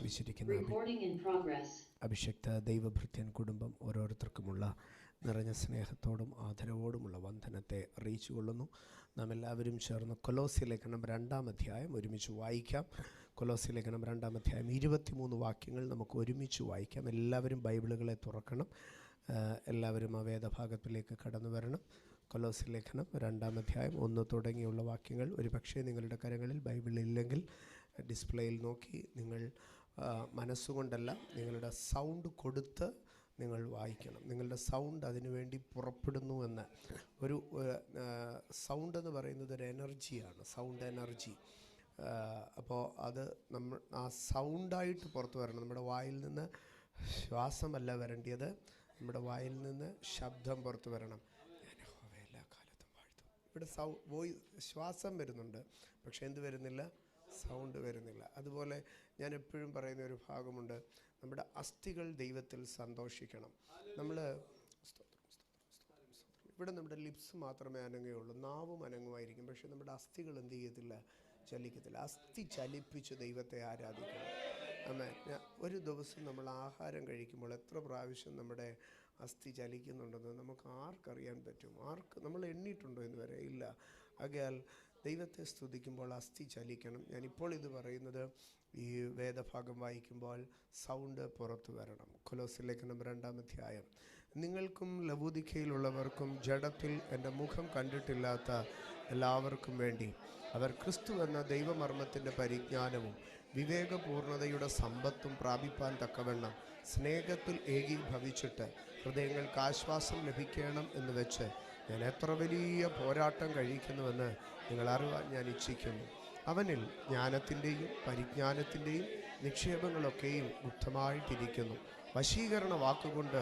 പ്രാർത്ഥിച്ചിരിക്കുന്ന അഭിഷക്ത ദൈവഭൃത്യൻ കുടുംബം ഓരോരുത്തർക്കുമുള്ള നിറഞ്ഞ സ്നേഹത്തോടും ആദരവോടുമുള്ള വന്ദനത്തെ അറിയിച്ചു കൊള്ളുന്നു. നാം എല്ലാവരും ചേർന്ന് കൊലോസ്യ ലേഖനം 2-ാം അധ്യായം ഒരുമിച്ച് വായിക്കാം. കൊലോസ്യ ലേഖനം 2-ാം അധ്യായം 23 വാക്യങ്ങൾ നമുക്ക് ഒരുമിച്ച് വായിക്കാം. എല്ലാവരും ബൈബിളുകളെ തുറക്കണം. എല്ലാവരും ആ വേദഭാഗത്തിലേക്ക് കടന്നു വരണം. കൊലോസ്യ ലേഖനം 2-ാം അധ്യായം 1 തുടങ്ങിയുള്ള വാക്യങ്ങൾ ഒരുപക്ഷെ നിങ്ങളുടെ കരങ്ങളിൽ ബൈബിളില്ലെങ്കിൽ ഡിസ്പ്ലേയിൽ നോക്കി നിങ്ങൾ മനസ്സുകൊണ്ടല്ല, നിങ്ങളുടെ സൗണ്ട് കൊടുത്ത് നിങ്ങൾ വായിക്കണം. നിങ്ങളുടെ സൗണ്ട് അതിനുവേണ്ടി പുറപ്പെടുന്നുവെന്ന് ഒരു സൗണ്ട് എന്ന് പറയുന്നത് ഒരു എനർജിയാണ്, സൗണ്ട് എനർജി. അപ്പോൾ അത് നമ്മൾ ആ സൗണ്ടായിട്ട് പുറത്തു വരണം. നമ്മുടെ വായിൽ നിന്ന് ശ്വാസമല്ല വരേണ്ടത്, നമ്മുടെ വായിൽ നിന്ന് ശബ്ദം പുറത്തു വരണം. ഞാൻ എല്ലാ കാലത്തും വാഴ്ത്തും. ഇവിടെ ശ്വാസം വരുന്നുണ്ട്, പക്ഷെ എന്ത് വരുന്നില്ല? സൗണ്ട് വരുന്നില്ല. അതുപോലെ ഞാൻ എപ്പോഴും പറയുന്ന ഒരു ഭാഗമുണ്ട്, നമ്മുടെ അസ്ഥികൾ ദൈവത്തിൽ സന്തോഷിക്കണം. നമ്മൾ ഇവിടെ നമ്മുടെ ലിപ്സ് മാത്രമേ അനങ്ങുകയുള്ളൂ, നാവും അനങ്ങുമായിരിക്കും, പക്ഷെ നമ്മുടെ അസ്ഥികൾ എന്ത് ചെയ്യത്തില്ല? ചലിക്കത്തില്ല. അസ്ഥി ചലിപ്പിച്ച് ദൈവത്തെ ആരാധിക്കണം. ഒരു ദിവസം നമ്മൾ ആഹാരം കഴിക്കുമ്പോൾ എത്ര പ്രാവശ്യം നമ്മുടെ അസ്ഥി ചലിക്കുന്നുണ്ടെന്ന് നമുക്ക് ആർക്കറിയാൻ പറ്റും? നമ്മൾ എണ്ണിയിട്ടുണ്ടോ എന്ന് വരെ? ഇല്ല. ആകയാൽ ദൈവത്തെ സ്തുതിക്കുമ്പോൾ അസ്ഥി ചലിക്കണം. ഞാനിപ്പോൾ ഇത് പറയുന്നത് ഈ വേദഭാഗം വായിക്കുമ്പോൾ സൗണ്ട് പുറത്തു വരണം. കൊലോസ്യ ലേഖനം 2-ാം അധ്യായം. നിങ്ങൾക്കും ലവോദിക്കയിലുള്ളവർക്കും ജഡത്തിൽ എൻ്റെ മുഖം കണ്ടിട്ടില്ലാത്ത എല്ലാവർക്കും വേണ്ടി അവർ ക്രിസ്തു എന്ന ദൈവമർമ്മത്തിൻ്റെ പരിജ്ഞാനവും വിവേകപൂർണതയുടെ സമ്പത്തും പ്രാപിപ്പാൻ തക്കവണ്ണം സ്നേഹത്തിൽ ഏകീഭവിച്ചിട്ട് ഹൃദയങ്ങൾക്ക് ആശ്വാസം ലഭിക്കണം എന്ന് വെച്ച് ഞാൻ എത്ര വലിയ പോരാട്ടം കഴിക്കുന്നുവെന്ന് നിങ്ങൾ അറിവാൻ ഞാൻ ഇച്ഛിക്കുന്നു. അവനിൽ ജ്ഞാനത്തിൻ്റെയും പരിജ്ഞാനത്തിൻ്റെയും നിക്ഷേപങ്ങളൊക്കെയും ഗുപ്തമായിട്ടിരിക്കുന്നു. വശീകരണ വാക്കുകൊണ്ട്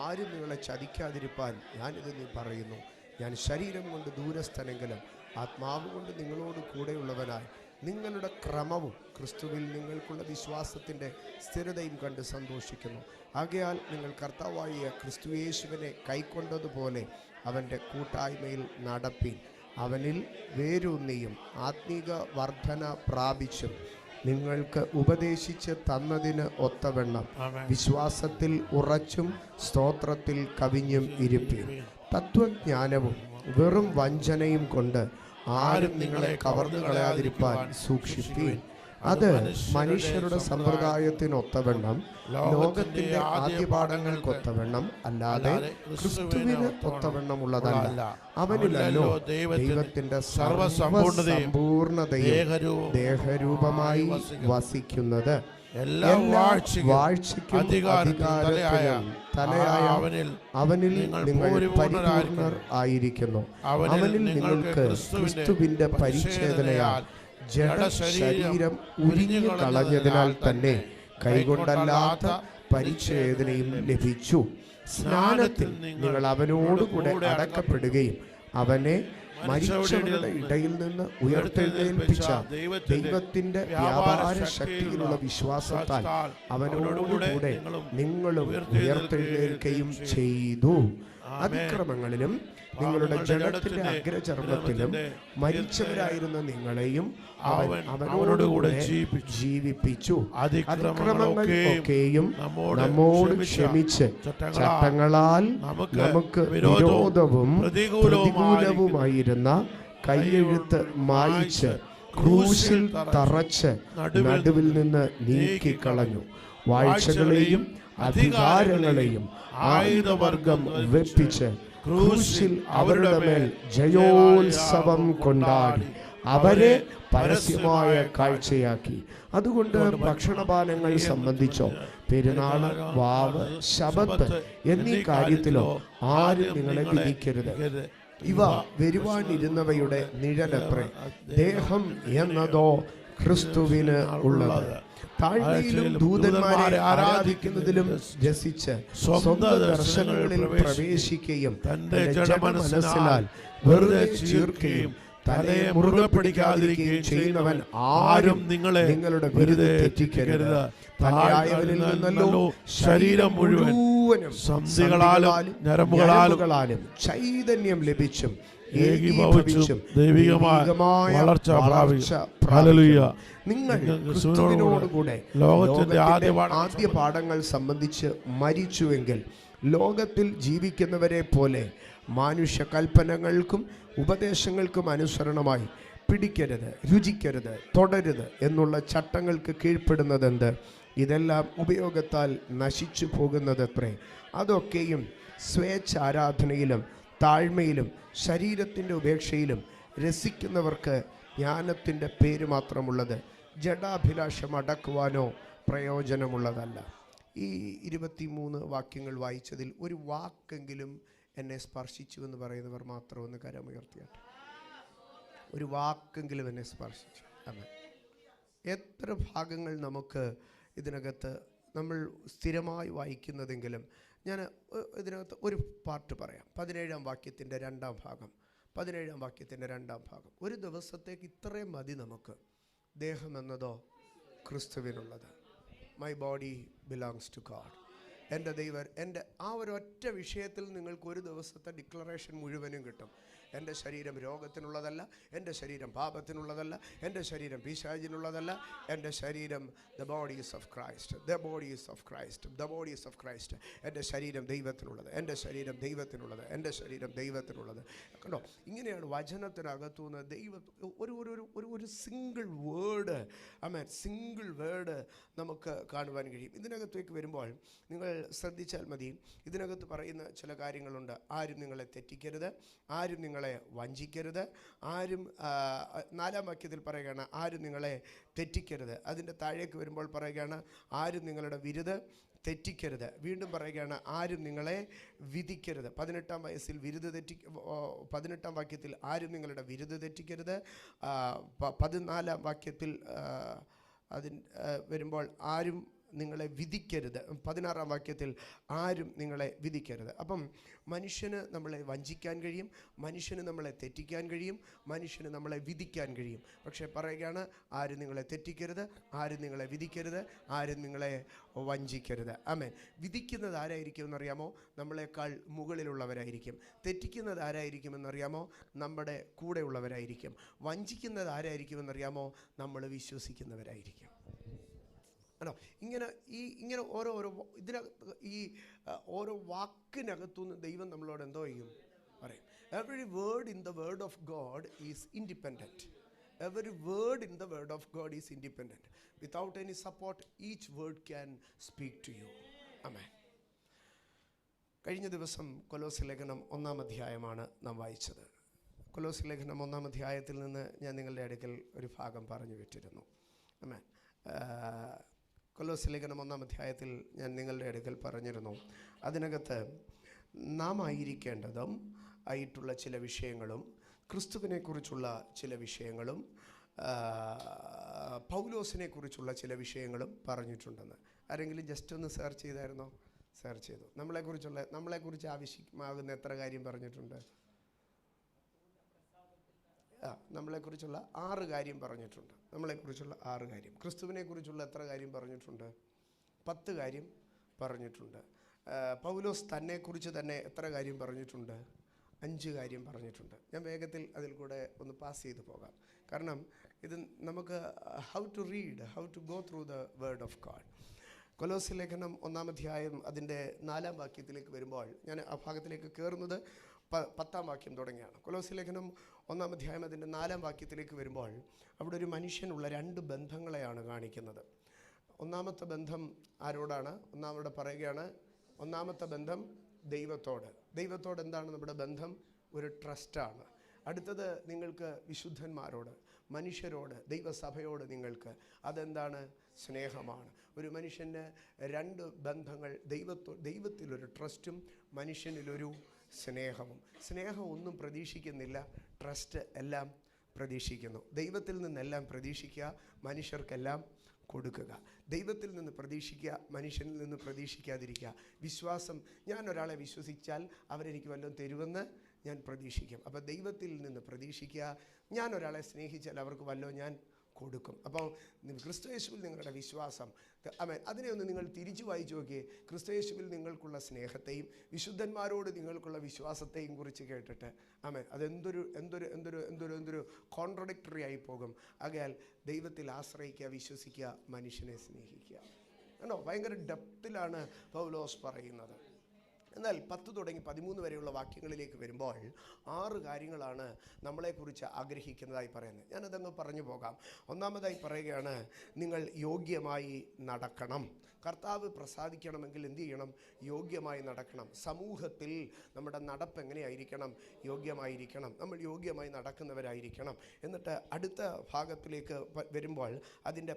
ആരും നിങ്ങളെ ചതിക്കാതിരിപ്പാൻ ഞാനിത് പറയുന്നു. ഞാൻ ശരീരം കൊണ്ട് ദൂരസ്ഥനെങ്കിലും ആത്മാവ് കൊണ്ട് നിങ്ങളോട് കൂടെയുള്ളവനായി നിങ്ങളുടെ ക്രമവും ക്രിസ്തുവിൽ നിങ്ങൾക്കുള്ള വിശ്വാസത്തിൻ്റെ സ്ഥിരതയും കണ്ട് സന്തോഷിക്കുന്നു. ആകയാൽ നിങ്ങൾ കർത്താവായ ക്രിസ്തുയേശുവിനെ കൈക്കൊണ്ടതുപോലെ അവൻ്റെ കൂട്ടായ്മയിൽ നടപ്പിൻ. അവനിൽ വേരൂന്നിയും ആത്മീക വർധന പ്രാപിച്ചും നിങ്ങൾക്ക് ഉപദേശിച്ച് തന്നതിന് ഒത്തവണ്ണം വിശ്വാസത്തിൽ ഉറച്ചും സ്തോത്രത്തിൽ കവിഞ്ഞും ഇരിപ്പിൻ. തത്വജ്ഞാനവും വെറും വഞ്ചനയും കൊണ്ട് ആരും നിങ്ങളെ കവർന്നു കളയാതിരിപ്പാൻ സൂക്ഷിപ്പീൻ. അത് മനുഷ്യരുടെ സമ്പ്രദായത്തിനൊത്തവണ്ണം ലോകത്തിന്റെ ആദ്യപാഠങ്ങൾക്കൊത്തവണ്ണം അല്ലാതെ ക്രിസ്തുവിന് ഒത്തവണ്ണമുള്ളതല്ല. അവനിലല്ലോ ദൈവത്തിന്റെ സർവ്വസമ്പൂർണതയും ദേഹരൂപമായി വസിക്കുന്നത്. എല്ലാ വാഴ്ചയ്ക്കും അധികാരത്തിനും തലയായ അവനിൽ നിങ്ങൾ പരിപൂർണർ ആയിരിക്കുന്നു. അവനിൽ നിങ്ങൾക്ക് ക്രിസ്തുവിന്റെ പരിച്ഛേദനയാൽ ജഡശരീരം ഉരിഞ്ഞു കളഞ്ഞതിനാൽ തന്നെ കൈകൊണ്ടല്ലാത്ത പരിച്ഛേദനയും ലഭിച്ചു. സ്നാനത്തിൽ നിങ്ങൾ അവനോടുകൂടെ അടക്കപ്പെടുകയും അവനെ മരിച്ചവരുടെ ഇടയിൽ നിന്ന് ഉയർത്തെഴുന്നേൽപ്പിച്ച ദൈവത്തിന്റെ വ്യാപാര ശക്തിയിലുള്ള വിശ്വാസത്താൽ അവനോടുകൂടെ നിങ്ങളും ഉയർത്തെഴുന്നേൽക്കുകയും ചെയ്തു. അതിക്രമങ്ങളിലും നിങ്ങളുടെ ജഡത്തിന്റെ അഗ്രചർമ്മത്തിലും മരിച്ചവരായിരുന്ന നിങ്ങളെയും അവനോടുകൂടെ ജീവിപ്പിച്ചു. അതിക്രമങ്ങളൊക്കെയും നമ്മോട് ക്ഷമിച്ച് ചട്ടങ്ങളാൽ നമുക്ക് വിരോധവും പ്രതികൂലവുമായിരുന്ന കൈയെഴുത്ത് മായിച്ച് ക്രൂശിൽ തറച്ച് നടുവിൽ നിന്ന് നീക്കിക്കളഞ്ഞു. വാഴ്ചകളെയും അധികാരങ്ങളെയും ആയുധവർഗം വെപ്പിച്ച് ക്രൂശിൽ അവരുടെ മേൽ ജയോത്സവം കൊണ്ടാടി അവരെ പരസ്യമായ കാഴ്ചയാക്കി. അതുകൊണ്ട് ഭക്ഷണപാനങ്ങൾ സംബന്ധിച്ചോ പെരുന്നാള്, വാവ്, ശബത്ത് എന്നീ കാര്യത്തിലോ ആരും നിങ്ങളെ വിധിക്കരുത്. ഇവ വരുവാനിരുന്നവയുടെ നിഴലത്രേ. ദേഹം എന്നതോ ക്രിസ്തുവിന് ഉള്ളത്. താഴ്മയിലും ദൂതന്മാരെ ആരാധിക്കുന്നതിലും രസിച്ച് സ്വന്തം ദർശനങ്ങളിൽ പ്രവേശിക്കുകയും തന്റെ ജഡമനസ്സിനാൽ വെറുതെ ചീർക്കുകയും തലയെ മുറുകെ പിടിക്കാതിരിക്കുകയും ചെയ്യുന്നവൻ ആരും നിങ്ങളുടെ വിരുദ്ധ തെറ്റിക്കരുത്. തലയായവനിൽ നിന്നല്ലോ ശരീരം മുഴുവനും സന്ധികളാലും ഞരമ്പുകളാലും ചൈതന്യം ലഭിച്ചും ഏകീഭവിച്ചും ദൈവികമായ വളർച്ച നിങ്ങൾ ക്രിസ്തുവിനോടുകൂടെ ലോകത്തിന്റെ ആദ്യ പാഠങ്ങൾ സംബന്ധിച്ച് മരിച്ചുവെങ്കിൽ ലോകത്തിൽ ജീവിക്കുന്നവരെ പോലെ മാനുഷ്യ കൽപ്പനകൾക്കും ഉപദേശങ്ങൾക്കും അനുസരണമായി പിടിക്കരുത്, രുചിക്കരുത്, തുടരുത് എന്നുള്ള ചട്ടങ്ങൾക്ക് കീഴ്പ്പെടുന്നതെന്ത്? ഇതെല്ലാം ഉപയോഗത്താൽ നശിച്ചു പോകുന്നതത്രേ. അതൊക്കെയും സ്വേച്ഛാരാധനയിലും താഴ്മയിലും ശരീരത്തിൻ്റെ ഉപേക്ഷയിലും രസിക്കുന്നവർക്ക് ജ്ഞാനത്തിൻ്റെ പേര് മാത്രമുള്ളത്, ജഡാഭിലാഷം അടക്കുവാനോ പ്രയോജനമുള്ളതല്ല. ഈ 23 വാക്യങ്ങൾ വായിച്ചതിൽ ഒരു വാക്കെങ്കിലും എന്നെ സ്പർശിച്ചു എന്ന് പറയുന്നവർ മാത്രം ഒന്ന് കരമുയർത്തിയാട്ടെ. ഒരു വാക്കെങ്കിലും എന്നെ സ്പർശിച്ചു. അതെ, എത്ര ഭാഗങ്ങൾ നമുക്ക് ഇതിനകത്ത് നമ്മൾ സ്ഥിരമായി വായിക്കുന്നതെങ്കിലും ഞാൻ ഇതിനകത്ത് ഒരു പാർട്ട് പറയാം. 17-ാം വാക്യത്തിൻ്റെ 2-ാം ഭാഗം. 17-ാം വാക്യത്തിൻ്റെ 2-ാം ഭാഗം. ഒരു ദിവസത്തേക്ക് ഇത്രയും മതി നമുക്ക്. ദേഹം എന്നതോ ക്രിസ്തുവിനുള്ളത്. My body belongs to God. എൻ്റെ ദൈവം, എൻ്റെ ആ ഒരു ഒറ്റ വിഷയത്തിൽ നിങ്ങൾക്ക് ഒരു ദിവസത്തെ ഡിക്ലറേഷൻ മുഴുവനും കിട്ടും. എൻ്റെ ശരീരം രോഗത്തിനുള്ളതല്ല, എൻ്റെ ശരീരം പാപത്തിനുള്ളതല്ല, എൻ്റെ ശരീരം പിശാചിനുള്ളതല്ല, എൻ്റെ ശരീരം the body is of Christ, the body is of Christ, the body is of Christ. എൻ്റെ ശരീരം ദൈവത്തിനുള്ളത്, എൻ്റെ ശരീരം ദൈവത്തിനുള്ളത്, എൻ്റെ ശരീരം ദൈവത്തിനുള്ളത്. കണ്ടോ, ഇങ്ങനെയാണ് വചനത്തിനകത്തുനിന്ന് ദൈവം ഒരു സിംഗിൾ വേർഡ്, സിംഗിൾ വേർഡ് നമുക്ക് കാണുവാൻ കഴിയും. ഇതിനകത്തേക്ക് വരുമ്പോൾ നിങ്ങൾ ശ്രദ്ധിച്ചാൽ മതി. ഇതിനകത്ത് പറയുന്ന ചില കാര്യങ്ങളുണ്ട്. ആരും നിങ്ങളെ തെറ്റിക്കരുത്, ആരും നിങ്ങളെ വഞ്ചിക്കരുത്, ആരും 4-ാം വാക്യത്തിൽ പറയുകയാണ് ആരും നിങ്ങളെ തെറ്റിക്കരുത്. അതിൻ്റെ താഴേക്ക് വരുമ്പോൾ പറയുകയാണ് ആരും നിങ്ങളുടെ വിരുത് തെറ്റിക്കരുത്. വീണ്ടും പറയുകയാണ് ആരും നിങ്ങളെ വിധിക്കരുത്. 18-ാം വയസ്സിൽ 18-ാം വാക്യത്തിൽ ആരും നിങ്ങളുടെ വിരുത് തെറ്റിക്കരുത്. 14-ാം വാക്യത്തിൽ വരുമ്പോൾ ആരും നിങ്ങളെ വിധിക്കരുത്. 16-ാം വാക്യത്തിൽ ആരും നിങ്ങളെ വിധിക്കരുത്. അപ്പം മനുഷ്യന് നമ്മളെ വഞ്ചിക്കാൻ കഴിയും, മനുഷ്യന് നമ്മളെ തെറ്റിക്കാൻ കഴിയും, മനുഷ്യന് നമ്മളെ വിധിക്കാൻ കഴിയും. പക്ഷേ പറയുകയാണ് ആരും നിങ്ങളെ തെറ്റിക്കരുത്, ആരും നിങ്ങളെ വിധിക്കരുത്, ആരും നിങ്ങളെ വഞ്ചിക്കരുത്. ആമേൻ. വിധിക്കുന്നത് ആരായിരിക്കുമെന്നറിയാമോ? നമ്മളെക്കാൾ മുകളിലുള്ളവരായിരിക്കും. തെറ്റിക്കുന്നത് ആരായിരിക്കുമെന്നറിയാമോ? നമ്മുടെ കൂടെയുള്ളവരായിരിക്കും. വഞ്ചിക്കുന്നത് ആരായിരിക്കുമെന്നറിയാമോ? നമ്മൾ വിശ്വസിക്കുന്നവരായിരിക്കും. ആണോ? ഇങ്ങനെ ഓരോ ഇതിനകത്ത് ഈ ഓരോ വാക്കിനകത്തുനിന്ന് ദൈവം നമ്മളോട് എന്തോ ചെയ്യും പറയും. Every word in the word of God is independent. Every word in the word of God is independent. Without any support each word can speak to you. Amen. കഴിഞ്ഞ ദിവസം കൊലോസ്യ ലേഖനം 1-ാം അധ്യായമാണ് നാം വായിച്ചത്. കൊലോസ്യ ലേഖനം 1-ാം അധ്യായത്തിൽ നിന്ന് ഞാൻ നിങ്ങളുടെ അടുക്കൽ ഒരു ഭാഗം പറഞ്ഞു വിട്ടിരുന്നു. ആമേൻ. കൊലോസ്യ ലേഖനം 1-ാം അധ്യായത്തിൽ ഞാൻ നിങ്ങളുടെ അടുക്കൽ പറഞ്ഞിരുന്നു. അതിനകത്ത് നാം ആയിരിക്കേണ്ടതും ആയിട്ടുള്ള ചില വിഷയങ്ങളും ക്രിസ്തുവിനെ കുറിച്ചുള്ള ചില വിഷയങ്ങളും പൗലോസിനെ കുറിച്ചുള്ള ചില വിഷയങ്ങളും പറഞ്ഞിട്ടുണ്ടെന്ന് ആരെങ്കിലും ജസ്റ്റ് ഒന്ന് സെർച്ച് ചെയ്തായിരുന്നോ? സെർച്ച് ചെയ്തു. നമ്മളെക്കുറിച്ച് ആവശ്യമാകുന്ന എത്ര കാര്യം പറഞ്ഞിട്ടുണ്ട്? നമ്മളെക്കുറിച്ചുള്ള 6 കാര്യം പറഞ്ഞിട്ടുണ്ട്. നമ്മളെക്കുറിച്ചുള്ള 6 കാര്യം. ക്രിസ്തുവിനെ കുറിച്ചുള്ള എത്ര കാര്യം പറഞ്ഞിട്ടുണ്ട്? 10 കാര്യം പറഞ്ഞിട്ടുണ്ട്. പൗലോസ് തന്നെക്കുറിച്ച് തന്നെ എത്ര കാര്യം പറഞ്ഞിട്ടുണ്ട്? 5 കാര്യം പറഞ്ഞിട്ടുണ്ട്. ഞാൻ വേഗത്തിൽ അതിൽ കൂടെ ഒന്ന് പാസ് ചെയ്ത് പോകാം. കാരണം ഇത് നമുക്ക് how to read, how to go through the word of God. കൊലോസ്യ ലേഖനം 1-ാം അധ്യായം അതിൻ്റെ 4-ാം വാക്യത്തിലേക്ക് വരുമ്പോൾ ഞാൻ ആ ഭാഗത്തിലേക്ക് കയറുന്നത് 10-ാം വാക്യം തുടങ്ങിയാണ്. കൊലോസ്യ ലേഖനം 1-ാം അധ്യായം അതിൻ്റെ 4-ാം വാക്യത്തിലേക്ക് വരുമ്പോൾ അവിടെ ഒരു മനുഷ്യനുള്ള 2 ബന്ധങ്ങളെയാണ് കാണിക്കുന്നത്. ഒന്നാമത്തെ ബന്ധം ആരോടാണ്? ഒന്നാമത് പറയുകയാണ് ഒന്നാമത്തെ ബന്ധം ദൈവത്തോട്. ദൈവത്തോട് എന്താണ് നമ്മുടെ ബന്ധം? ഒരു ട്രസ്റ്റാണ്. അടുത്തത് നിങ്ങൾക്ക് വിശുദ്ധന്മാരോട്, മനുഷ്യരോട്, ദൈവസഭയോട് നിങ്ങൾക്ക് അതെന്താണ്? സ്നേഹമാണ്. ഒരു മനുഷ്യന് 2 ബന്ധങ്ങൾ, ദൈവത്തിലൊരു ട്രസ്റ്റും മനുഷ്യനിലൊരു സ്നേഹവും. സ്നേഹം ഒന്നും പ്രതീക്ഷിക്കുന്നില്ല, ട്രസ്റ്റ് എല്ലാം പ്രതീക്ഷിക്കുന്നു. ദൈവത്തിൽ നിന്നെല്ലാം പ്രതീക്ഷിക്കുക, മനുഷ്യർക്കെല്ലാം കൊടുക്കുക. ദൈവത്തിൽ നിന്ന് പ്രതീക്ഷിക്കുക, മനുഷ്യനിൽ നിന്ന് പ്രതീക്ഷിക്കാതിരിക്കുക. വിശ്വാസം, ഞാൻ ഒരാളെ വിശ്വസിച്ചാൽ അവരെനിക്ക് വല്ലതും തരുമെന്ന് ഞാൻ പ്രതീക്ഷിക്കും. അപ്പോൾ ദൈവത്തിൽ നിന്ന് പ്രതീക്ഷിക്കുക. ഞാൻ ഒരാളെ സ്നേഹിച്ചാൽ അവർക്ക് വല്ലതും ഞാൻ കൊടുക്കും. അപ്പോൾ ക്രിസ്തുയേശുവിൽ നിങ്ങളുടെ വിശ്വാസം, ആമേൻ, അതിനെ ഒന്ന് നിങ്ങൾ തിരിച്ചു വായിച്ചു നോക്കിയേ. ക്രിസ്തുയേശുവിൽ നിങ്ങൾക്കുള്ള സ്നേഹത്തെയും വിശുദ്ധന്മാരോട് നിങ്ങൾക്കുള്ള വിശ്വാസത്തെയും കുറിച്ച് കേട്ടിട്ട്, ആമേൻ, അതെന്തൊരു കോൺട്രഡിക്ടറി ആയി പോകും. ആകയാൽ ദൈവത്തിൽ ആശ്രയിക്കുക, വിശ്വസിക്കുക, മനുഷ്യനെ സ്നേഹിക്കുക. ആണോ? ഭയങ്കര ഡെപ്തിലാണ് പൗലോസ് പറയുന്നത്. എന്നാൽ 10 തുടങ്ങി 13 വരെയുള്ള വാക്യങ്ങളിലേക്ക് വരുമ്പോൾ 6 കാര്യങ്ങളാണ് നമ്മളെക്കുറിച്ച് ആഗ്രഹിക്കുന്നതായി പറയുന്നത്. ഞാനതങ്ങ് പറഞ്ഞു പോകാം. ഒന്നാമതായി പറയുകയാണ്, നിങ്ങൾ യോഗ്യമായി നടക്കണം. കർത്താവ് പ്രസാദിക്കണമെങ്കിൽ എന്ത് ചെയ്യണം? യോഗ്യമായി നടക്കണം. സമൂഹത്തിൽ നമ്മുടെ നടപ്പ് എങ്ങനെയായിരിക്കണം? യോഗ്യമായിരിക്കണം. നമ്മൾ യോഗ്യമായി നടക്കുന്നവരായിരിക്കണം. എന്നിട്ട് അടുത്ത ഭാഗത്തിലേക്ക് വരുമ്പോൾ അതിൻ്റെ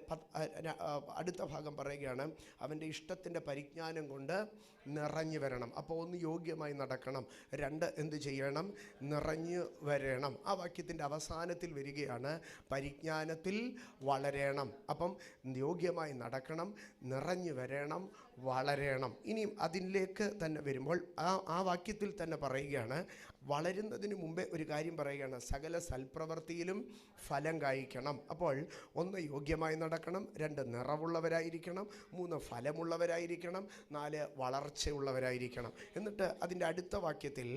അടുത്ത ഭാഗം പറയുകയാണ്, അവൻ്റെ ഇഷ്ടത്തിൻ്റെ പരിജ്ഞാനം കൊണ്ട് നിറഞ്ഞു വരണം. അപ്പോൾ 1 യോഗ്യമായി നടക്കണം, 2 എന്ത് ചെയ്യണം? നിറഞ്ഞു വരണം. ആ വാക്യത്തിൻ്റെ അവസാനത്തിൽ വരികയാണ്, പരിജ്ഞാനത്തിൽ വളരണം. അപ്പം യോഗ്യമായി നടക്കണം, നിറഞ്ഞു വരണം, വളരണം. ഇനിയും അതിലേക്ക് തന്നെ വരുമ്പോൾ ആ വാക്യത്തിൽ തന്നെ പറയുകയാണ്, വളരുന്നതിന് മുമ്പേ ഒരു കാര്യം പറയുകയാണ്, സകല സൽപ്രവൃത്തിയിലും ഫലം കായ്ക്കണം. അപ്പോൾ 1 യോഗ്യമായി നടക്കണം, 2 നിറവുള്ളവരായിരിക്കണം, 3 ഫലമുള്ളവരായിരിക്കണം, 4 വളർച്ചയുള്ളവരായിരിക്കണം. എന്നിട്ട് അതിൻ്റെ അടുത്ത വാക്യത്തിൽ,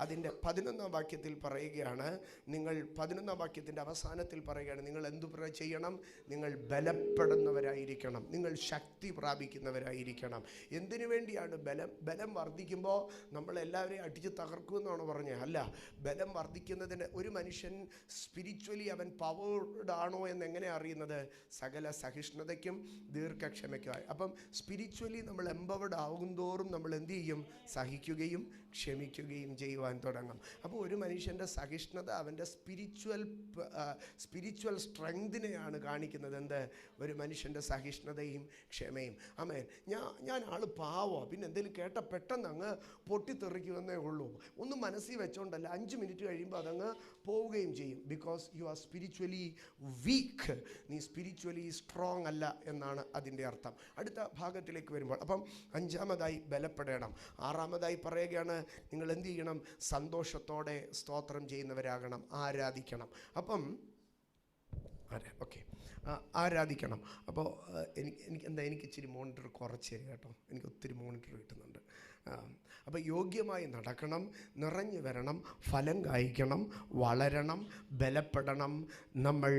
അതിൻ്റെ 11ാം വാക്യത്തിൽ പറയുകയാണ്, നിങ്ങൾ 11ാം വാക്യത്തിൻ്റെ അവസാനത്തിൽ പറയുകയാണ്, നിങ്ങൾ എന്തു ചെയ്യണം? നിങ്ങൾ ബലപ്പെടുന്നവരായിരിക്കണം, നിങ്ങൾ ശക്തി പ്രാപിക്കുന്നവരായിരിക്കണം. എന്തിനു വേണ്ടിയാണ് ബലം വർദ്ധിക്കുമ്പോൾ നമ്മളെല്ലാവരെയും അടിച്ച് തകർക്കുമെന്നാണ് പറഞ്ഞത്? അല്ല. ബലം വർദ്ധിക്കുന്നതിന് ഒരു മനുഷ്യൻ സ്പിരിച്വലി അവൻ പവേർഡ് ആണോ എന്നെങ്ങനെ അറിയുന്നത്? സകല സഹിഷ്ണുതയ്ക്കും ദീർഘക്ഷമയ്ക്കുമായി. അപ്പം സ്പിരിച്വലി നമ്മൾ എംപവേർഡ് ആകുന്തോറും നമ്മൾ എന്ത് ചെയ്യും? സഹിക്കുകയും ക്ഷമിക്കുകയും ചെയ്യുവാൻ തുടങ്ങും. അപ്പോൾ ഒരു മനുഷ്യൻ്റെ സഹിഷ്ണുത അവൻ്റെ സ്പിരിച്വൽ സ്ട്രെങ്തിനെയാണ് കാണിക്കുന്നത്. എന്ത്? ഒരു മനുഷ്യൻ്റെ സഹിഷ്ണുതയും ക്ഷമയും. ആമേൻ. ഞാൻ ആൾ പാവോ, പിന്നെ എന്തെങ്കിലും കേട്ട പെട്ടെന്ന് അങ്ങ് പൊട്ടിത്തെറിക്കുമെന്നേ ഉള്ളൂ. ഒന്നും മനസ്സിൽ വെച്ചോണ്ടല്ല, 5 മിനിറ്റ് കഴിയുമ്പോൾ അതങ്ങ് പോവുകയും ചെയ്യും. Because you are spiritually weak. നീ സ്പിരിച്വലി സ്ട്രോങ് അല്ല എന്നാണ് അതിൻ്റെ അർത്ഥം. അടുത്ത ഭാഗത്തിലേക്ക് വരുമ്പോൾ, അപ്പം 5ാമതായി ബലപ്പെടണം. 6ാമതായി പറയുകയാണ്, നിങ്ങൾ എന്ത് ചെയ്യണം? സന്തോഷത്തോടെ സ്തോത്രം ചെയ്യുന്നവരാകണം, ആരാധിക്കണം. അപ്പം ഓക്കെ, ആരാധിക്കണം. അപ്പോൾ എനിക്ക് ഇച്ചിരി മോണിറ്റർ കുറച്ച് തരിക കേട്ടോ, എനിക്ക് ഒത്തിരി മോണിറ്റർ കിട്ടുന്നുണ്ട്. അപ്പോൾ യോഗ്യമായി നടക്കണം, നിറഞ്ഞു വരണം, ഫലം കായ്ക്കണം, വളരണം, ബലപ്പെടണം, നമ്മൾ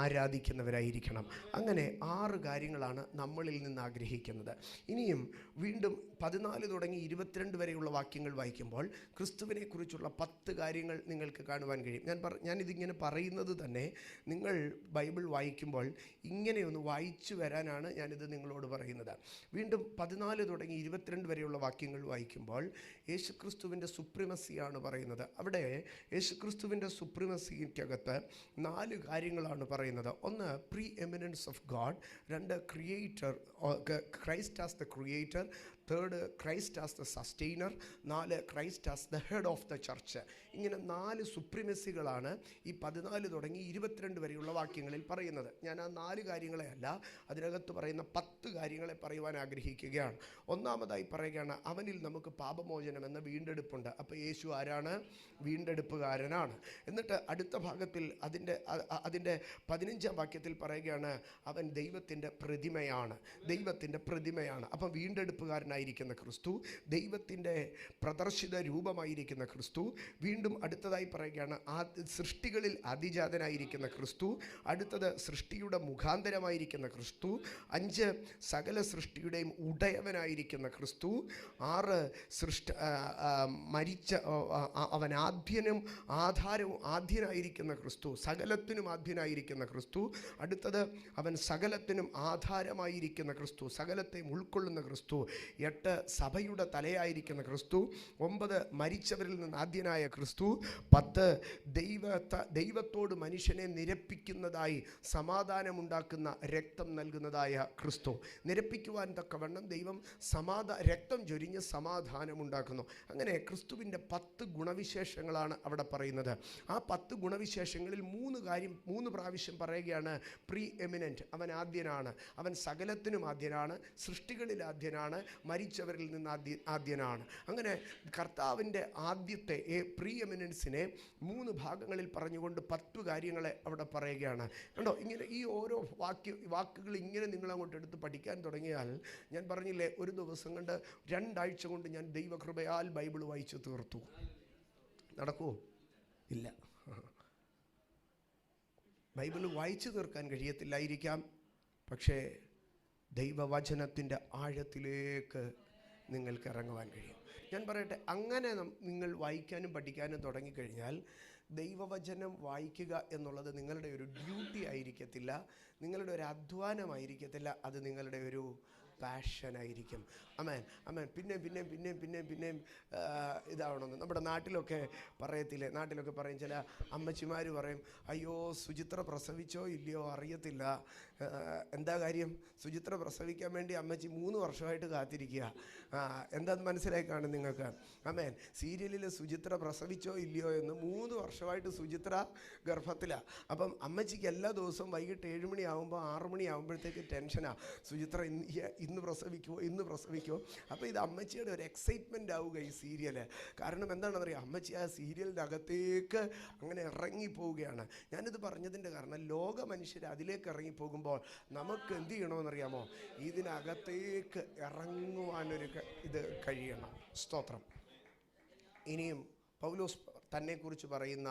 ആരാധിക്കുന്നവരായിരിക്കണം. അങ്ങനെ 6 കാര്യങ്ങളാണ് നമ്മളിൽ നിന്ന് ആഗ്രഹിക്കുന്നത്. ഇനിയും വീണ്ടും 14 തുടങ്ങി 22 വരെയുള്ള വാക്യങ്ങൾ വായിക്കുമ്പോൾ ക്രിസ്തുവിനെ കുറിച്ചുള്ള 10 കാര്യങ്ങൾ നിങ്ങൾക്ക് കാണുവാൻ കഴിയും. ഞാനിതിങ്ങനെ പറയുന്നത് തന്നെ നിങ്ങൾ ബൈബിൾ വായിക്കുമ്പോൾ ഇങ്ങനെയൊന്ന് വായിച്ചു വരാനാണ് ഞാനിത് നിങ്ങളോട് പറയുന്നത്. വീണ്ടും 14 തുടങ്ങി 22 വരെയുള്ള വാക്യങ്ങൾ വായിക്കുമ്പോൾ യേശുക്രിസ്തുവിൻ്റെ സുപ്രീമസിയാണ് പറയുന്നത്. അവിടെ യേശുക്രിസ്തുവിൻ്റെ സുപ്രീമസിക്കകത്ത് 4 കാര്യങ്ങളാണ് പറയുന്നത്. 1 preeminence of God, 2 creator, Christ as the creator, 3 Christ as the sustainer, 4 Christ as the head of the church. ഇങ്ങനെ 4 സുപ്രീമസികളാണ് ഈ 14 തുടങ്ങി 22 വരെയുള്ള വാക്യങ്ങളിൽ പറയുന്നത്. ഞാൻ ആ 4 കാര്യങ്ങളെ അല്ല, അതിനകത്ത് പറയുന്ന 10 കാര്യങ്ങളെ പറയുവാൻ ആഗ്രഹിക്കുകയാണ്. ഒന്നാമതായി പറയുകയാണ്, അവനിൽ നമുക്ക് പാപമോചനം എന്ന വീണ്ടെടുപ്പുണ്ട്. അപ്പോൾ യേശു ആരാണ്? വീണ്ടെടുപ്പുകാരനാണ്. എന്നിട്ട് അടുത്ത ഭാഗത്തിൽ അതിൻ്റെ 15ാം വാക്യത്തിൽ പറയുകയാണ്, അവൻ ദൈവത്തിൻ്റെ പ്രതിമയാണ്. ദൈവത്തിൻ്റെ പ്രതിമയാണ്. അപ്പം വീണ്ടെടുപ്പുകാരനായിരിക്കുന്ന ക്രിസ്തു, ദൈവത്തിൻ്റെ പ്രദർശിത രൂപമായിരിക്കുന്ന ക്രിസ്തു. വീണ്ടും അടുത്തതായി പറയുകയാണ്, സൃഷ്ടികളിൽ അതിജാതനായിരിക്കുന്ന ക്രിസ്തു. അടുത്തത് സൃഷ്ടിയുടെ മുഖാന്തരമായിരിക്കുന്ന ക്രിസ്തു. 5 സകല സൃഷ്ടിയുടെയും ഉടയവനായിരിക്കുന്ന ക്രിസ്തു. 6 മരിച്ച അവൻ ആദ്യനും ആധാരവും ആദ്യനായിരിക്കുന്ന ക്രിസ്തു, സകലത്തിനും ആദ്യനായിരിക്കുന്ന ക്രിസ്തു. അടുത്തത് അവൻ സകലത്തിനും ആധാരമായിരിക്കുന്ന ക്രിസ്തു, സകലത്തെയും ഉൾക്കൊള്ളുന്ന ക്രിസ്തു. 8 സഭയുടെ തലയായിരിക്കുന്ന ക്രിസ്തു. 9 മരിച്ചവരിൽ നിന്ന് ആദ്യനായ ക്രിസ്തു. 10 ദൈവത്തോട് മനുഷ്യനെ നിരപ്പിക്കുന്നതായി സമാധാനമുണ്ടാക്കുന്ന രക്തം നൽകുന്നതായ ക്രിസ്തു. നിരപ്പിക്കുവാൻ തക്കവണ്ണം ദൈവം രക്തം ചൊരിഞ്ഞ് സമാധാനമുണ്ടാക്കുന്നു. അങ്ങനെ ക്രിസ്തുവിൻ്റെ 10 ഗുണവിശേഷങ്ങളാണ് അവിടെ പറയുന്നത്. ആ 10 ഗുണവിശേഷങ്ങളിൽ 3 പ്രാവശ്യം പറയുകയാണ്, പ്രീ എമിനൻറ്റ്, അവൻ ആദ്യനാണ്, അവൻ സകലത്തിനും ആദ്യനാണ്, സൃഷ്ടികളിൽ ആദ്യനാണ്, മരിച്ചവരിൽ നിന്ന് ആദ്യനാണ്. അങ്ങനെ കർത്താവിൻ്റെ ആദ്യത്തെ പ്രീഎമിനൻസിനെ 3 ഭാഗങ്ങളിൽ പറഞ്ഞുകൊണ്ട് 10 കാര്യങ്ങളെ അവിടെ പറയുകയാണ്. കണ്ടോ, ഇങ്ങനെ ഈ ഓരോ വാക്കുകൾ ഇങ്ങനെ നിങ്ങളങ്ങോട്ട് എടുത്ത് പഠിക്കാൻ തുടങ്ങിയാൽ, ഞാൻ പറഞ്ഞില്ലേ, ഒരു ദിവസം കൊണ്ട് 2 ആഴ്ച കൊണ്ട് ഞാൻ ദൈവകൃപയാൽ ബൈബിൾ വായിച്ചു തീർത്തു. നടക്കുമോ? ഇല്ല. ബൈബിൾ വായിച്ചു തീർക്കാൻ കഴിയത്തില്ലായിരിക്കാം, പക്ഷേ ദൈവവചനത്തിൻ്റെ ആഴത്തിലേക്ക് നിങ്ങൾക്ക് ഇറങ്ങുവാൻ കഴിയും. ഞാൻ പറയട്ടെ, അങ്ങനെ നിങ്ങൾ വായിക്കാനും പഠിക്കാനും തുടങ്ങിക്കഴിഞ്ഞാൽ ദൈവവചനം വായിക്കുക എന്നുള്ളത് നിങ്ങളുടെ ഒരു ഡ്യൂട്ടി ആയിരിക്കത്തില്ല, നിങ്ങളുടെ ഒരു അധ്വാനമായിരിക്കത്തില്ല, അത് നിങ്ങളുടെ ഒരു പാഷനായിരിക്കും. അമേൻ, അമേൻ. പിന്നെയും ഇതാവണമെന്ന് നമ്മുടെ നാട്ടിലൊക്കെ പറയത്തില്ലേ, നാട്ടിലൊക്കെ പറയും, ചില അമ്മച്ചിമാർ പറയും, അയ്യോ സുചിത്ര പ്രസവിച്ചോ ഇല്ലയോ അറിയത്തില്ല. എന്താ കാര്യം? സുചിത്ര പ്രസവിക്കാൻ വേണ്ടി അമ്മച്ചി 3 വർഷമായിട്ട് കാത്തിരിക്കുക. എന്താന്ന് മനസ്സിലായി കാണും നിങ്ങൾക്ക്? അമേൻ. സീരിയലിൽ സുചിത്ര പ്രസവിച്ചോ ഇല്ലയോ എന്ന് 3 വർഷമായിട്ട് സുചിത്ര ഗർഭത്തിലാണ്. അപ്പം അമ്മച്ചിക്ക് എല്ലാ ദിവസവും വൈകിട്ട് 7 മണിയാകുമ്പോൾ 6 മണിയാകുമ്പോഴത്തേക്ക് ടെൻഷനാണ്, സുചിത്ര ഇന്ന് പ്രസവിക്കുമോ. അപ്പോൾ ഇത് അമ്മച്ചിയുടെ ഒരു എക്സൈറ്റ്മെൻ്റ് ആവുക ഈ സീരിയൽ. കാരണം എന്താണെന്നറിയാം, അമ്മച്ചി ആ സീരിയലിൻ്റെ അകത്തേക്ക് അങ്ങനെ ഇറങ്ങിപ്പോവുകയാണ്. ഞാനിത് പറഞ്ഞതിൻ്റെ കാരണം, ലോക മനുഷ്യർ അതിലേക്ക് ഇറങ്ങിപ്പോകുമ്പോൾ നമുക്ക് എന്ത് ചെയ്യണമെന്നറിയാമോ? ഇതിനകത്തേക്ക് ഇറങ്ങുവാനൊരു ഇത് കഴിയണം. സ്തോത്രം. ഇനിയും പൗലോസ് തന്നെക്കുറിച്ച് പറയുന്ന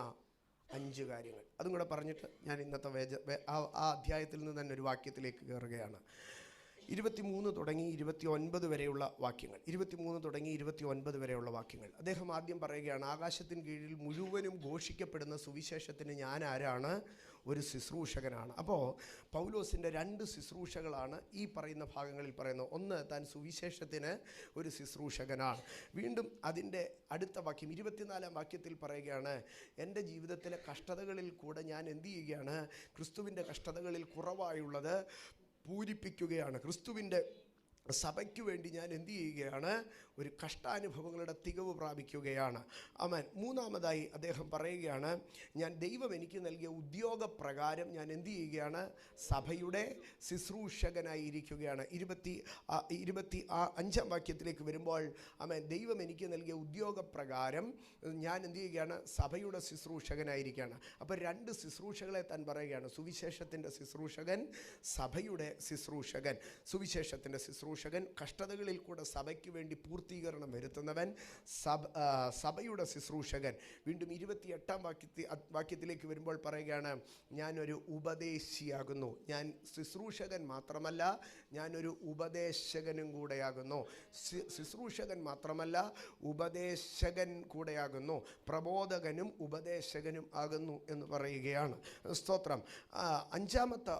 5 കാര്യങ്ങൾ, അതും കൂടെ പറഞ്ഞിട്ട് ഞാൻ ഇന്നത്തെ ആ അധ്യായത്തിൽ നിന്ന് തന്നെ ഒരു വാക്യത്തിലേക്ക് കയറുകയാണ്. 23 തുടങ്ങി 29 വരെയുള്ള വാക്യങ്ങൾ. 23 തുടങ്ങി 29 വരെയുള്ള വാക്യങ്ങൾ അദ്ദേഹം ആദ്യം പറയുകയാണ്, ആകാശത്തിന് കീഴിൽ മുഴുവനും ഘോഷിക്കപ്പെടുന്ന സുവിശേഷത്തിന് ഞാൻ ആരാണ്? ഒരു ശുശ്രൂഷകനാണ്. അപ്പോൾ പൗലോസിൻ്റെ 2 ശുശ്രൂഷകളാണ് ഈ പറയുന്ന ഭാഗങ്ങളിൽ പറയുന്നത്. ഒന്ന്, താൻ സുവിശേഷത്തിന് ഒരു ശുശ്രൂഷകനാണ്. വീണ്ടും അതിൻ്റെ അടുത്ത വാക്യം 24-ാം വാക്യത്തിൽ പറയുകയാണ്, എൻ്റെ ജീവിതത്തിലെ കഷ്ടതകളിൽ കൂടെ ഞാൻ എന്ത് ചെയ്യുകയാണ്? ക്രിസ്തുവിൻ്റെ കഷ്ടതകളിൽ കുറവായുള്ളത് പൂരിപ്പിക്കുകയാണ്. ക്രിസ്തുവിൻ്റെ സഭയ്ക്ക് വേണ്ടി ഞാൻ എന്ത് ചെയ്യുകയാണ്? ഒരു കഷ്ടാനുഭവങ്ങളുടെ തികവ് പ്രാപിക്കുകയാണ്. ആമേൻ. മൂന്നാമതായി അദ്ദേഹം പറയുകയാണ്, ഞാൻ ദൈവം എനിക്ക് നൽകിയ ഉദ്യോഗപ്രകാരം ഞാൻ എന്ത് ചെയ്യുകയാണ്? സഭയുടെ ശുശ്രൂഷകനായിരിക്കുകയാണ്. 25-ാം വാക്യത്തിലേക്ക് വരുമ്പോൾ, ആമേൻ, ദൈവം എനിക്ക് നൽകിയ ഉദ്യോഗപ്രകാരം ഞാൻ എന്ത് ചെയ്യുകയാണ്? സഭയുടെ ശുശ്രൂഷകനായിരിക്കുകയാണ്. അപ്പോൾ 2 ശുശ്രൂഷകളെ താൻ പറയുകയാണ്. സുവിശേഷത്തിൻ്റെ ശുശ്രൂഷകൻ, സഭയുടെ ശുശ്രൂഷകൻ. സുവിശേഷത്തിൻ്റെ ശുശ്രൂഷകൻ, കഷ്ടതകളിൽ കൂടെ സഭയ്ക്ക് വേണ്ടി പൂർത്തീകരണം വരുത്തുന്നവൻ, സഭയുടെ ശുശ്രൂഷകൻ. വീണ്ടും 28-ാം വാക്യത്തിലേക്ക് വരുമ്പോൾ പറയുകയാണ്, ഞാനൊരു ഉപദേശിയാകുന്നു. ഞാൻ ശുശ്രൂഷകൻ മാത്രമല്ല, ഞാനൊരു ഉപദേശകനും കൂടെയാകുന്നു. ശുശ്രൂഷകൻ മാത്രമല്ല, ഉപദേശകൻ കൂടെയാകുന്നു. പ്രബോധകനും ഉപദേശകനും ആകുന്നു എന്ന് പറയുകയാണ്. സ്തോത്രം. 5-ാമത്തെ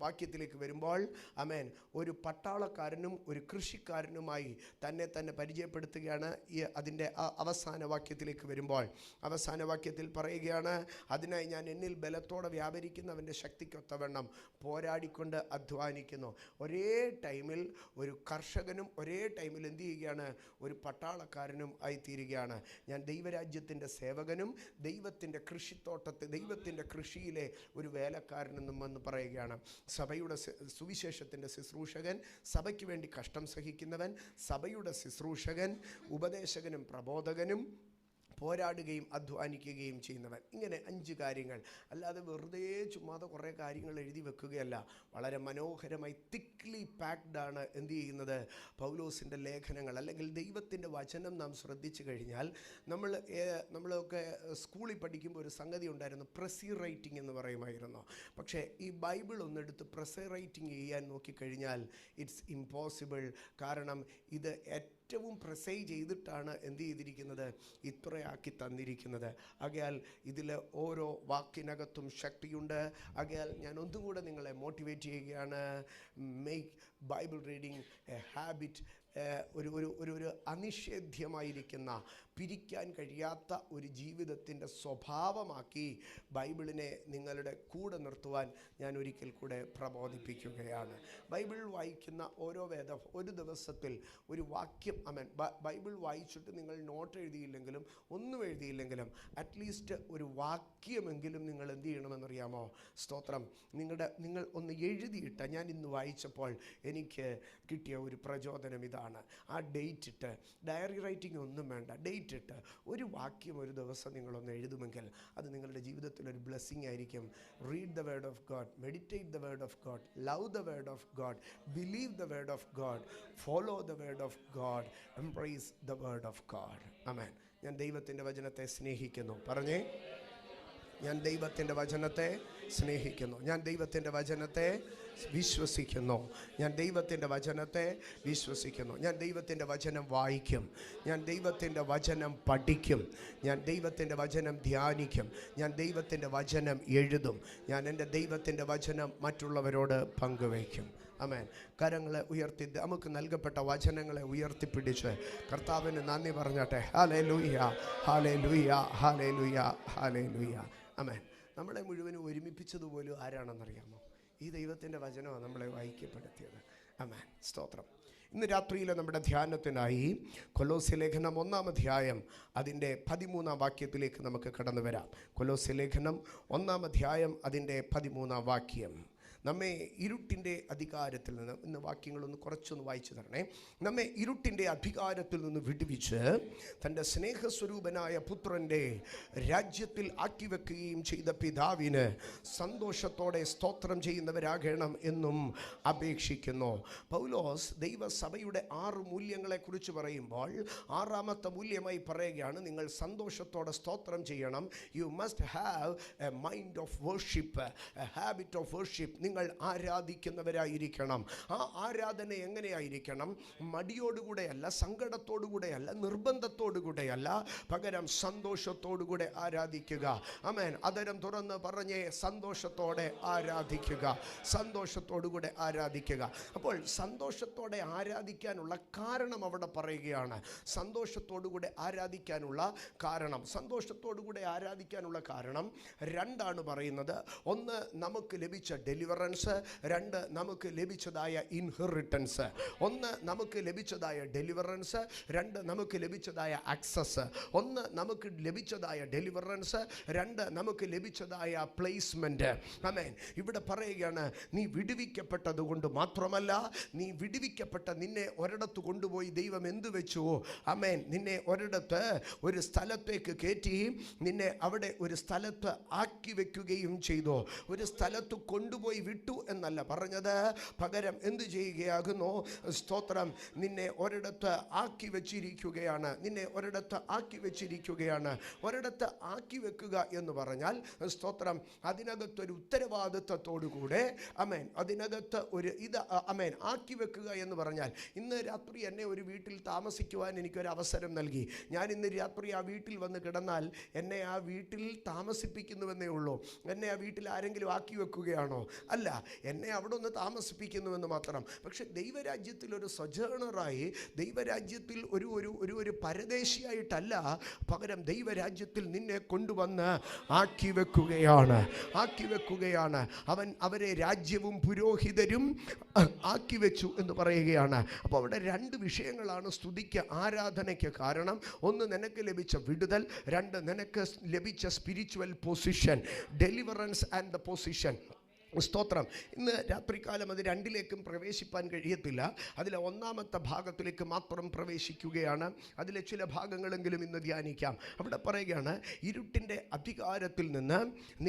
വാക്യത്തിലേക്ക് വരുമ്പോൾ, ആമേൻ, ഒരു പട്ടാളക്കാരനും ഒരു കൃഷിക്കാരനുമായി തന്നെ പരിചയപ്പെടുത്തുകയാണ്. അതിൻ്റെ അവസാന വാക്യത്തിലേക്ക് വരുമ്പോൾ, അവസാന വാക്യത്തിൽ പറയുകയാണ്, അതിനായി ഞാൻ എന്നിൽ ബലത്തോടെ വ്യാപരിക്കുന്നവൻ്റെ ശക്തിക്കൊത്തവണ്ണം പോരാടിക്കൊണ്ട് അധ്വാനിക്കുന്നു. ഒരേ ടൈമിൽ ഒരു കർഷകനും ഒരേ ടൈമിൽ എന്ത് ചെയ്യുകയാണ്? ഒരു പട്ടാളക്കാരനും ആയിത്തീരുകയാണ്. ഞാൻ ദൈവരാജ്യത്തിൻ്റെ സേവകനും ദൈവത്തിൻ്റെ ദൈവത്തിൻ്റെ കൃഷിയിലെ ഒരു വേലക്കാരനെന്നും എന്ന് പറയുകയാണ്. സഭയുടെ സുവിശേഷത്തിൻ്റെ ശുശ്രൂഷകൻ, സഭയ്ക്ക് വേണ്ടി കഷ്ടം സഹിക്കുന്നവൻ, സഭയുടെ ശുശ്രൂഷകൻ, ഉപദേശകനും പ്രബോധകനും, പോരാടുകയും അധ്വാനിക്കുകയും ചെയ്യുന്നവൻ. ഇങ്ങനെ 5 കാര്യങ്ങൾ. അല്ലാതെ വെറുതെ ചുമ്മാതെ കുറേ കാര്യങ്ങൾ എഴുതി വെക്കുകയല്ല. വളരെ മനോഹരമായി തിക്ലി പാക്ഡാണ് എന്ത് ചെയ്യുന്നത്? പൗലോസിൻ്റെ ലേഖനങ്ങൾ, അല്ലെങ്കിൽ ദൈവത്തിൻ്റെ വചനം നാം ശ്രദ്ധിച്ചു കഴിഞ്ഞാൽ, നമ്മളൊക്കെ സ്കൂളിൽ പഠിക്കുമ്പോൾ ഒരു സംഗതി ഉണ്ടായിരുന്നു, പ്രസി റൈറ്റിംഗ് എന്ന് പറയുമായിരുന്നു. പക്ഷേ ഈ ബൈബിൾ ഒന്നെടുത്ത് പ്രസി റൈറ്റിംഗ് ചെയ്യാൻ നോക്കിക്കഴിഞ്ഞാൽ ഇറ്റ്സ് ഇമ്പോസിബിൾ. കാരണം ഇത് ഏറ്റവും പ്രിസൈസ് ചെയ്തിട്ടാണ് എന്ത് ചെയ്തിരിക്കുന്നത്? ഇത്രയാക്കി തന്നിരിക്കുന്നത്. ആകയാൽ ഇതിൽ ഓരോ വാക്കിനകത്തും ശക്തിയുണ്ട്. ആകയാൽ ഞാൻ ഒന്നും കൂടെ നിങ്ങളെ മോട്ടിവേറ്റ് ചെയ്യുകയാണ്, make Bible reading A habit. ഒരു അനിഷേധ്യമായിരിക്കുന്ന, പിരിക്കാൻ കഴിയാത്ത ഒരു ജീവിതത്തിൻ്റെ സ്വഭാവമാക്കി ബൈബിളിനെ നിങ്ങളുടെ കൂടെ നിർത്തുവാൻ ഞാൻ ഒരിക്കൽ കൂടെ പ്രബോധിപ്പിക്കുകയാണ്. ബൈബിൾ വായിക്കുന്ന ഒരു ദിവസത്തിൽ ഒരു വാക്യം, ബൈബിൾ വായിച്ചിട്ട് നിങ്ങൾ നോട്ട് എഴുതിയില്ലെങ്കിലും ഒന്നും എഴുതിയില്ലെങ്കിലും അറ്റ്ലീസ്റ്റ് ഒരു വാക്യമെങ്കിലും നിങ്ങൾ എന്ത് ചെയ്യണമെന്നറിയാമോ? സ്തോത്രം. നിങ്ങൾ ഒന്ന് എഴുതിയിട്ട, ഞാൻ ഇന്ന് വായിച്ചപ്പോൾ എനിക്ക് കിട്ടിയ ഒരു പ്രചോദനം ഇതാണ്. ആ ഡേറ്റ് ഇട്ട്, ഡയറി റൈറ്റിംഗ് ഒന്നും വേണ്ട, ഡേറ്റ് ഇട്ട് ഒരു വാക്യം ഒരു ദിവസം നിങ്ങളൊന്ന് എഴുതുമെങ്കിൽ അത് നിങ്ങളുടെ ജീവിതത്തിലൊരു ബ്ലെസ്സിങ് ആയിരിക്കും. Read the word of God, meditate the word of God, love the word of God, believe the word of God, follow the word of God, embrace the word of God. Amen. ഞാൻ ദൈവത്തിൻ്റെ വചനത്തെ സ്നേഹിക്കുന്നു. പറഞ്ഞേ, ഞാൻ ദൈവത്തിൻ്റെ വചനത്തെ സ്നേഹിക്കുന്നു. ഞാൻ ദൈവത്തിൻ്റെ വചനത്തെ വിശ്വസിക്കുന്നു. ഞാൻ ദൈവത്തിൻ്റെ വചനത്തെ വിശ്വസിക്കുന്നു. ഞാൻ ദൈവത്തിൻ്റെ വചനം വായിക്കും. ഞാൻ ദൈവത്തിൻ്റെ വചനം പഠിക്കും. ഞാൻ ദൈവത്തിൻ്റെ വചനം ധ്യാനിക്കും. ഞാൻ ദൈവത്തിൻ്റെ വചനം എഴുതും. ഞാൻ എൻ്റെ ദൈവത്തിൻ്റെ വചനം മറ്റുള്ളവരോട് പങ്കുവയ്ക്കും. ആമേൻ. കരങ്ങളെ ഉയർത്തി നമുക്ക് നൽകപ്പെട്ട വചനങ്ങളെ ഉയർത്തിപ്പിടിച്ച് കർത്താവിന് നന്ദി പറഞ്ഞാട്ടെ. ഹല്ലേലൂയ, ഹല്ലേലൂയ, ഹല്ലേലൂയ, ഹല്ലേലൂയ. ആമേൻ. നമ്മളെ മുഴുവനും ഒരുമിപ്പിച്ചതുപോലും ആരാണെന്നറിയാമോ? ഈ ദൈവത്തിൻ്റെ വചനമാണ് നമ്മളെ ഐക്യപ്പെടുത്തിയത്. ആമേൻ. സ്തോത്രം. ഇന്ന് രാത്രിയിലെ നമ്മുടെ ധ്യാനത്തിനായി കൊലോസ്യ ലേഖനം 1-ാം അധ്യായം അതിൻ്റെ 13-ാം വാക്യത്തിലേക്ക് നമുക്ക് കടന്നു വരാം. കൊലോസ്യ ലേഖനം 1-ാം അധ്യായം അതിൻ്റെ 13-ാം വാക്യം. നമ്മെ ഇരുട്ടിൻ്റെ അധികാരത്തിൽ നിന്ന്, ഇന്ന് വാക്യങ്ങളൊന്ന് കുറച്ചൊന്ന് വായിച്ചു തരണേ. നമ്മെ ഇരുട്ടിൻ്റെ അധികാരത്തിൽ നിന്ന് വിടുവിച്ച് തൻ്റെ സ്നേഹസ്വരൂപനായ പുത്രൻ്റെ രാജ്യത്തിൽ ആക്കിവെക്കുകയും ചെയ്ത പിതാവിന് സന്തോഷത്തോടെ സ്തോത്രം ചെയ്യുന്നവരാകണം എന്നും അപേക്ഷിക്കുന്നു. പൗലോസ് ദൈവസഭയുടെ 6 മൂല്യങ്ങളെക്കുറിച്ച് പറയുമ്പോൾ 6ാമത്തെ മൂല്യമായി പറയുകയാണ്, നിങ്ങൾ സന്തോഷത്തോടെ സ്തോത്രം ചെയ്യണം. You must have A mind of worship, A habit of worship. നിങ്ങൾ ആരാധിക്കുന്നവരായിരിക്കണം. ആ ആരാധന എങ്ങനെയായിരിക്കണം? മടിയോടുകൂടെയല്ല, സങ്കടത്തോടുകൂടെയല്ല, നിർബന്ധത്തോടുകൂടെയല്ല, പകരം സന്തോഷത്തോടുകൂടെ ആരാധിക്കുക. ആമേൻ. അതരം തുറന്ന് പറഞ്ഞേ, സന്തോഷത്തോടെ ആരാധിക്കുക, സന്തോഷത്തോടുകൂടെ ആരാധിക്കുക. അപ്പോൾ സന്തോഷത്തോടെ ആരാധിക്കാനുള്ള കാരണം അവിടെ പറയുകയാണ്. സന്തോഷത്തോടുകൂടെ ആരാധിക്കാനുള്ള കാരണം, സന്തോഷത്തോടുകൂടെ ആരാധിക്കാനുള്ള കാരണം 2 പറയുന്നത്. 1, നമുക്ക് ലഭിച്ച ഡെലിവറൻസ്. 2, നമുക്ക് ലഭിച്ചതായ ഇൻഹെറിറ്റൻസ്. 1, നമുക്ക് ലഭിച്ചതായ ഡെലിവറൻസ്. 2, നമുക്ക് ലഭിച്ചതായ ആക്സസ്. 1, നമുക്ക് ലഭിച്ചതായ ഡെലിവറൻസ്. 2, നമുക്ക് ലഭിച്ചതായ പ്ലേസ്മെൻറ്റ്. ആമേൻ. ഇവിടെ പറയുകയാണ്, നീ വിടുവിക്കപ്പെട്ടത് കൊണ്ട് മാത്രമല്ല, നീ വിടുവിക്കപ്പെട്ട നിന്നെ ഒരിടത്ത് കൊണ്ടുപോയി ദൈവം എന്തു വെച്ചു? ആമേൻ. നിന്നെ ഒരിടത്ത് ഒരു സ്ഥലത്തേക്ക് കയറ്റി, നിന്നെ അവിടെ ഒരു സ്ഥലത്ത് ആക്കി വെക്കുകയും ചെയ്തു. ഒരു സ്ഥലത്ത് കൊണ്ടുപോയി വിട്ടു എന്നല്ല പറഞ്ഞത്, പകരം എന്ത് ചെയ്യുകയാകുന്നു? സ്തോത്രം. നിന്നെ ഒരിടത്ത് ആക്കി വെച്ചിരിക്കുകയാണ്. നിന്നെ ഒരിടത്ത് ആക്കി വെച്ചിരിക്കുകയാണ്. ഒരിടത്ത് ആക്കി വെക്കുക എന്ന് പറഞ്ഞാൽ, സ്തോത്രം, അതിനകത്തൊരു ഉത്തരവാദിത്വത്തോടുകൂടെ, അമേൻ, അതിനകത്ത് ഒരു അമേൻ, ആക്കി വെക്കുക എന്ന് പറഞ്ഞാൽ, ഇന്ന് രാത്രി എന്നെ ഒരു വീട്ടിൽ താമസിക്കുവാൻ എനിക്കൊരു അവസരം നൽകി. ഞാൻ ഇന്ന് രാത്രി ആ വീട്ടിൽ വന്ന് കിടന്നാൽ എന്നെ ആ വീട്ടിൽ താമസിപ്പിക്കുന്നുവെന്നേ ഉള്ളൂ. എന്നെ ആ വീട്ടിൽ ആരെങ്കിലും ആക്കി വെക്കുകയാണോ? അല്ല, എന്നെ അവിടെ ഒന്ന് താമസിപ്പിക്കുന്നുവെന്ന് മാത്രം. പക്ഷെ ദൈവരാജ്യത്തിൽ ഒരു സൊജേണറായി, ദൈവരാജ്യത്തിൽ ഒരു പരദേശിയായിട്ടല്ല, പകരം ദൈവരാജ്യത്തിൽ നിന്നെ കൊണ്ടുവന്ന് ആക്കി വെക്കുകയാണ്. അവരെ രാജ്യവും പുരോഹിതരും ആക്കി വെച്ചു എന്ന് പറയുകയാണ്. അപ്പോൾ അവിടെ 2 വിഷയങ്ങളാണ് സ്തുതിക്ക്, ആരാധനയ്ക്ക് കാരണം. 1, നിനക്ക് ലഭിച്ച വിടുതൽ. 2, നിനക്ക് ലഭിച്ച spiritual position, deliverance and the position. സ്തോത്രം. ഇന്ന് രാത്രികാലം അത് 2ലേക്കും പ്രവേശിപ്പാൻ കഴിയത്തില്ല. അതിലെ 1ാമത്തെ ഭാഗത്തിലേക്ക് മാത്രം പ്രവേശിക്കുകയാണ്. അതിലെ ചില ഭാഗങ്ങളെങ്കിലും ഇന്ന് ധ്യാനിക്കാം. അവിടെ പറയുകയാണ്, ഇരുട്ടിൻ്റെ അധികാരത്തിൽ നിന്ന്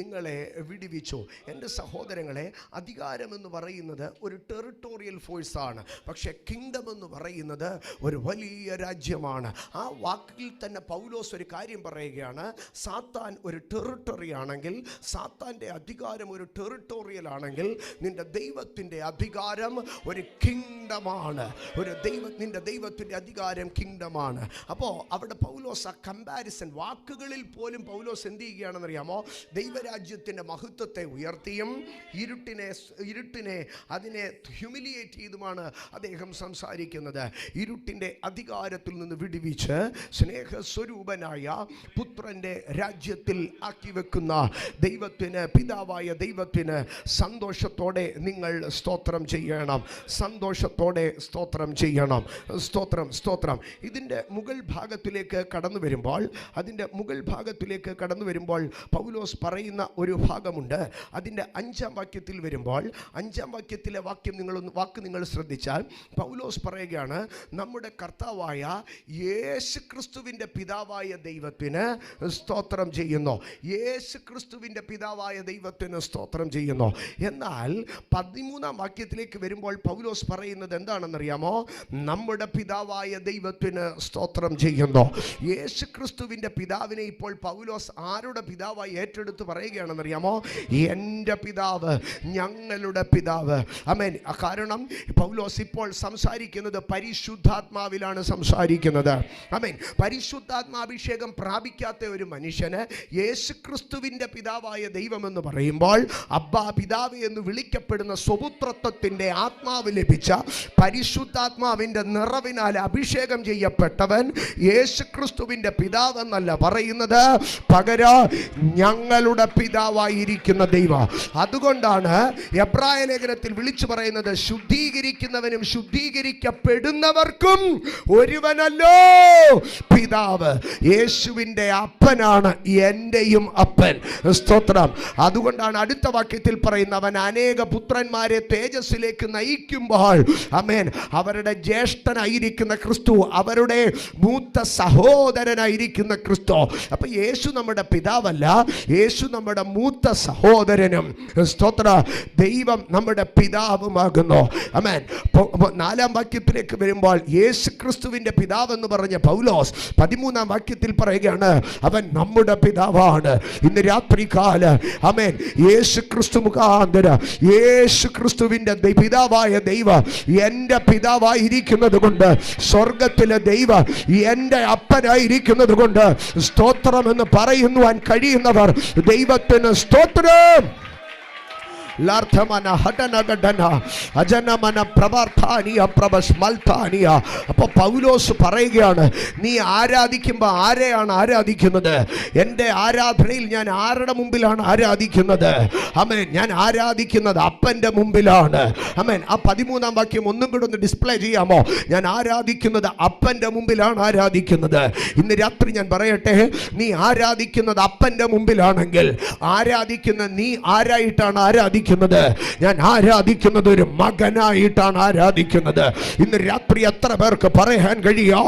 നിങ്ങളെ വിടുവിച്ചു. എൻ്റെ സഹോദരങ്ങളെ, അധികാരമെന്ന് പറയുന്നത് ഒരു ടെറിട്ടോറിയൽ ഫോഴ്സാണ്. പക്ഷേ കിങ്ഡം എന്ന് പറയുന്നത് ഒരു വലിയ രാജ്യമാണ്. ആ വാക്കിൽ തന്നെ പൗലോസ് ഒരു കാര്യം പറയുകയാണ്, സാത്താൻ ഒരു ടെറിട്ടറി ആണെങ്കിൽ, സാത്താൻ്റെ അധികാരം ഒരു ടെറിട്ടോറിയൽ ആണെങ്കിൽ, നിന്റെ ദൈവത്തിൻ്റെ അധികാരം ഒരു കിങ്ഡമാണ്. നിന്റെ ദൈവത്തിൻ്റെ അധികാരം കിങ്ഡമാണ്. അപ്പോൾ അവിടെ പൗലോസ് ആ കമ്പാരിസൺ വാക്കുകളിൽ പോലും പൗലോസ് എന്ത് ചെയ്യുകയാണെന്നറിയാമോ? ദൈവരാജ്യത്തിൻ്റെ മഹത്വത്തെ ഉയർത്തിയും ഇരുട്ടിനെ അതിനെ ഹ്യൂമിലിയേറ്റ് ചെയ്തുമാണ് അദ്ദേഹം സംസാരിക്കുന്നത്. ഇരുട്ടിൻ്റെ അധികാരത്തിൽ നിന്ന് വിടുവിച്ച് സ്നേഹസ്വരൂപനായ പുത്രൻ്റെ രാജ്യത്തിൽ ആക്കി വെക്കുന്ന ദൈവത്തിന്, പിതാവായ ദൈവത്തിന് സന്തോഷത്തോടെ നിങ്ങൾ സ്തോത്രം ചെയ്യണം. സന്തോഷത്തോടെ സ്തോത്രം ചെയ്യണം. സ്തോത്രം, സ്തോത്രം. ഇതിൻ്റെ മുകൾ ഭാഗത്തിലേക്ക് കടന്നു വരുമ്പോൾ പൗലോസ് പറയുന്ന ഒരു ഭാഗമുണ്ട്. അതിൻ്റെ 5-ാം വാക്യത്തിൽ വരുമ്പോൾ, 5-ാം വാക്യത്തിലെ വാക്ക് നിങ്ങൾ ശ്രദ്ധിച്ചാൽ പൗലോസ് പറയുകയാണ്, നമ്മുടെ കർത്താവായ യേശു ക്രിസ്തുവിൻ്റെ പിതാവായ ദൈവത്തിന് സ്തോത്രം ചെയ്യുന്നു. യേശു ക്രിസ്തുവിൻ്റെ പിതാവായ ദൈവത്തിന് സ്തോത്രം ചെയ്യുന്നു. എന്നാൽ 13-ാം വാക്യത്തിലേക്ക് വരുമ്പോൾ പൗലോസ് പറയുന്നത് എന്താണെന്നറിയാമോ? നമ്മുടെ പിതാവായ ദൈവത്തിന് സ്തോത്രം ചെയ്യുന്നു. യേശു ക്രിസ്തുവിൻ്റെ പിതാവിനെ ഇപ്പോൾ പൗലോസ് ആരുടെ പിതാവായി ഏറ്റെടുത്ത് പറയുകയാണെന്നറിയാമോ? എൻ്റെ പിതാവ്, ഞങ്ങളുടെ പിതാവ്. ആമേൻ. കാരണം പൗലോസ് ഇപ്പോൾ സംസാരിക്കുന്നത് പരിശുദ്ധാത്മാവിലാണ് സംസാരിക്കുന്നത്. ആമേൻ. പരിശുദ്ധാത്മാഭിഷേകം പ്രാപിക്കാത്ത ഒരു മനുഷ്യന് യേശുക്രിസ്തുവിൻ്റെ പിതാവായ ദൈവമെന്ന് പറയുമ്പോൾ, അബ്ബാ പിതാവ് എന്ന് വിളിക്കപ്പെടുന്ന സ്വപുത്രത്വത്തിൻ്റെ ആത്മാവ് ലഭിച്ച പരിശുദ്ധാത്മാവിൻ്റെ നിറവിനാൽ അഭിഷേകം ചെയ്യപ്പെട്ടവൻ യേശുക്രിസ്തുവിൻ്റെ പിതാവെന്നല്ല പറയുന്നത്, പകരം ഞങ്ങളുടെ പിതാവായിരിക്കുന്ന ദൈവം. അതുകൊണ്ടാണ് എബ്രായ ലേഖനത്തിൽ വിളിച്ചു പറയുന്നത്, ശുദ്ധീകരിക്കുന്നവനും ശുദ്ധീകരിക്കപ്പെടുന്നവർക്കും ഒരുവനല്ലോ പിതാവ്. യേശുവിൻ്റെ അപ്പനാണ് എൻ്റെയും അപ്പൻ. സ്തോത്രം. അതുകൊണ്ടാണ് അടുത്ത വാക്യത്തിൽ പറയുന്നവൻ അനേക പുത്രന്മാരെ തേജസ്സിലേക്ക് നയിക്കുമ്പോൾ, ആമേൻ, അവരുടെ ജ്യേഷ്ഠനായിരിക്കുന്ന ക്രിസ്തു, അവരുടെ മൂത്ത സഹോദരനായിരിക്കുന്ന ക്രിസ്തു. അപ്പൊ യേശു നമ്മുടെ പിതാവല്ല, യേശു നമ്മുടെ മൂത്ത സഹോദരനും. സ്തോത്ര. ദൈവം നമ്മുടെ പിതാവുമാകുന്നു. ആമേൻ. 4-ാം വാക്യത്തിലേക്ക് വരുമ്പോൾ യേശു ക്രിസ്തുവിന്റെ പിതാവെന്ന് പറഞ്ഞ പൗലോസ് 13-ാം വാക്യത്തിൽ പറയുകയാണ്, അവൻ നമ്മുടെ പിതാവാണ്. ഇന്ന് രാത്രികാല ആമേൻ, യേശു ക്രിസ്തു മുഖാന്തര യേശു ക്രിസ്തുവിന്റെ പിതാവായ ദൈവം എൻ്റെ പിതാവായിരിക്കുന്നത് കൊണ്ട്, സ്വർഗത്തിലെ ദൈവം എൻ്റെ അപ്പനായിരിക്കുന്നത് കൊണ്ട് സ്തോത്രമെന്ന് പറയുവാൻ കഴിയുന്നവർ ദൈവത്തിന് സ്തോത്രം. അപ്പൊ പൗലോസ് പറയുകയാണ്, നീ ആരാധിക്കുമ്പോൾ ആരെയാണ് ആരാധിക്കുന്നത്? എൻ്റെ ആരാധനയിൽ ഞാൻ ആരുടെ മുമ്പിലാണ് ആരാധിക്കുന്നത്? ആമേൻ. ഞാൻ ആരാധിക്കുന്നത് അപ്പൻ്റെ മുമ്പിലാണ്. ആമേൻ. ആ 13-ാം വാക്യം ഒന്നും കൂടെ ഒന്ന് ഡിസ്പ്ലേ ചെയ്യാമോ? ഞാൻ ആരാധിക്കുന്നത് അപ്പൻ്റെ മുമ്പിലാണ് ആരാധിക്കുന്നത്. ഇന്ന് രാത്രി ഞാൻ പറയട്ടെ, നീ ആരാധിക്കുന്നത് അപ്പൻ്റെ മുമ്പിലാണെങ്കിൽ ആരാധിക്കുന്ന നീ ആരായിട്ടാണ് ആരാധിക്കുന്നത്? ഞാൻ ആരാധിക്കുന്നത് ഒരു മകനായിട്ടാണ് ആരാധിക്കുന്നത്. ഇന്ന് രാത്രി എത്ര പേർക്ക് പറയാൻ കഴിയോ,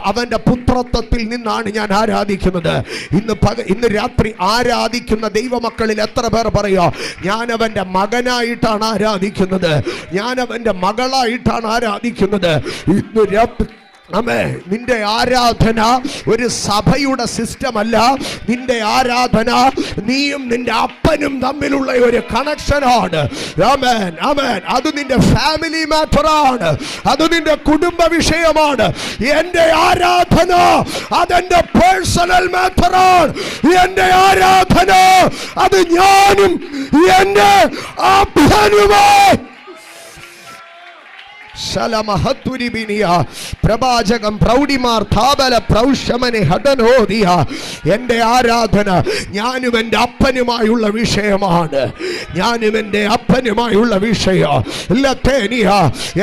അവന്റെ പുത്രത്വത്തിൽ നിന്നാണ് ഞാൻ ആരാധിക്കുന്നത്? ഇന്ന് രാത്രി ആരാധിക്കുന്ന ദൈവമക്കളിൽ എത്ര പേർ പറയോ, ഞാൻ അവന്റെ മകനായിട്ടാണ് ആരാധിക്കുന്നത്, ഞാൻ അവന്റെ മകളായിട്ടാണ് ആരാധിക്കുന്നത്? ഇന്ന് രാത്രി നിന്റെ ആരാധന ഒരു സഭയുടെ സിസ്റ്റം അല്ല. നിന്റെ ആരാധന നീയും നിന്റെ അപ്പനും തമ്മിലുള്ള ഒരു കണക്ഷനാണ്. ആമേൻ, ആമേൻ. അത് നിന്റെ ഫാമിലി മാറ്ററാണ്, അത് നിന്റെ കുടുംബ വിഷയമാണ്. എന്റെ ആരാധന അതെന്റെ പേഴ്സണൽ മാറ്ററാണ്. എന്റെ ആരാധന അത് ഞാനും എന്റെ അപ്പനുമായി. പ്രവാചകം പ്രൗഢിമാർ താപല പ്രൗഷമനെ ഹടനോദിയ. എൻ്റെ ആരാധന ഞാനും എൻ്റെ അപ്പനുമായുള്ള വിഷയമാണ്. ഞാനും എൻ്റെ അപ്പനുമായുള്ള വിഷയം.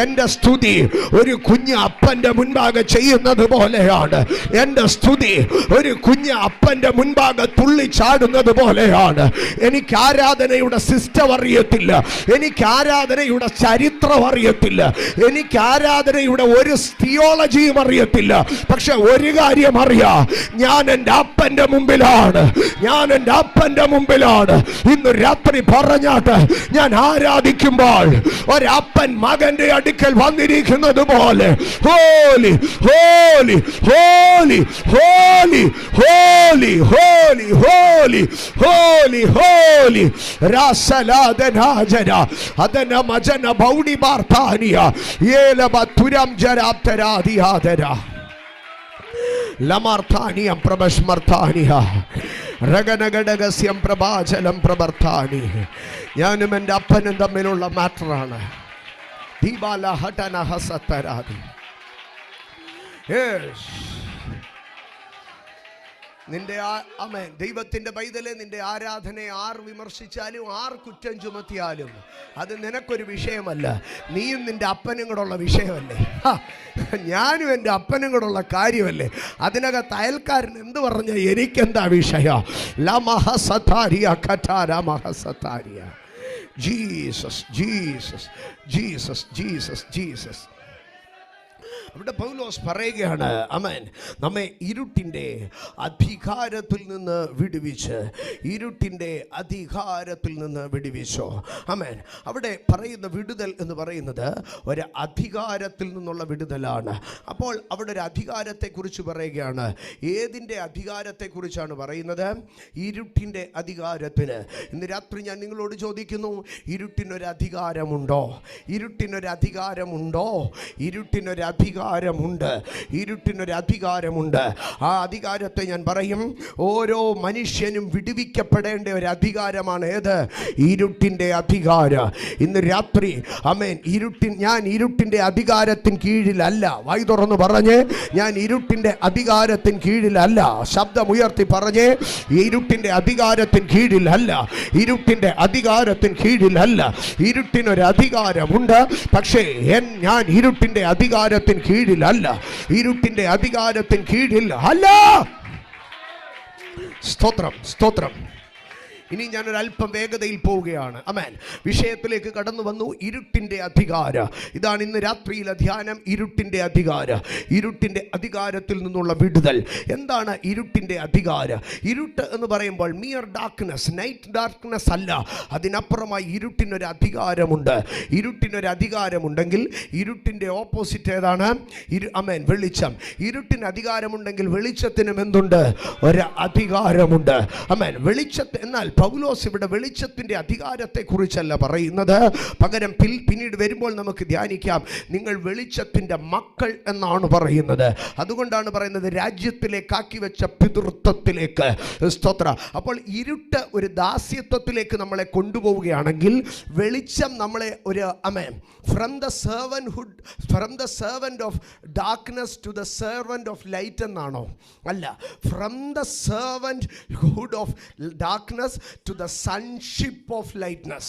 എൻ്റെ സ്തുതി ഒരു കുഞ്ഞ് അപ്പൻ്റെ മുൻപാകെ ചെയ്യുന്നത് പോലെയാണ്. എൻ്റെ സ്തുതി ഒരു കുഞ്ഞ് അപ്പൻ്റെ മുൻപാകെ തുള്ളിച്ചാടുന്നത് പോലെയാണ്. എനിക്ക് ആരാധനയുടെ സിസ്റ്റം അറിയത്തില്ല, എനിക്ക് ആരാധനയുടെ ചരിത്രം അറിയത്തില്ല, എനിക്ക് ആരാധനയുടെ ഒരു തിയോളജിയും അറിയത്തില്ല. പക്ഷെ ഒരു കാര്യം അറിയാം, ഞാൻ എൻ്റെ അപ്പൻ്റെ മുമ്പിലാണ്, ഞാൻ എൻ്റെ അപ്പൻ്റെ മുമ്പിലാണ്. ഇന്ന് രാത്രി പറഞ്ഞാട്ട്, ഞാൻ ആരാധിക്കുമ്പോൾ ഒരപ്പൻ മകന്റെ അടുക്കൽ വന്നിരിക്കുന്നത് പോലെ ഹോലി ഹോലി ഹോലി ഹോലി ഹോലി ഹോലി ഹോലി ഹോലി ഹോലി രാസലാദനാജന അതന മജന ബൗഡി ബാർത്താനിയ ഏലബതുരം ജരാബ്തരാദിയാദര ലമാർത്താനിയം പ്രബശ്മർത്താനിയ രഗനഗടഗസ്യം പ്രഭാചലം പ്രബർത്താനി. ഞാനും എൻ്റെ അപ്പനും തമ്മിലുള്ള മാറ്ററാണ്. ദീപാല ഹടന ഹസത്തരാദി. നിന്റെ ആമേൻ ദൈവത്തിന്റെ പൈതലെ, നിന്റെ ആരാധനയെ ആർ വിമർശിച്ചാലും ആർ കുറ്റം ചുമത്തിയാലും അത് നിനക്കൊരു വിഷയമല്ല. നീയും നിന്റെ അപ്പനും കൂടെ ഉള്ള വിഷയമല്ലേ? ഞാനും എൻ്റെ അപ്പനും കൂടെ ഉള്ള കാര്യമല്ലേ? അതിനകത്ത് അയൽക്കാരൻ എന്ത് പറഞ്ഞ എനിക്കെന്താ വിഷയം? Jesus Jesus Jesus Jesus Jesus. അവിടെ പൗലോസ് പറയുകയാണ്, ആമേൻ, നമ്മെ ഇരുട്ടിൻ്റെ അധികാരത്തിൽ നിന്ന് വിടുവിച്ച്, ഇരുട്ടിൻ്റെ അധികാരത്തിൽ നിന്ന് വിടുവിച്ചോ. ആമേൻ. അവിടെ പറയുന്ന വിടുതൽ എന്ന് പറയുന്നത് ഒരു അധികാരത്തിൽ നിന്നുള്ള വിടുതലാണ്. അപ്പോൾ അവിടെ ഒരു അധികാരത്തെക്കുറിച്ച് പറയുകയാണ്. ഏതിൻ്റെ അധികാരത്തെക്കുറിച്ചാണ് പറയുന്നത്? ഇരുട്ടിൻ്റെ അധികാരത്തിന്. ഇന്ന് രാത്രി ഞാൻ നിങ്ങളോട് ചോദിക്കുന്നു, ഇരുട്ടിനൊരു അധികാരമുണ്ടോ? ഇരുട്ടിനൊരു അധികാരമുണ്ടോ? ഇരുട്ടിനൊരു അധികാരമുണ്ട്. ഇരുട്ടിനൊരു അധികാരമുണ്ട്. ആ അധികാരത്തെ ഞാൻ പറയും, ഓരോ മനുഷ്യനും വിടുവിക്കപ്പെടേണ്ട ഒരു അധികാരമാണ്. ഏത്? ഇരുട്ടിൻ്റെ അധികാരം. ഇന്ന് രാത്രി ആമേൻ, ഞാൻ ഇരുട്ടിൻ്റെ അധികാരത്തിന് കീഴിലല്ല. വായി തുറന്ന് പറഞ്ഞ്, ഞാൻ ഇരുട്ടിൻ്റെ അധികാരത്തിന് കീഴിലല്ല. ശബ്ദമുയർത്തി പറഞ്ഞ്, ഇരുട്ടിൻ്റെ അധികാരത്തിന് കീഴിലല്ല. ഇരുട്ടിൻ്റെ അധികാരത്തിന് കീഴിലല്ല. ഇരുട്ടിനൊരു അധികാരമുണ്ട്. പക്ഷേ ഞാൻ ഇരുട്ടിൻ്റെ അധികാരത്തിന് കീഴിലല്ല. ഇരുട്ടിന്റെ അധികാരത്തിന് കീഴിൽ അല്ല. സ്തോത്രം സ്തോത്രം. ഇനി ഞാനൊരല്പം വേഗതയിൽ പോവുകയാണ്. ആമേൻ. വിഷയത്തിലേക്ക് കടന്നു വന്നു. ഇരുട്ടിൻ്റെ അധികാരം. ഇതാണ് ഇന്ന് രാത്രിയിലെ ധ്യാനം. ഇരുട്ടിൻ്റെ അധികാരം. ഇരുട്ടിൻ്റെ അധികാരത്തിൽ നിന്നുള്ള വിടുതൽ. എന്താണ് ഇരുട്ടിൻ്റെ അധികാരം? ഇരുട്ട് എന്ന് പറയുമ്പോൾ മിയർ ഡാർക്ക്നെസ്, നൈറ്റ് ഡാർക്ക്നെസ് അല്ല. അതിനപ്പുറമായി ഇരുട്ടിനൊരു അധികാരമുണ്ട്. ഇരുട്ടിനൊരു അധികാരമുണ്ടെങ്കിൽ ഇരുട്ടിൻ്റെ ഓപ്പോസിറ്റ് ഏതാണ്? ആമേൻ, വെളിച്ചം. ഇരുട്ടിന് അധികാരമുണ്ടെങ്കിൽ വെളിച്ചത്തിനും എന്തുണ്ട്? ഒരു അധികാരമുണ്ട്. ആമേൻ. വെളിച്ചത്തെ, എന്നാൽ പൗലോസ് ഇവിടെ വെളിച്ചത്തിൻ്റെ അധികാരത്തെക്കുറിച്ചല്ല പറയുന്നത്. പകരം പിന്നീട് വരുമ്പോൾ നമുക്ക് ധ്യാനിക്കാം. നിങ്ങൾ വെളിച്ചത്തിൻ്റെ മക്കൾ എന്നാണ് പറയുന്നത്. അതുകൊണ്ടാണ് പറയുന്നത് രാജ്യത്തിലേക്കാക്കി വെച്ച പിതൃത്വത്തിലേക്ക്. സ്തോത്ര. അപ്പോൾ ഇരുട്ട് ഒരു ദാസ്യത്വത്തിലേക്ക് നമ്മളെ കൊണ്ടുപോവുകയാണെങ്കിൽ, വെളിച്ചം നമ്മളെ ഒരു from the servant of darkness to the servant of light എന്നാണോ? അല്ല. From the servanthood of darkness to the sonship of lightness.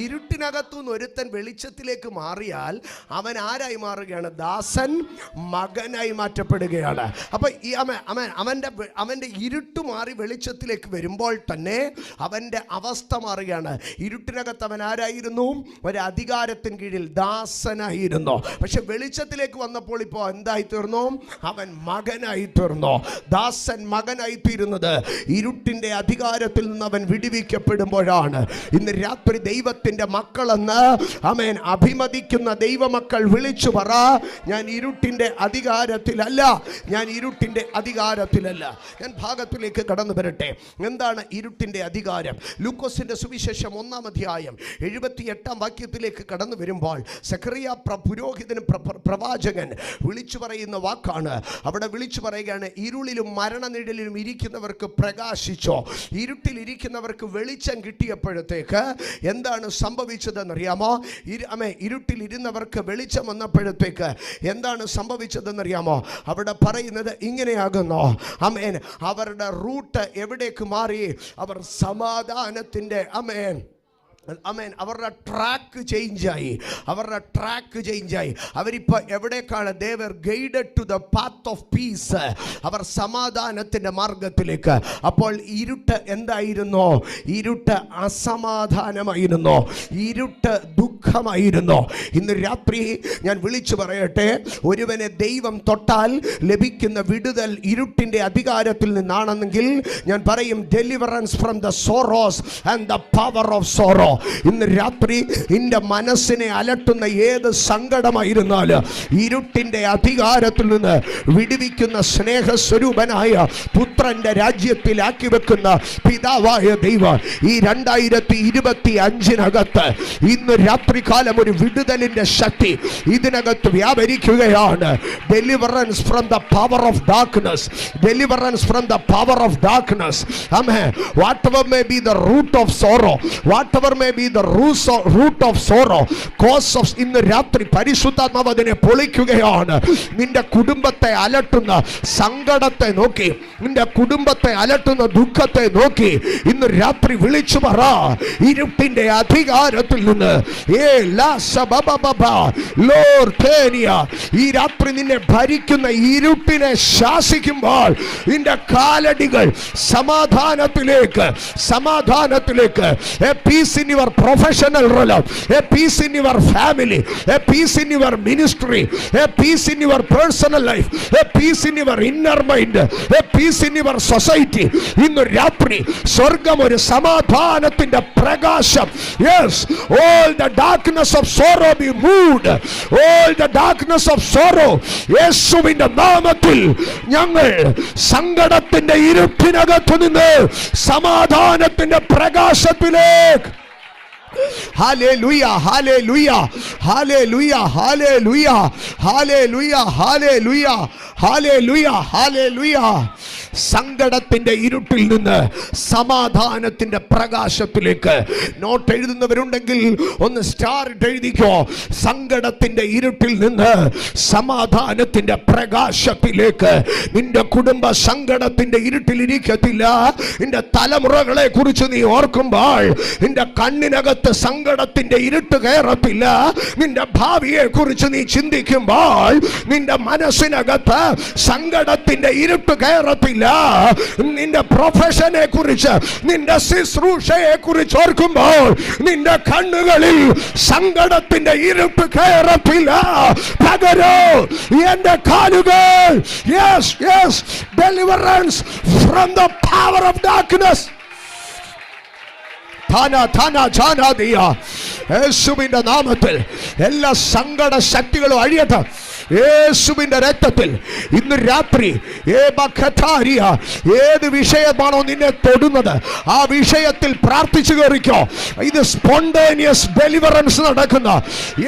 ഇരുട്ടിനകത്തുനിന്ന് ഒരുത്തൻ വെളിച്ചത്തിലേക്ക് മാറിയാൽ അവൻ ആരായി മാറുകയാണ്? ദാസൻ മകനായി മാറ്റപ്പെടുകയാണ്. അപ്പൊ ഈ അവന്റെ ഇരുട്ട് മാറി വെളിച്ചത്തിലേക്ക് വരുമ്പോൾ തന്നെ അവന്റെ അവസ്ഥ മാറുകയാണ്. ഇരുട്ടിനകത്ത് അവൻ ആരായിരുന്നു? ഒരു അധികാരത്തിന് കീഴിൽ ദാസനായിരുന്നു. പക്ഷെ വെളിച്ചത്തിലേക്ക് വന്നപ്പോൾ ഇപ്പോൾ എന്തായി തീർന്നു? അവൻ മകനായി തീർന്നു. ദാസൻ മകനായി തീരുന്നത് ഇരുട്ടിന്റെ അധികാരത്തിൽ നിന്ന് അവൻ വിടുവിക്കപ്പെടുമ്പോഴാണ്. ഇന്ന് രാത്രി ദൈവത്തിന്റെ മക്കളെന്ന് ആമേൻ അഭിമതിക്കുന്ന ദൈവമക്കൾ വിളിച്ചു പറ, ഞാൻ ഇരുട്ടിന്റെ അധികാരത്തിലല്ല. ഞാൻ ഇരുട്ടിന്റെ അധികാരത്തിലല്ല. ഞാൻ ഭാഗത്തിലേക്ക് കടന്നു വരട്ടെ. എന്താണ് ഇരുട്ടിന്റെ അധികാരം? ലൂക്കോസിന്റെ സുവിശേഷം 1-ാം അധ്യായം 78-ാം വാക്യത്തിലേക്ക് കടന്നു വരുമ്പോൾ സക്കറിയ പുരോഹിതൻ പ്രവാചകൻ വിളിച്ചു പറയുന്ന വാക്കാണ്. അവിടെ വിളിച്ചു പറയുകയാണ്, ഇരുളിലും മരണനിഴലിലും ഇരിക്കുന്നവർക്ക് പ്രകാശിച്ചോ. ഇരുട്ടിൽ ഇരിക്കുന്നവർക്ക് വെളിച്ചം കിട്ടിയപ്പോഴത്തേക്ക് എന്താണ് സംഭവിച്ചതെന്നറിയാമോ? ഇരുട്ടിൽ ഇരുന്നവർക്ക് വെളിച്ചം വന്നപ്പോഴത്തേക്ക് എന്താണ് സംഭവിച്ചതെന്നറിയാമോ? അവിടെ പറയുന്നത് ഇങ്ങനെയാകുന്നു. ആമേൻ. അവരുടെ റൂട്ട് എവിടേക്ക് മാറി? അവർ സമാധാനത്തിൻ്റെ അവരുടെ ട്രാക്ക് ചേഞ്ചായി. അവരിപ്പോൾ എവിടേക്കാണ്? they were guided to the path of peace. അവർ സമാധാനത്തിൻ്റെ മാർഗത്തിലേക്ക്. അപ്പോൾ ഇരുട്ട് എന്തായിരുന്നു? ഇരുട്ട് അസമാധാനമായിരുന്നു. ഇരുട്ട് ദുഃഖമായിരുന്നു. ഇന്ന് രാത്രി ഞാൻ വിളിച്ചു പറയട്ടെ, ഒരുവനെ ദൈവം തൊട്ടാൽ ലഭിക്കുന്ന വിടുതൽ ഇരുട്ടിൻ്റെ അധികാരത്തിൽ നിന്നാണെന്നെങ്കിൽ ഞാൻ പറയും, deliverance from the sorrows and the power of sorrow. ഇന്ന് രാത്രി നിന്റെ മനസ്സിനെ അലട്ടുന്ന ഏത് സങ്കടമായിരുന്നാലും ഇരുട്ടിന്റെ അധികാരത്തിൽ നിന്ന് വിടുവിക്കുന്ന സ്നേഹസ്വരൂപനായ പുത്രന്റെ രാജ്യത്തിലാക്കി വെക്കുന്ന പിതാവായ ദൈവം ഈ 2025 ഇന്ന് രാത്രികാലം ഒരു വിടുതലിന്റെ ശക്തി ഇതിനകത്ത് വ്യാപരിക്കുകയാണ്. Deliverance from the power of darkness. Deliverance from the power of darkness. Amen. Whatever may be the root of sorrow, whatever may may be the root of sorrow, cause of. ഇന്ന് രാത്രി പരിശുദ്ധാത്മാവ് അതിനെ പൊളിക്കുകയാണ്. നിന്റെ കുടുംബത്തെ അലട്ടുന്ന സങ്കടത്തെ നോക്കി, നിന്റെ കുടുംബത്തെ അലട്ടുന്ന ദുഃഖത്തെ നോക്കി ഇന്ന് രാത്രി വിളിച്ചു പറ, ഇരുട്ടിന്റെ അധികാരത്തിൽ നിന്ന് ഈ രാത്രി നിന്നെ ഭരിക്കുന്ന ഇരുട്ടിനെ ശാസിക്കുമ്പോൾ നിന്റെ കാലടികൾ സമാധാനത്തിലേക്ക്, a peace in your professional realm, a peace in your family, a peace in your ministry, a peace in your personal life, a peace in your inner mind, a peace in your society. ഇന്ന് രാത്രി സ്വർഗം ഒരു സമാധാനത്തിന്റെ പ്രകാശം. Yes, all the darkness of sorrow be moved, all the darkness of sorrow. യേശുവിന്റെ നാമത്തിൽ ഞങ്ങൾ സങ്കടത്തിന്റെ ഇരുട്ടിനകത്തു നിന്ന് സമാധാനത്തിന്റെ പ്രകാശത്തിലേക്ക്. Hallelujah, hallelujah, hallelujah, hallelujah, hallelujah, hallelujah, hallelujah, hallelujah. സങ്കടത്തിന്റെ ഇരുട്ടിൽ നിന്ന് സമാധാനത്തിന്റെ പ്രകാശത്തിലേക്ക്. നോട്ട് എഴുതുന്നവരുണ്ടെങ്കിൽ ഒന്ന് സ്റ്റാർ ഇട്ട് എഴുതിക്കോ. സങ്കടത്തിന്റെ ഇരുട്ടിൽ നിന്ന് സമാധാനത്തിന്റെ പ്രകാശത്തിലേക്ക്. നിന്റെ കുടുംബ സങ്കടത്തിന്റെ ഇരുട്ടിൽ ഇരിക്കത്തില്ല. നിന്റെ തലമുറകളെ കുറിച്ച് നീ ഓർക്കുമ്പോൾ നിന്റെ കണ്ണിനകത്ത് സങ്കടത്തിന്റെ ഇരുട്ട് കയറത്തില്ല. നിന്റെ ഭാവിയെ കുറിച്ച് നീ ചിന്തിക്കുമ്പോൾ നിന്റെ മനസ്സിനകത്ത് സങ്കടത്തിന്റെ ഇരുട്ട് കയറത്തില്ല. നിന്റെ പ്രൊഫഷനെ കുറിച്ച്, നിന്റെ ശുശ്രൂഷയെ കുറിച്ച് ഓർക്കുമ്പോൾ നിന്റെ കണ്ണുകളിൽ സങ്കടത്തിന്റെ ഇരുട്ട് കയറത്തില്ല. പകരം എന്റെ കാലുകൾ, yes, yes, deliverance from the power of darkness. യേശുവിന്റെ നാമത്തിൽ എല്ലാ സങ്കട ശക്തികളും അഴിയട്ടെ. യേശുവിന്റെ രക്തത്തിൽ ഇന്ന് രാത്രി ഏത് വിഷയമാണോ നിന്നെ തൊടുന്നത് ആ വിഷയത്തിൽ പ്രാർത്ഥിച്ചു കയറിക്കോ. ഇത് സ്പോണ്ടേനിയസ് ഡെലിവറൻസ് നടക്കുന്ന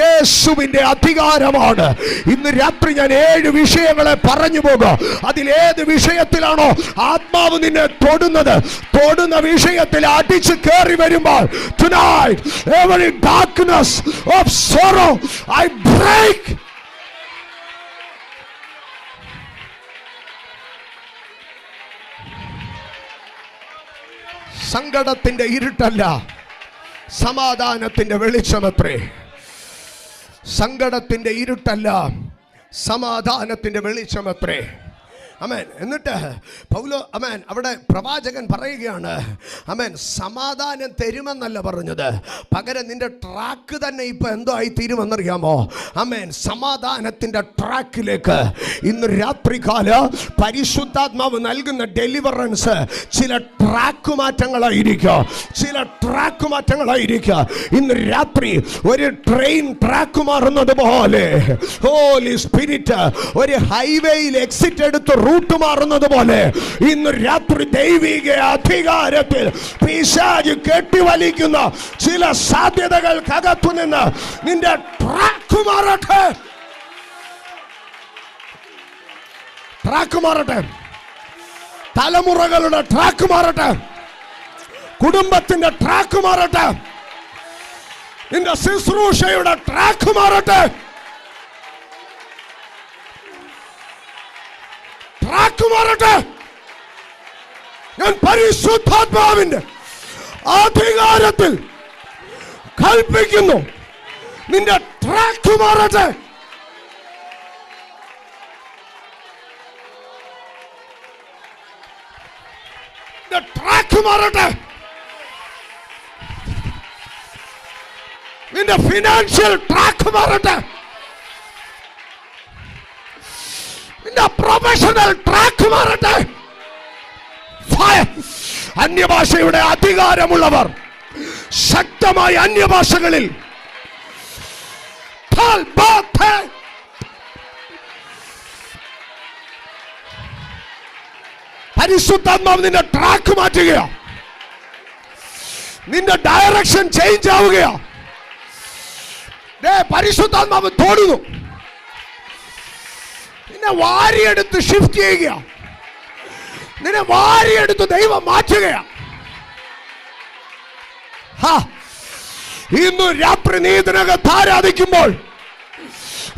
യേശുവിന്റെ അധികാരമാണ്. ഇന്ന് രാത്രി ഞാൻ 7 വിഷയങ്ങളെ പറഞ്ഞു പോകും. അതിലേത് വിഷയത്തിലാണോ ആത്മാവ് നിന്നെ തൊടുന്ന വിഷയത്തിൽ അടിച്ചു കയറി വരുമ്പോൾ tonight every darkness of sorrow I break. സങ്കടത്തിന്റെ ഇരുട്ടല്ല, സമാധാനത്തിന്റെ വെളിച്ചമത്രേ. സങ്കടത്തിന്റെ ഇരുട്ടല്ല, സമാധാനത്തിന്റെ വെളിച്ചമത്രേ. അമേൻ. എന്നിട്ട് പൗലോ അമേൻ അവിടെ പ്രവാചകൻ പറയുകയാണ്, അമേൻ, സമാധാനം തരുമെന്നല്ല പറഞ്ഞത്, പകരം നിന്റെ ട്രാക്ക് തന്നെ ഇപ്പൊ എന്തോ ആയി തീരുമെന്നറിയാമോ? അമേൻ. സമാധാനത്തിന്റെ ട്രാക്കിലേക്ക് ഇന്ന് രാത്രികാല പരിശുദ്ധാത്മാവ് നൽകുന്ന ഡെലിവറൻസ് ചില ട്രാക്ക് മാറ്റങ്ങളായിരിക്കും. ഇന്ന് രാത്രി ഒരു ട്രെയിൻ ട്രാക്ക് മാറുന്നത് പോലെ ഹോളി സ്പിരിറ്റ് ഒരു ഹൈവേയിൽ എക്സിറ്റ് എടുത്ത് റൂട്ട് മാറുന്നത് പോലെ ഇന്ന് രാത്രി ദൈവിക അധികാരത്തിൽ പിശാച് കെട്ടിവലിക്കുന്ന ചില സാധ്യതകൾക്കകത്തു നിന്ന് നിന്റെ ട്രാക്ക് മാറട്ടെ. തലമുറകളുടെ ട്രാക്ക് മാറട്ടെ. കുടുംബത്തിന്റെ ട്രാക്ക് മാറട്ടെ. നിന്റെ ശുശ്രൂഷയുടെ ട്രാക്ക് മാറട്ടെ. ഞാൻ പരിശുദ്ധാത്മാവിന്റെ അധികാരത്തിൽ കൽപ്പിക്കുന്നു, നിന്റെ ട്രാക്ക് മാറട്ടെ. ട്രാക്ക് മാറട്ടെ. നിന്റെ ഫിനാൻഷ്യൽ ട്രാക്ക് മാറട്ടെ. നിന്റെ പ്രൊഫഷണൽ ട്രാക്ക് മാറട്ടെ. അന്യഭാഷയുടെ അധികാരമുള്ളവർ ശക്തമായ അന്യഭാഷകളിൽ പരിശുദ്ധാത്മാവ് നിന്റെ ട്രാക്ക് മാറ്റുകയാ. നിന്റെ ഡയറക്ഷൻ ചേഞ്ച് ആവുകയാ. പരിശുദ്ധാത്മാവ് തോടുന്നു. നിന്നെ വാരിയെടുത്ത് ഷിഫ്റ്റ് ചെയ്യുക. നിന്നെ വാരിയെടുത്ത് ദൈവം മാറ്റുകയാ. ഇന്ന് രാത്രി നീ ഇതിനകത്ത് ആരാധിക്കുമ്പോൾ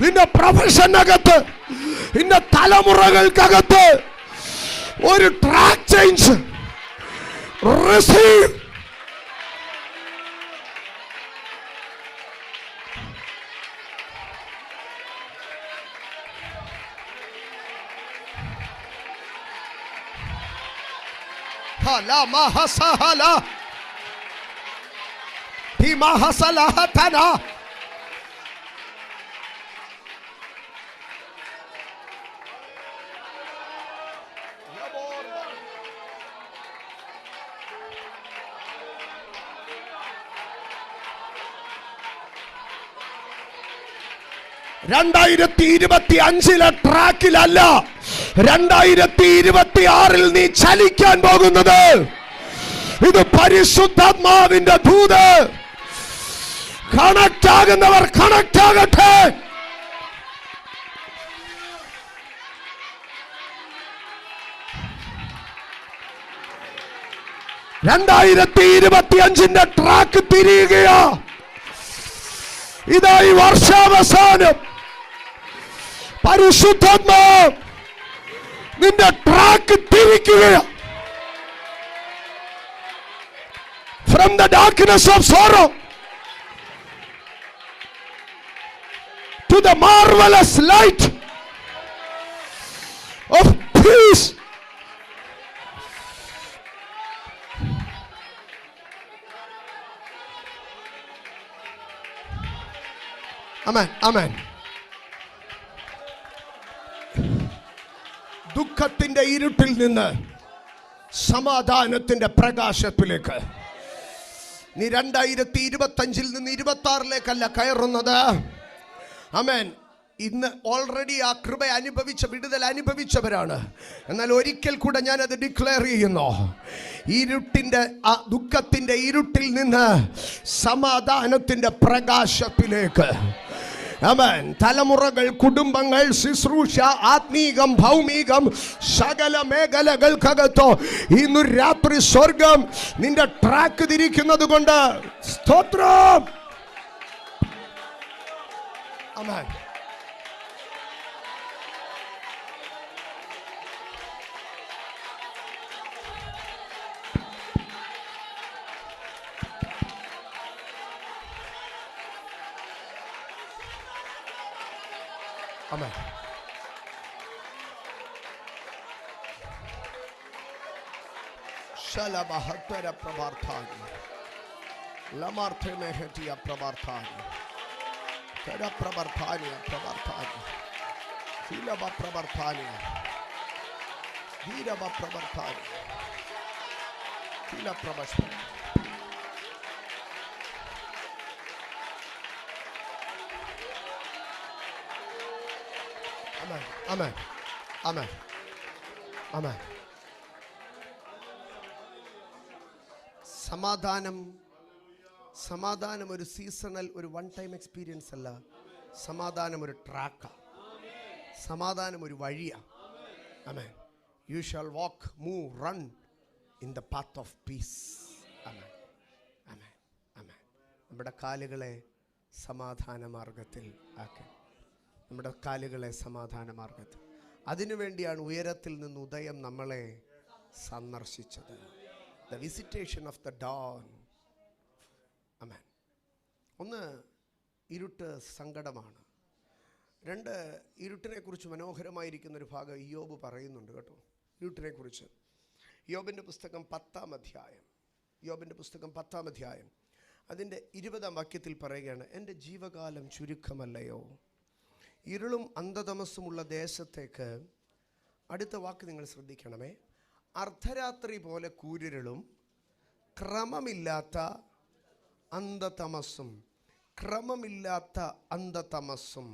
നിന്റെ പ്രൊഫഷനകത്ത്, നിന്റെ തലമുറകൾക്കകത്ത് ഒരു track change receive. hala mahasahala hi mahasalahatana. രണ്ടായിരത്തി 2025 ട്രാക്കിലല്ല, 2026 നീ ചലിക്കാൻ പോകുന്നത്. ഇത് പരിശുദ്ധാത്മാവിന്റെ ദൂത്. കണക്ട് ആകുന്നവർ കണക്ട് ആകട്ടെ. രണ്ടായിരത്തി 2025 ട്രാക്ക് തിരിയുകയാ. ഇതായി വർഷാവസാനം പരിശുദ്ധാത്മാ നിന്റെ track തിരിക്കുകയാണ്. From the darkness of sorrow to the marvelous light of peace. Amen, amen. ദുഃഖത്തിന്റെ ഇരുട്ടിൽ നിന്ന് സമാധാനത്തിന്റെ പ്രകാശത്തിലേക്ക് നീ 2025 നിന്ന് 26 കയറുന്നത്. ആമേൻ. ഇന്ന് ഓൾറെഡി ആ കൃപ അനുഭവിച്ച, വിടുതൽ അനുഭവിച്ചവരാണ്. എന്നാൽ ഒരിക്കൽ കൂടെ ഞാൻ അത് ഡിക്ലെയർ ചെയ്യുന്നു. ഇരുട്ടിന്റെ, ആ ദുഃഖത്തിന്റെ ഇരുട്ടിൽ നിന്ന് സമാധാനത്തിന്റെ പ്രകാശത്തിലേക്ക്. ആമേൻ. തലമുറകൾ, കുടുംബങ്ങൾ, ശുശ്രൂഷ, ആത്മീകം, ഭൗമികം, സകല മേഖലകൾക്കകത്തോ ഇന്ന് രാത്രി സ്വർഗം നിന്റെ ട്രാക്ക് തിരിക്കുന്നത് കൊണ്ട് സ്തോത്രം. ആമേൻ. Amen. Shalabahatara prabarthani. Lamarthe mehetia prabarthani. Tera prabarthani, prabarthani. Hilaba prabarthani. Hiraba prabarthani. Hila prabashthani. Amen. Amen. Amen. Amen. സമാധാനം ഒരു സീസണൽ, ഒരു വൺ ടൈം എക്സ്പീരിയൻസ് അല്ല. സമാധാനം ഒരു ട്രാക്കാ. സമാധാനം ഒരു വഴിയാ. ആമേൻ. You shall walk, move, run in the path of peace. ആമേൻ. ആമേൻ. ആമേൻ. നമ്മുടെ കാലുകളെ സമാധാന മാർഗത്തിൽ ആക്കി. നമ്മുടെ കാലുകളെ സമാധാന മാർഗത്തിൽ. അതിനുവേണ്ടിയാണ് ഉയരത്തിൽ നിന്ന് ഉദയം നമ്മളെ സന്ദർശിച്ചത്. The visitation of the dawn. Amen. ഒന്ന്, ഇരുട്ട് സങ്കടമാണ്. രണ്ട്, ഇരുട്ടിനെ കുറിച്ച് മനോഹരമായിരിക്കുന്ന ഒരു ഭാഗം ഇയ്യോബ് പറയുന്നുണ്ട് കേട്ടോ. ഇരുട്ടിനെ കുറിച്ച് യോബിൻ്റെ പുസ്തകം 10-ാം അധ്യായം. യോബിൻ്റെ പുസ്തകം 10-ാം അധ്യായം അതിൻ്റെ 20-ാം വാക്യത്തിൽ പറയുകയാണ്, എൻ്റെ ജീവകാലം ചുരുക്കമല്ലയോ, ഇരുളും അന്ധതമസ്സുമുള്ള ദേശത്തേക്ക്. അടുത്ത വാക്ക് നിങ്ങൾ ശ്രദ്ധിക്കണമേ. അർദ്ധരാത്രി പോലെ കൂരിരുളും ക്രമമില്ലാത്ത അന്ധതമസ്സും. ക്രമമില്ലാത്ത അന്ധതമസ്സും.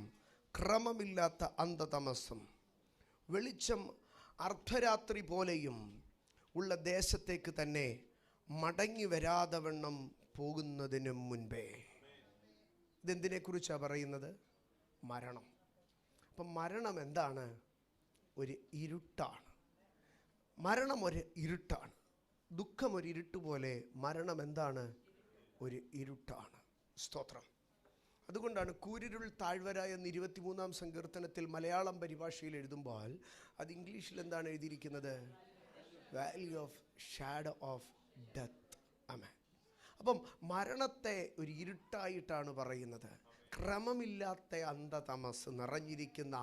ക്രമമില്ലാത്ത അന്ധതമസ്സും. വെളിച്ചം അർദ്ധരാത്രി പോലെയും ഉള്ള ദേശത്തേക്ക് തന്നെ മടങ്ങി വരാതെ വണ്ണം പോകുന്നതിന് മുൻപേ. ഇതെന്തിനെക്കുറിച്ചാണ് പറയുന്നത്? മരണം. അപ്പം മരണം എന്താണ്? ഒരു ഇരുട്ടാണ്. മരണം ഒരു ഇരുട്ടാണ്. ദുഃഖം ഒരു ഇരുട്ട് പോലെ മരണം എന്താണ്? ഒരു ഇരുട്ടാണ്. സ്തോത്രം. അതുകൊണ്ടാണ് കൂരിരുൾ താഴ്വര എന്ന് 23-ാം സങ്കീർത്തനത്തിൽ മലയാളം പരിഭാഷയിൽ എഴുതുമ്പോൾ അത് ഇംഗ്ലീഷിൽ എന്താണ് എഴുതിയിരിക്കുന്നത്? Valley of shadow of death. Amen. അപ്പം മരണത്തെ ഒരു ഇരുട്ടായിട്ടാണ് പറയുന്നത്. ക്രമമില്ലാത്ത അന്ധതമസ് നിറഞ്ഞിരിക്കുന്ന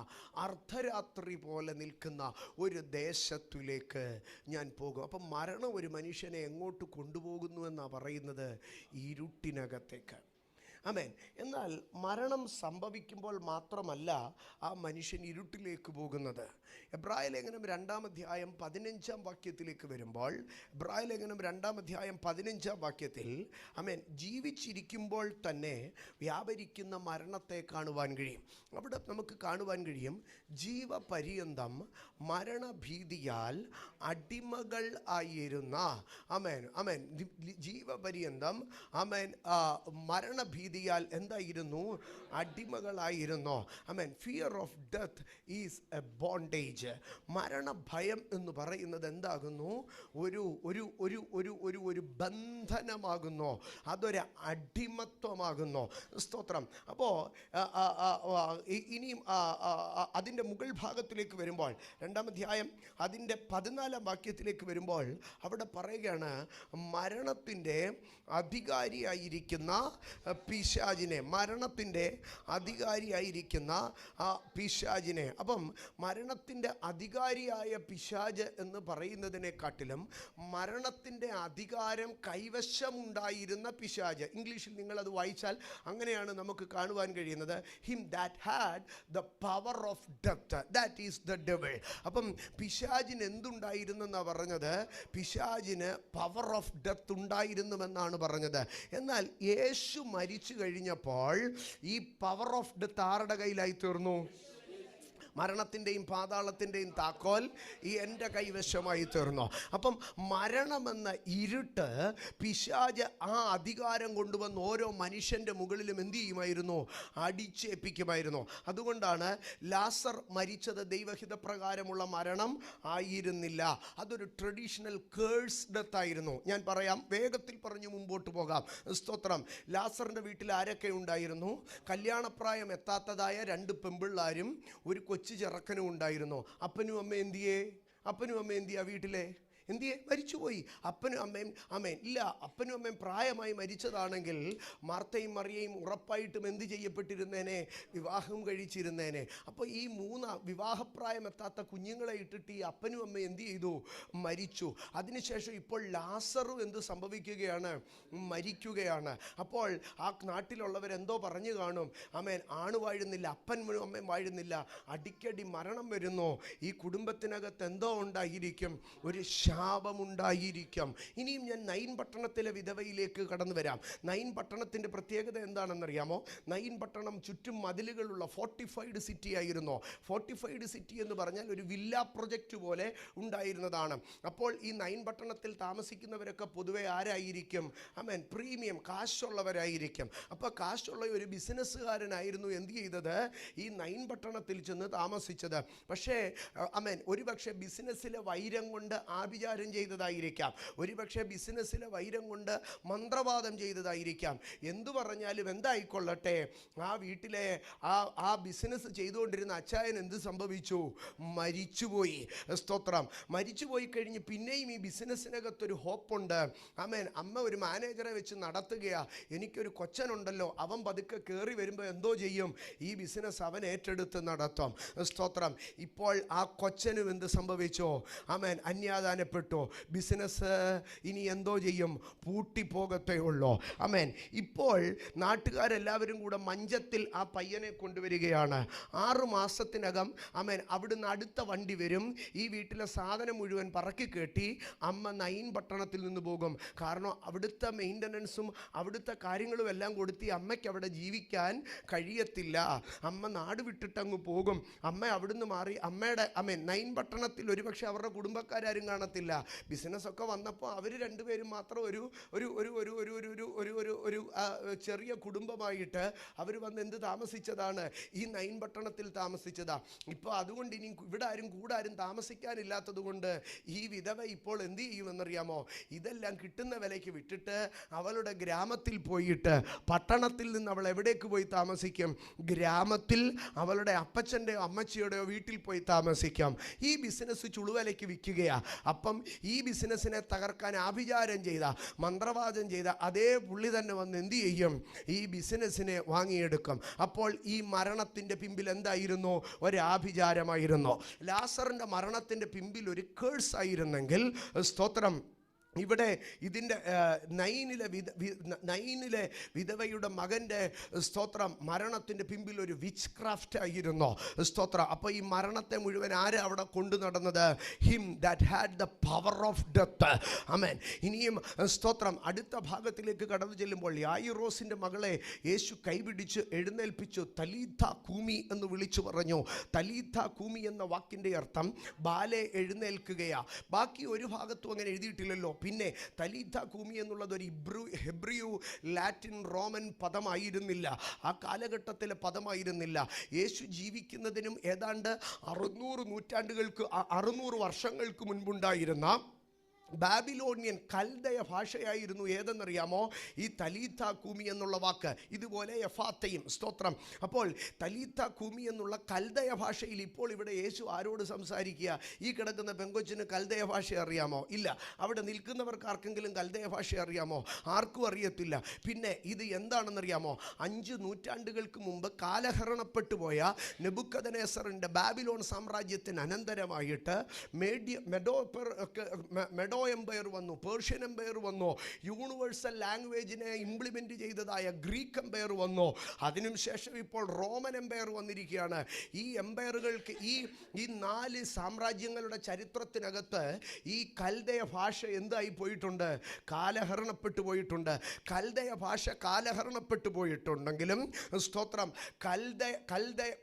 അർദ്ധരാത്രി പോലെ നിൽക്കുന്ന ഒരു ദേശത്തിലേക്ക് ഞാൻ പോകും. അപ്പം മരണം ഒരു മനുഷ്യനെ എങ്ങോട്ട് കൊണ്ടുപോകുന്നുവെന്നാണ് പറയുന്നത്? ഇരുട്ടിനകത്തേക്ക്. ആമേൻ. എന്നാൽ മരണം സംഭവിക്കുമ്പോൾ മാത്രമല്ല ആ മനുഷ്യൻ ഇരുട്ടിലേക്ക് പോകുന്നത്. എബ്രായ ലേഖനം 2-ാം അധ്യായം 15-ാം വാക്യത്തിലേക്ക് വരുമ്പോൾ, എബ്രായ ലേഖനം 2-ാം അധ്യായം 15-ാം വാക്യത്തിൽ ആമേൻ, ജീവിച്ചിരിക്കുമ്പോൾ തന്നെ വ്യാപരിക്കുന്ന മരണത്തെ കാണുവാൻ കഴിയും. അവിടെ നമുക്ക് കാണുവാൻ കഴിയും, ജീവപര്യന്തം മരണഭീതിയാൽ അടിമകൾ ആയിരുന്ന, ആമേൻ ആമേൻ, ജീവപര്യന്തം ആമേൻ മരണഭീതിയാൽ എന്തായിരുന്നു? അടിമകളായിരുന്നു. Amen. Fear of death is a bondage. മരണഭയം എന്ന് പറയുന്നത് എന്താകുന്നു? ഒരു ഒരു ഒരു ഒരു ഒരു ഒരു ബന്ധനമാകുന്നു, അതൊരു അടിമത്വമാകുന്നു. സ്തോത്രം. അപ്പോൾ ഇനിയും അതിൻ്റെ മുകൾ ഭാഗത്തിലേക്ക് വരുമ്പോൾ, 2-ാം അധ്യായം അതിൻ്റെ 14-ാം വാക്യത്തിലേക്ക് വരുമ്പോൾ അവിടെ പറയുകയാണ്, മരണത്തിൻ്റെ അധികാരിയായിരിക്കുന്ന പിശാചിനെ, മരണത്തിൻ്റെ അധികാരിയായിരിക്കുന്ന ആ പിശാചിനെ. അപ്പം മരണത്തിൻ്റെ അധികാരിയായ പിശാച് എന്ന് പറയുന്നതിനെക്കാട്ടിലും മരണത്തിൻ്റെ അധികാരം കൈവശമുണ്ടായിരുന്ന പിശാച്, ഇംഗ്ലീഷിൽ നിങ്ങളത് വായിച്ചാൽ അങ്ങനെയാണ് നമുക്ക് കാണുവാൻ കഴിയുന്നത്, him that had the power of death, that is the devil. അപ്പം പിശാചിന് എന്തുണ്ടായിരുന്നെന്നാണ് പറഞ്ഞത്? പിശാചിന് പവർ ഓഫ് ഡെത്ത് ഉണ്ടായിരുന്നുവെന്നാണ് പറഞ്ഞത്. എന്നാൽ യേശു മരിച്ചു കഴിഞ്ഞപ്പോൾ ഈ പവർ ഓഫ് ഡെത്ത് ആരുടെ കയ്യിലായി തീർന്നു? മരണത്തിൻ്റെയും പാതാളത്തിൻ്റെയും താക്കോൽ ഈ എൻ്റെ കൈവശമായി തീർന്നു. അപ്പം മരണമെന്ന ഇരുട്ട് പിശാച് ആ അധികാരം കൊണ്ടുവന്ന് ഓരോ മനുഷ്യൻ്റെ മുകളിലും എന്ത് ചെയ്യുമായിരുന്നു? അടിച്ചേൽപ്പിക്കുമായിരുന്നു. അതുകൊണ്ടാണ് ലാസർ മരിച്ചത് ദൈവഹിതപ്രകാരമുള്ള മരണം ആയിരുന്നില്ല, അതൊരു ട്രഡീഷണൽ കേഴ്സ് ഡെത്ത് ആയിരുന്നു. ഞാൻ പറയാം, വേഗത്തിൽ പറഞ്ഞു മുമ്പോട്ട് പോകാം. സ്തോത്രം. ലാസറിൻ്റെ വീട്ടിൽ ആരൊക്കെ ഉണ്ടായിരുന്നു? കല്യാണപ്രായം എത്താത്തതായ 2 പെമ്പിള്ളാരും ഒരു കൊച്ചു ചെറുക്കനും ഉണ്ടായിരുന്നു. അപ്പനും അമ്മ എന്തിയേ? അപ്പനും അമ്മ എന്തിയാ വീട്ടിലെ? എന്തിയെ? മരിച്ചുപോയി. അപ്പനും അമ്മയും അമ്മയും ഇല്ല. അപ്പനും അമ്മയും പ്രായമായി മരിച്ചതാണെങ്കിൽ മാർത്തയും മറിയയും ഉറപ്പായിട്ടും എന്ത് ചെയ്യപ്പെട്ടിരുന്നേനെ? വിവാഹം കഴിച്ചിരുന്നേനെ. അപ്പോൾ ഈ 3 വിവാഹപ്രായം എത്താത്ത കുഞ്ഞുങ്ങളെ ഇട്ടിട്ട് ഈ അപ്പനും അമ്മയും എന്ത് ചെയ്തു? മരിച്ചു. അതിനുശേഷം ഇപ്പോൾ ലാസറും എന്ത് സംഭവിക്കുകയാണ്? മരിക്കുകയാണ്. അപ്പോൾ ആ നാട്ടിലുള്ളവരെന്തോ പറഞ്ഞു കാണും, ആമേൻ, ആണ് വാഴുന്നില്ല, അപ്പനും അമ്മയും വാഴുന്നില്ല, അടിക്കടി മരണം വരുന്നു, ഈ കുടുംബത്തിനകത്ത് എന്തോ ഉണ്ടായിരിക്കും, ഒരു ശാപമുണ്ടായിരിക്കും. ഇനിയും ഞാൻ നൈൻ പട്ടണത്തിലെ വിധവയിലേക്ക് കടന്നു വരാം. നൈൻ പട്ടണത്തിൻ്റെ പ്രത്യേകത എന്താണെന്നറിയാമോ? നൈൻ പട്ടണം ചുറ്റും മതിലുകളുള്ള ഫോർട്ടിഫൈഡ് സിറ്റി ആയിരുന്നു. ഫോർട്ടിഫൈഡ് സിറ്റി എന്ന് പറഞ്ഞാൽ ഒരു വില്ല പ്രൊജക്റ്റ് പോലെ ഉണ്ടായിരുന്നതാണ്. അപ്പോൾ ഈ നൈൻ പട്ടണത്തിൽ താമസിക്കുന്നവരൊക്കെ പൊതുവെ ആരായിരിക്കും? ആമേൻ, പ്രീമിയം കാശുള്ളവരായിരിക്കും. അപ്പോൾ കാശുള്ള ഒരു ബിസിനസ്സുകാരനായിരുന്നു എന്ത് ചെയ്തത്? ഈ നൈൻ പട്ടണത്തിൽ ചെന്ന് താമസിച്ചത്. പക്ഷേ ആമേൻ, ഒരുപക്ഷെ ബിസിനസ്സിലെ വൈരം കൊണ്ട് ആഭിചാരം ചെയ്തതായിരിക്കാം, ഒരുപക്ഷെ ബിസിനസ്സിലെ വൈരം കൊണ്ട് മന്ത്രവാദം ചെയ്തതായിരിക്കാം. എന്തു പറഞ്ഞാലും എന്തായിക്കൊള്ളട്ടെ, ആ വീട്ടിലെ ആ ബിസിനസ് ചെയ്തുകൊണ്ടിരുന്ന അച്ചായൻ എന്ത് സംഭവിച്ചു? മരിച്ചുപോയി. സ്തോത്രം. മരിച്ചുപോയി കഴിഞ്ഞ് പിന്നെയും ഈ ബിസിനസ്സിനകത്തൊരു ഹോപ്പുണ്ട്. ആമേൻ. അമ്മ ഒരു മാനേജറെ വെച്ച് നടത്തുകയാ. എനിക്കൊരു കൊച്ചനുണ്ടല്ലോ, അവൻ പതുക്കെ കയറി വരുമ്പോൾ എന്തോ ചെയ്യും? ഈ ബിസിനസ് അവൻ ഏറ്റെടുത്ത് നടത്തും. സ്തോത്രം. ഇപ്പോൾ ആ കൊച്ചനും എന്ത് സംഭവിച്ചോ? ആമേൻ, അന്യാദാനപ്പെട്ടു. ബിസിനസ് ഇനി എന്തോ ചെയ്യും? പൂട്ടിപ്പോകത്തേ ഉള്ളൂ. ആമേൻ. ഇപ്പോൾ നാട്ടുകാരെല്ലാവരും കൂടെ മഞ്ചത്തിൽ ആ പയ്യനെ കൊണ്ടുവരികയാണ്. 6 മാസത്തിനകം ആമേൻ അവിടുന്ന് അടുത്ത വണ്ടി വരും. ഈ വീട്ടിലെ സാധനം മുഴുവൻ പറക്കി കെട്ടി അമ്മ നൈൻ പട്ടണത്തിൽ നിന്ന് പോകും. കാരണം അവിടുത്തെ മെയിൻ്റനൻസും അവിടുത്തെ കാര്യങ്ങളും എല്ലാം കൊടുത്ത് അമ്മയ്ക്ക് അവിടെ ജീവിക്കാൻ കഴിയത്തില്ല. അമ്മ നാട് വിട്ടിട്ടങ്ങ് പോകും. അമ്മ അവിടുന്ന് മാറി അമ്മയുടെ ആമേൻ നൈൻ പട്ടണത്തിൽ ഒരുപക്ഷെ അവരുടെ കുടുംബക്കാരും കാണത്തില്ല. അറിയത്തില്ല. ബിസിനസ്സൊക്കെ വന്നപ്പോൾ അവർ രണ്ടുപേരും മാത്രം ഒരു ഒരു ഒരു ഒരു ഒരു ഒരു ഒരു ഒരു ഒരു ചെറിയ കുടുംബമായിട്ട് അവർ വന്ന് എന്ത് താമസിച്ചതാണ്? ഈ നൈൻ പട്ടണത്തിൽ താമസിച്ചതാ. ഇപ്പോൾ അതുകൊണ്ട് ഇനി ഇവിടെ കൂടാരും താമസിക്കാനില്ലാത്തത് കൊണ്ട് ഈ വിധവ ഇപ്പോൾ എന്ത് ചെയ്യുമെന്നറിയാമോ? ഇതെല്ലാം കിട്ടുന്ന വിലയ്ക്ക് വിട്ടിട്ട് അവളുടെ ഗ്രാമത്തിൽ പോയിട്ട്, പട്ടണത്തിൽ നിന്ന് അവൾ എവിടേക്ക് പോയി താമസിക്കും? ഗ്രാമത്തിൽ അവളുടെ അപ്പച്ചൻ്റെയോ അമ്മച്ചിയുടെയോ വീട്ടിൽ പോയി താമസിക്കാം. ഈ ബിസിനസ് ചുളുവലയ്ക്ക് വിൽക്കുകയാ. അപ്പം ഈ ബിസിനസ്സിനെ തകർക്കാൻ ആഭിചാരം ചെയ്ത, മന്ത്രവാദം ചെയ്ത അതേ പുള്ളി തന്നെ വന്ന് എന്ത് ചെയ്യും? ഈ ബിസിനസ്സിനെ വാങ്ങിയെടുക്കും. അപ്പോൾ ഈ മരണത്തിൻ്റെ പിമ്പിൽ എന്തായിരുന്നു? ഒരാഭിചാരമായിരുന്നു. ലാസറിൻ്റെ മരണത്തിൻ്റെ പിമ്പിൽ ഒരു കേഴ്സ് ആയിരുന്നെങ്കിൽ, സ്തോത്രം, ഇവിടെ ഇതിൻ്റെ നൈനിലെ വിധവയുടെ മകൻ്റെ, സ്തോത്രം, മരണത്തിൻ്റെ പിമ്പിൽ ഒരു വിച്ച് ക്രാഫ്റ്റ് ആയിരുന്നു. സ്തോത്രം. അപ്പോൾ ഈ മരണത്തെ മുഴുവൻ ആര് അവിടെ കൊണ്ടു നടന്നത്? Him that had the power of death. Amen. ഇനിയും സ്തോത്രം, അടുത്ത ഭാഗത്തിലേക്ക് കടന്നു ചെല്ലുമ്പോൾ യായിറോസിൻ്റെ മകളെ യേശു കൈപിടിച്ച് എഴുന്നേൽപ്പിച്ചു. തലീഥ കൂമി എന്ന് വിളിച്ചു പറഞ്ഞു. തലീഥ കൂമി എന്ന വാക്കിൻ്റെ അർത്ഥം ബാലെ എഴുന്നേൽക്കുകയാ. ബാക്കി ഒരു ഭാഗത്തും അങ്ങനെ എഴുതിയിട്ടില്ലല്ലോ. പിന്നെ തലീഥ കൂമി എന്നുള്ളത് ഒരു ഹെബ്രിയു ലാറ്റിൻ റോമൻ പദമായിരുന്നില്ല. ആ കാലഘട്ടത്തിലെ പദമായിരുന്നില്ല. യേശു ജീവിക്കുന്നതിനും ഏതാണ്ട് 600 വർഷങ്ങൾക്ക് മുൻപുണ്ടായിരുന്ന ബാബിലോണിയൻ കൽദയ ഭാഷയായിരുന്നു ഏതെന്നറിയാമോ? ഈ തലീഥ കൂമി എന്നുള്ള വാക്ക്. ഇതുപോലെ എഫാത്തയും, സ്തോത്രം. അപ്പോൾ തലീഥ കൂമി എന്നുള്ള കൽദയ ഭാഷയിൽ ഇപ്പോൾ ഇവിടെ യേശു ആരോട് സംസാരിക്കുക? ഈ കിടക്കുന്ന പെങ്കൊച്ചിന് കൽദയ ഭാഷ അറിയാമോ? ഇല്ല. അവിടെ നിൽക്കുന്നവർക്ക് ആർക്കെങ്കിലും കൽദയ ഭാഷ അറിയാമോ? ആർക്കും അറിയത്തില്ല. പിന്നെ ഇത് എന്താണെന്നറിയാമോ? 5 നൂറ്റാണ്ടുകൾക്ക് മുമ്പ് കാലഹരണപ്പെട്ടു പോയ നെബൂഖദ്നേസറിൻ്റെ ബാബിലോൺ സാമ്രാജ്യത്തിന് അനന്തരമായിട്ട് മെഡോ എംപയർ വന്നു, പേർഷ്യൻ എംപയർ വന്നു, യൂണിവേഴ്സൽ ലാംഗ്വേജിനെ ഇംപ്ലിമെൻ്റ് ചെയ്തതായ ഗ്രീക്ക് എംപയർ വന്നു. അതിനുശേഷം ഇപ്പോൾ റോമൻ എംപയർ വന്നിരിക്കുകയാണ്. ഈ എംപയറുകൾക്ക് ഈ 4 സാമ്രാജ്യങ്ങളുടെ ചരിത്രത്തിനകത്ത് ഈ കൽദയ ഭാഷ എന്തായി പോയിട്ടുണ്ട്? കാലഹരണപ്പെട്ടു പോയിട്ടുണ്ട്. കൽദയ ഭാഷ കാലഹരണപ്പെട്ടു പോയിട്ടുണ്ടെങ്കിലും, സ്തോത്രം,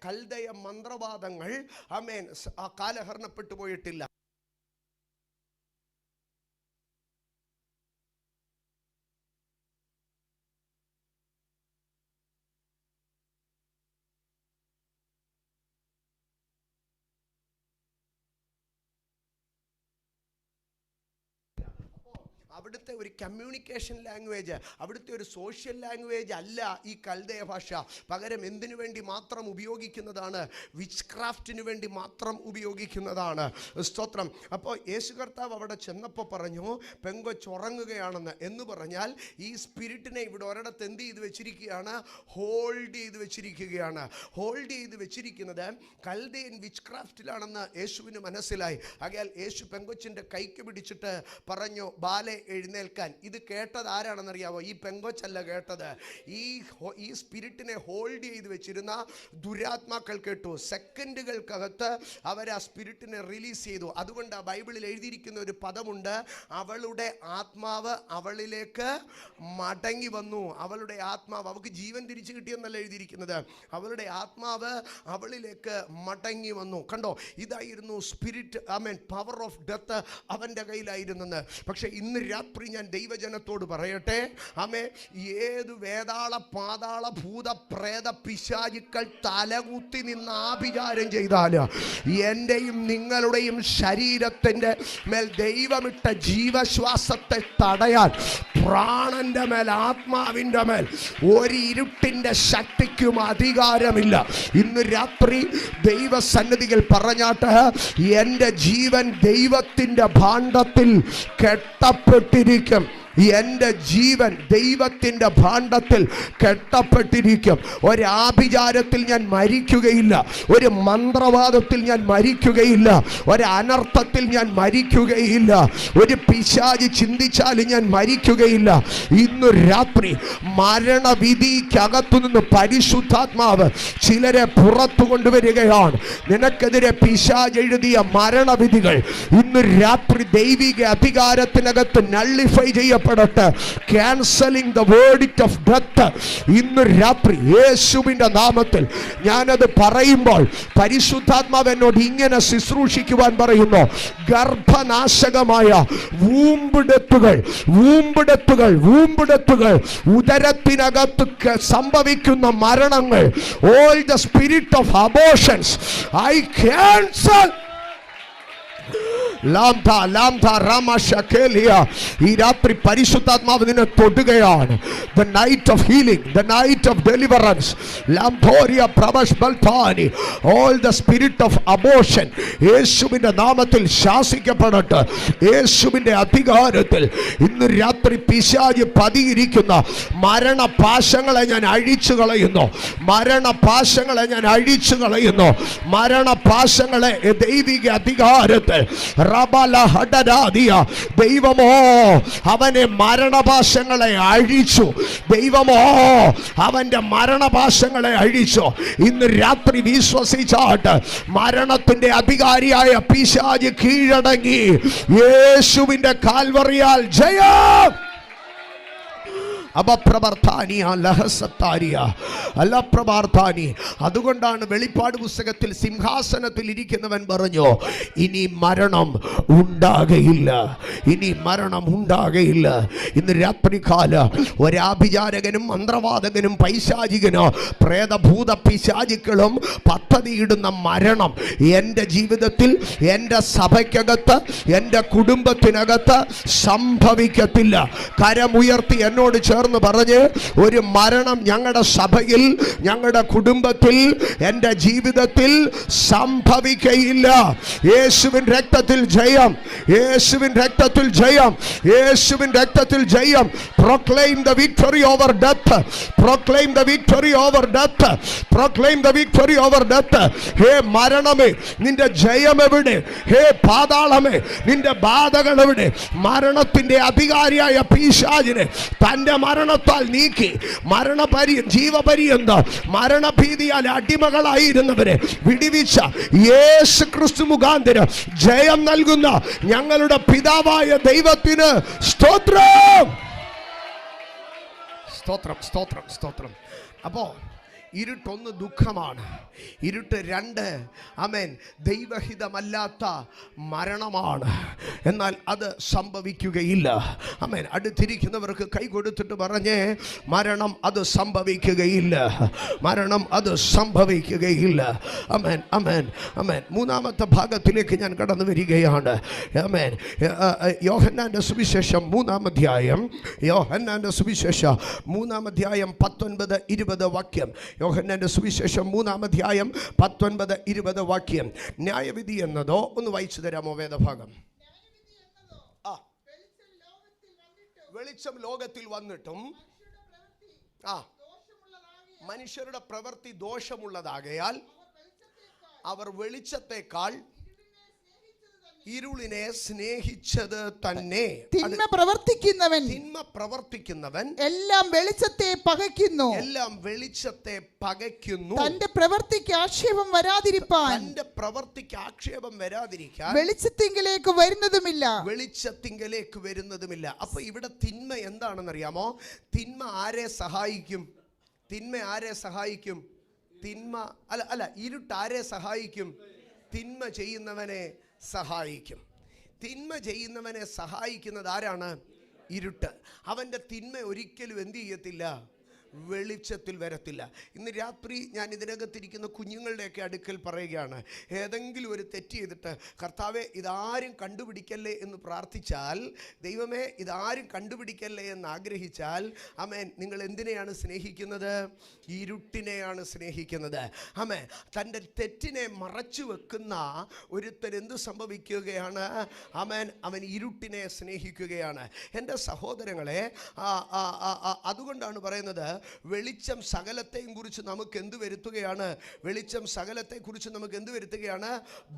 കൽദയ മന്ത്രവാദങ്ങൾ ആമേൻ കാലഹരണപ്പെട്ടു പോയിട്ടില്ല. അവിടുത്തെ ഒരു കമ്മ്യൂണിക്കേഷൻ ലാംഗ്വേജ്, അവിടുത്തെ ഒരു സോഷ്യൽ ലാംഗ്വേജ് അല്ല ഈ കൽദയ ഭാഷ. പകരം എന്തിനു വേണ്ടി മാത്രം ഉപയോഗിക്കുന്നതാണ്? വിച്ച് ക്രാഫ്റ്റിന് വേണ്ടി മാത്രം ഉപയോഗിക്കുന്നതാണ്. സ്തോത്രം. അപ്പോൾ യേശു കർത്താവ് അവിടെ ചെന്നപ്പോൾ പറഞ്ഞു, പെങ്കൊച്ചുറങ്ങുകയാണെന്ന്. എന്ന് പറഞ്ഞാൽ ഈ സ്പിരിറ്റിനെ ഇവിടെ ഒരിടത്ത് എന്ത് ചെയ്ത് വെച്ചിരിക്കുകയാണ്? ഹോൾഡ് ചെയ്ത് വെച്ചിരിക്കുകയാണ്. ഹോൾഡ് ചെയ്ത് വെച്ചിരിക്കുന്നത് കൽദയൻ വിച്ച് ക്രാഫ്റ്റിലാണെന്ന് യേശുവിന് മനസ്സിലായി. ആകയാൽ യേശു പെങ്കൊച്ചിൻ്റെ കൈക്ക് പിടിച്ചിട്ട് പറഞ്ഞു, ബാലെ എഴുന്നേൽക്കാൻ. ഇത് കേട്ടത് ആരാണെന്നറിയാവോ? ഈ പെങ്കൊച്ചല്ല കേട്ടത്. ഈ സ്പിരിറ്റിനെ ഹോൾഡ് ചെയ്ത് വെച്ചിരുന്ന ദുരാത്മാക്കൾ കേട്ടു. സെക്കൻഡുകൾക്കകത്ത് അവർ ആ സ്പിരിറ്റിനെ റിലീസ് ചെയ്തു. അതുകൊണ്ട് ആ ബൈബിളിൽ എഴുതിയിരിക്കുന്ന ഒരു പദമുണ്ട്, അവളുടെ ആത്മാവ് അവളിലേക്ക് മടങ്ങി വന്നു. അവളുടെ ആത്മാവ്, അവൾക്ക് ജീവൻ തിരിച്ചു കിട്ടിയെന്നല്ല എഴുതിയിരിക്കുന്നത്, അവളുടെ ആത്മാവ് അവളിലേക്ക് മടങ്ങി വന്നു. കണ്ടോ, ഇതായിരുന്നു spirit, amen, power of death അവൻ്റെ കയ്യിലായിരുന്നെന്ന്. പക്ഷെ ഇന്ന് രാത്രി ഞാൻ ദൈവജനത്തോട് പറയട്ടെ, ആമേ, ഏത് വേതാള പാതാള ഭൂത പ്രേത പിശാചുക്കൾ തലകുത്തി നിന്ന് ആഭിചാരം ചെയ്താൽ എൻ്റെയും നിങ്ങളുടെയും ശരീരത്തിൻ്റെ മേൽ ദൈവമിട്ട ജീവശ്വാസത്തെ തടയാൻ പ്രാണന്റെ മേൽ, ആത്മാവിൻ്റെ മേൽ ഒരു ഇരുട്ടിൻ്റെ ശക്തിക്കും അധികാരമില്ല. ഇന്ന് രാത്രി ദൈവസന്നിധിയിൽ പറഞ്ഞാട്ട്, എൻ്റെ ജീവൻ ദൈവത്തിൻ്റെ ഭാണ്ഡത്തിൽ കെട്ടപ്പെട്ടിരിക്കും. എൻ്റെ ജീവൻ ദൈവത്തിൻ്റെ ഭാണ്ഡത്തിൽ കെട്ടപ്പെട്ടിരിക്കും. ഒരാഭിചാരത്തിൽ ഞാൻ മരിക്കുകയില്ല, ഒരു മന്ത്രവാദത്തിൽ ഞാൻ മരിക്കുകയില്ല, ഒരു അനർത്ഥത്തിൽ ഞാൻ മരിക്കുകയില്ല, ഒരു പിശാചി ചിന്തിച്ചാലും ഞാൻ മരിക്കുകയില്ല. ഇന്നു രാത്രി മരണവിധിക്കകത്തുനിന്ന് പരിശുദ്ധാത്മാവ് ചിലരെ പുറത്തു കൊണ്ടുവരികയാണ്. നിനക്കെതിരെ പിശാച് എഴുതിയ മരണവിധികൾ ഇന്ന് രാത്രി ദൈവിക അധികാരത്തിനകത്ത് നള്ളിഫൈ ചെയ്യ ശാസിക്കപ്പെടട്ടെ. Cancelling the verdict of death. ഇന്ന് രാത്രി യേശുവിന്റെ നാമത്തിൽ ഞാനത് പറയുമ്പോൾ പരിശുദ്ധാത്മാവ് എന്നോട് ഇങ്ങനെ ശുശ്രൂഷിക്കുവാൻ പറയുന്നു. ഗർഭനാശകമായ വൂമ്പെടുത്തുകൾ, ഉദരത്തിനകത്ത് സംഭവിക്കുന്ന മരണങ്ങൾ, all the spirit of abortions, I cancel. ഈ രാത്രി പരിശുദ്ധാത്മാവ് നിന്നെ തൊടുകയാണ്. The night of healing, the night of deliverance. All the spirit of abortion യേശുവിന്റെ നാമത്തിൽ ശാസിക്കപ്പെടട്ടെ. യേശുവിന്റെ അധികാരത്തിൽ ഇന്ന് രാത്രി പിശാച് പതിയിരിക്കുന്ന മരണപാശങ്ങളെ ഞാൻ അഴിച്ചു കളയുന്നു. മരണപാശങ്ങളെ ദൈവിക അധികാരത്തിൽ ദൈവമോ അവനെ മരണപാശങ്ങളെ അഴിച്ചു. അവന്റെ മരണപാശങ്ങളെ അഴിച്ചു. ഇന്ന് രാത്രി വിശ്വസിച്ചാട്ട് മരണത്തിന്റെ അധികാരിയായ പിശാച് കീഴടങ്ങി. യേശുവിന്റെ കാൽവറിയാൽ ജയം. അതുകൊണ്ടാണ് വെളിപ്പാട് പുസ്തകത്തിൽ സിംഹാസനത്തിൽ ഇരിക്കുന്നവൻ പറഞ്ഞു, ഇനി മരണം ഉണ്ടാകയില്ല. ഇന്ന് രാത്രികാല ഒരാഭിചാരകനും മന്ത്രവാദകനും പൈശാചികനോ പ്രേതഭൂത പിശാചിക്കളും പദ്ധതിയിടുന്ന മരണം എൻ്റെ ജീവിതത്തിൽ, എൻ്റെ സഭയ്ക്കകത്ത്, എൻ്റെ കുടുംബത്തിനകത്ത് സംഭവിക്കത്തില്ല. കരമുയർത്തി എന്നോട് ചേർന്ന് പറഞ്ഞ്, ഒരു മരണം ഞങ്ങളുടെ സഭയിൽ, ഞങ്ങളുടെ കുടുംബത്തിൽ, എൻ്റെ ജീവിതത്തിൽ സംഭവിക്കയില്ല. യേശുവിൻ രക്തത്തിൽ ജയം. Proclaim the victory over death. ഹേ മരണമേ, നിന്റെ ജയം എവിടെ? ഹേ പാതാളമേ, നിന്റെ ബാധകൾ എവിടെ? മരണത്തിന്റെ അധികാരിയായ പിശാചിനെ തന്റെ മരണത്താൽ നീക്കി ജീവപര്യന്തം മരണഭീതിയാൽ അടിമകളായിരുന്നവരെ വിടുവിച്ച യേശു ക്രിസ്തു മുഖാന്തരം ജയം നൽകുന്ന ഞങ്ങളുടെ പിതാവായ ദൈവത്തിന് സ്തോത്രം. അപ്പോ ഇരുട്ടൊന്ന് ദുഃഖമാണ്, ഇരുട്ട് രണ്ട് ദൈവഹിതമല്ലാത്ത മരണമാണ്. എന്നാൽ അത് സംഭവിക്കുകയില്ല. അടുത്തിരിക്കുന്നവർക്ക് കൈ കൊടുത്തിട്ട് പറഞ്ഞേ, മരണം അത് സംഭവിക്കുകയില്ല. മൂന്നാമത്തെ ഭാഗത്തിലേക്ക് ഞാൻ കടന്നു വരികയാണ്. യോഹന്നാന്റെ സുവിശേഷം 3-ാം അധ്യായം 19-20 വാക്യം. യോഹന്നാന്റെ സുവിശേഷം 3-ാം അധ്യായം 19-20 വാക്യം. ന്യായവിധി എന്നതോ ഒന്ന് വായിച്ചു തരാമോ വേദഭാഗം? വെളിച്ചം ലോകത്തിൽ വന്നിട്ടും മനുഷ്യരുടെ പ്രവൃത്തി ദോഷമുള്ളതാകയാൽ അവർ വെളിച്ചത്തെക്കാൾ ഇരുളിനെ സ്നേഹിച്ചത് തന്നെ. തിന്മ പ്രവർത്തിക്കുന്നവൻ എല്ലാം വെളിച്ചത്തെ പകയ്ക്കുന്നു. തന്റെ പ്രവൃത്തിക്ക് ആക്ഷേപം വരാതിരിക്കാൻ വെളിച്ചത്തിങ്കിലേക്ക് വരുന്നതുമില്ല. അപ്പൊ ഇവിടെ തിന്മ എന്താണെന്നറിയാമോ? തിന്മ ആരെ സഹായിക്കും? ഇരുട്ട് ആരെ സഹായിക്കും? തിന്മ ചെയ്യുന്നവനെ സഹായിക്കും. തിന്മ ചെയ്യുന്നവനെ സഹായിക്കുന്നത് ആരാണ്? ഇരുട്ട്. അവൻ്റെ തിന്മ ഒരിക്കലും എന്ത് ചെയ്യത്തില്ല? വെളിച്ചത്തിൽ വരത്തില്ല. ഇന്ന് രാത്രി ഞാൻ ഇതിനകത്തിരിക്കുന്ന കുഞ്ഞുങ്ങളുടെയൊക്കെ അടുക്കൽ പറയുകയാണ്, ഏതെങ്കിലും ഒരു തെറ്റ് ചെയ്തിട്ട് കർത്താവെ ഇതാരും കണ്ടുപിടിക്കല്ലേ എന്ന് പ്രാർത്ഥിച്ചാൽ, ദൈവമേ ഇതാരും കണ്ടുപിടിക്കല്ലേ എന്ന് ആഗ്രഹിച്ചാൽ, നിങ്ങൾ എന്തിനെയാണ് സ്നേഹിക്കുന്നത്? ഇരുട്ടിനെയാണ് സ്നേഹിക്കുന്നത്. തൻ്റെ തെറ്റിനെ മറച്ചു വെക്കുന്ന ഒരുത്തൻ എന്ത് സംഭവിക്കുകയാണ്? അവൻ ഇരുട്ടിനെ സ്നേഹിക്കുകയാണ്. എൻ്റെ സഹോദരങ്ങളെ, അതുകൊണ്ടാണ് പറയുന്നത്, വെളിച്ചം സകലത്തെയും കുറിച്ച് നമുക്ക് എന്ത് വരുത്തുകയാണ്? വെളിച്ചം സകലത്തെക്കുറിച്ച് നമുക്ക് എന്ത് വരുത്തുകയാണ്?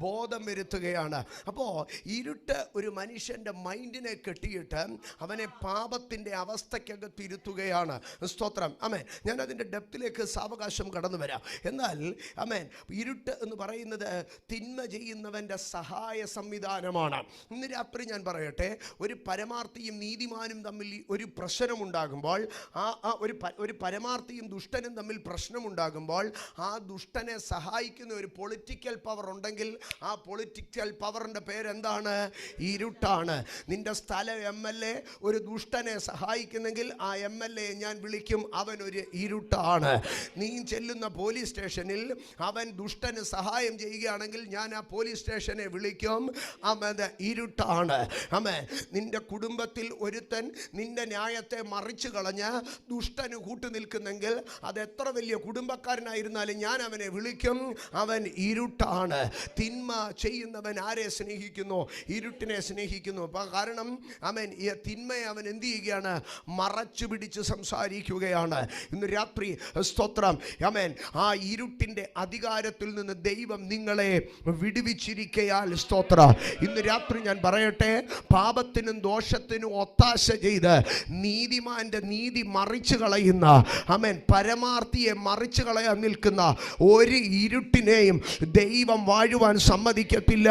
ബോധം വരുത്തുകയാണ്. അപ്പോൾ ഇരുട്ട് ഒരു മനുഷ്യൻ്റെ മൈൻഡിനെ കെട്ടിയിട്ട് അവനെ പാപത്തിൻ്റെ അവസ്ഥയ്ക്കകത്തിരുത്തുകയാണ്. സ്തോത്രം. ആമേൻ. ഞാൻ അതിൻ്റെ ഡെപ്തിലേക്ക് സാവകാശം കടന്നു വരാം. എന്നാൽ ആമേൻ, ഇരുട്ട് എന്ന് പറയുന്നത് തിന്മ ചെയ്യുന്നവൻ്റെ സഹായ സംവിധാനമാണ്. ഇന്ന് രാത്രി ഞാൻ പറയട്ടെ, ഒരു പരമാർത്ഥിയും നീതിമാനും തമ്മിൽ ഒരു പ്രശ്നമുണ്ടാകുമ്പോൾ, ഒരു പരമാർത്ഥിയും ദുഷ്ടനും തമ്മിൽ പ്രശ്നമുണ്ടാകുമ്പോൾ ആ ദുഷ്ടനെ സഹായിക്കുന്ന ഒരു പൊളിറ്റിക്കൽ പവർ ഉണ്ടെങ്കിൽ ആ പൊളിറ്റിക്കൽ പവറിൻ്റെ പേരെന്താണ്? ഇരുട്ടാണ്. നിന്റെ സ്ഥലം MLA ഒരു ദുഷ്ടനെ സഹായിക്കുന്നെങ്കിൽ ആ MLA ഞാൻ വിളിക്കും അവനൊരു ഇരുട്ടാണ്. നീ ചെല്ലുന്ന പോലീസ് സ്റ്റേഷനിൽ അവൻ ദുഷ്ടന് സഹായം ചെയ്യുകയാണെങ്കിൽ ഞാൻ ആ പോലീസ് സ്റ്റേഷനെ വിളിക്കും അവൻ ഇരുട്ടാണ്. അമ്മേ, നിന്റെ കുടുംബത്തിൽ ഒരുത്തൻ നിന്റെ ന്യായത്തെ മറിച്ചു കളഞ്ഞ് ദുഷ്ടന് കൂട്ടു നിൽക്കുന്നെങ്കിൽ അത് എത്ര വലിയ കുടുംബക്കാരനായിരുന്നാലും ഞാൻ അവനെ വിളിക്കും അവൻ ഇരുട്ടാണ്. തിന്മ ചെയ്യുന്നവൻ ആരെ സ്നേഹിക്കുന്നു? ഇരുട്ടിനെ സ്നേഹിക്കുന്നു. കാരണം അവൻ ഈ തിന്മയെ അവൻ എന്ത് ചെയ്യുകയാണ്? മറച്ചു പിടിച്ച് സംസാരിക്കുകയാണ്. ഇന്ന് രാത്രി സ്തോത്രം, ആമേൻ, ആ ഇരുട്ടിൻ്റെ അധികാരത്തിൽ നിന്ന് ദൈവം നിങ്ങളെ വിടുവിച്ചിരിക്കയാൽ സ്തോത്ര. ഇന്ന് രാത്രി ഞാൻ പറയട്ടെ, പാപത്തിനും ദോഷത്തിനും ഒത്താശ ചെയ്ത് നീതിമാന്റെ നീതി മറിച്ചു കളയുന്ന, ആമേൻ, പരമാർത്ഥിയെ മറിച്ചു കളയാൻ നിൽക്കുന്ന ഒരു ഇരുട്ടിനെയും ദൈവം വാഴുവാൻ സമ്മതിക്കത്തില്ല.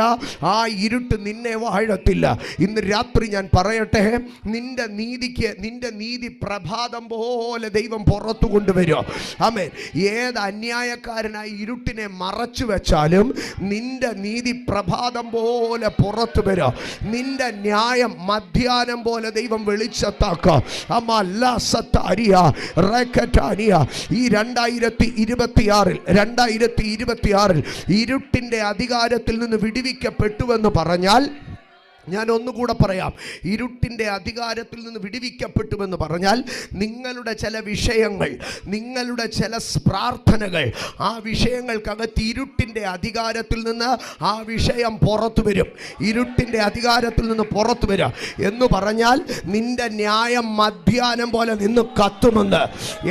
ആ ഇരുട്ട് നിന്നെ വാഴത്തില്ല. ഇന്ന് രാത്രി ഞാൻ പറയട്ടെ, നിന്റെ നീതിക്ക്, നിന്റെ നീതി പ്രഭാതം പോലെ ദൈവം പുറത്തു കൊണ്ടുവരും. ആമേൻ. ഏത് അന്യായക്കാരനായി ഇരുട്ടിനെ മറച്ചു വെച്ചാലും നിന്റെ നീതി പ്രഭാതം പോലെ പുറത്തു വരും. നിന്റെ ന്യായം മധ്യാനം പോലെ ദൈവം വെളിച്ചത്താക്കാം. ഈ 2026 ഇരുട്ടിന്റെ അധികാരത്തിൽ നിന്ന് വിടുവിക്കപ്പെട്ടുവെന്ന് പറഞ്ഞാൽ, ഞാൻ ഒന്നുകൂടെ പറയാം, ഇരുട്ടിൻ്റെ അധികാരത്തിൽ നിന്ന് വിടുവിക്കപ്പെട്ടുവെന്ന് പറഞ്ഞാൽ നിങ്ങളുടെ ചില വിഷയങ്ങൾ, നിങ്ങളുടെ ചില പ്രാർത്ഥനകൾ, ആ വിഷയങ്ങൾക്കകത്ത് ഇരുട്ടിൻ്റെ അധികാരത്തിൽ നിന്ന് ആ വിഷയം പുറത്തു വരും. ഇരുട്ടിൻ്റെ അധികാരത്തിൽ നിന്ന് പുറത്തു വരും എന്ന് പറഞ്ഞാൽ നിന്റെ ന്യായം മധ്യാനം പോലെ നിന്ന് കത്തുമെന്ന്.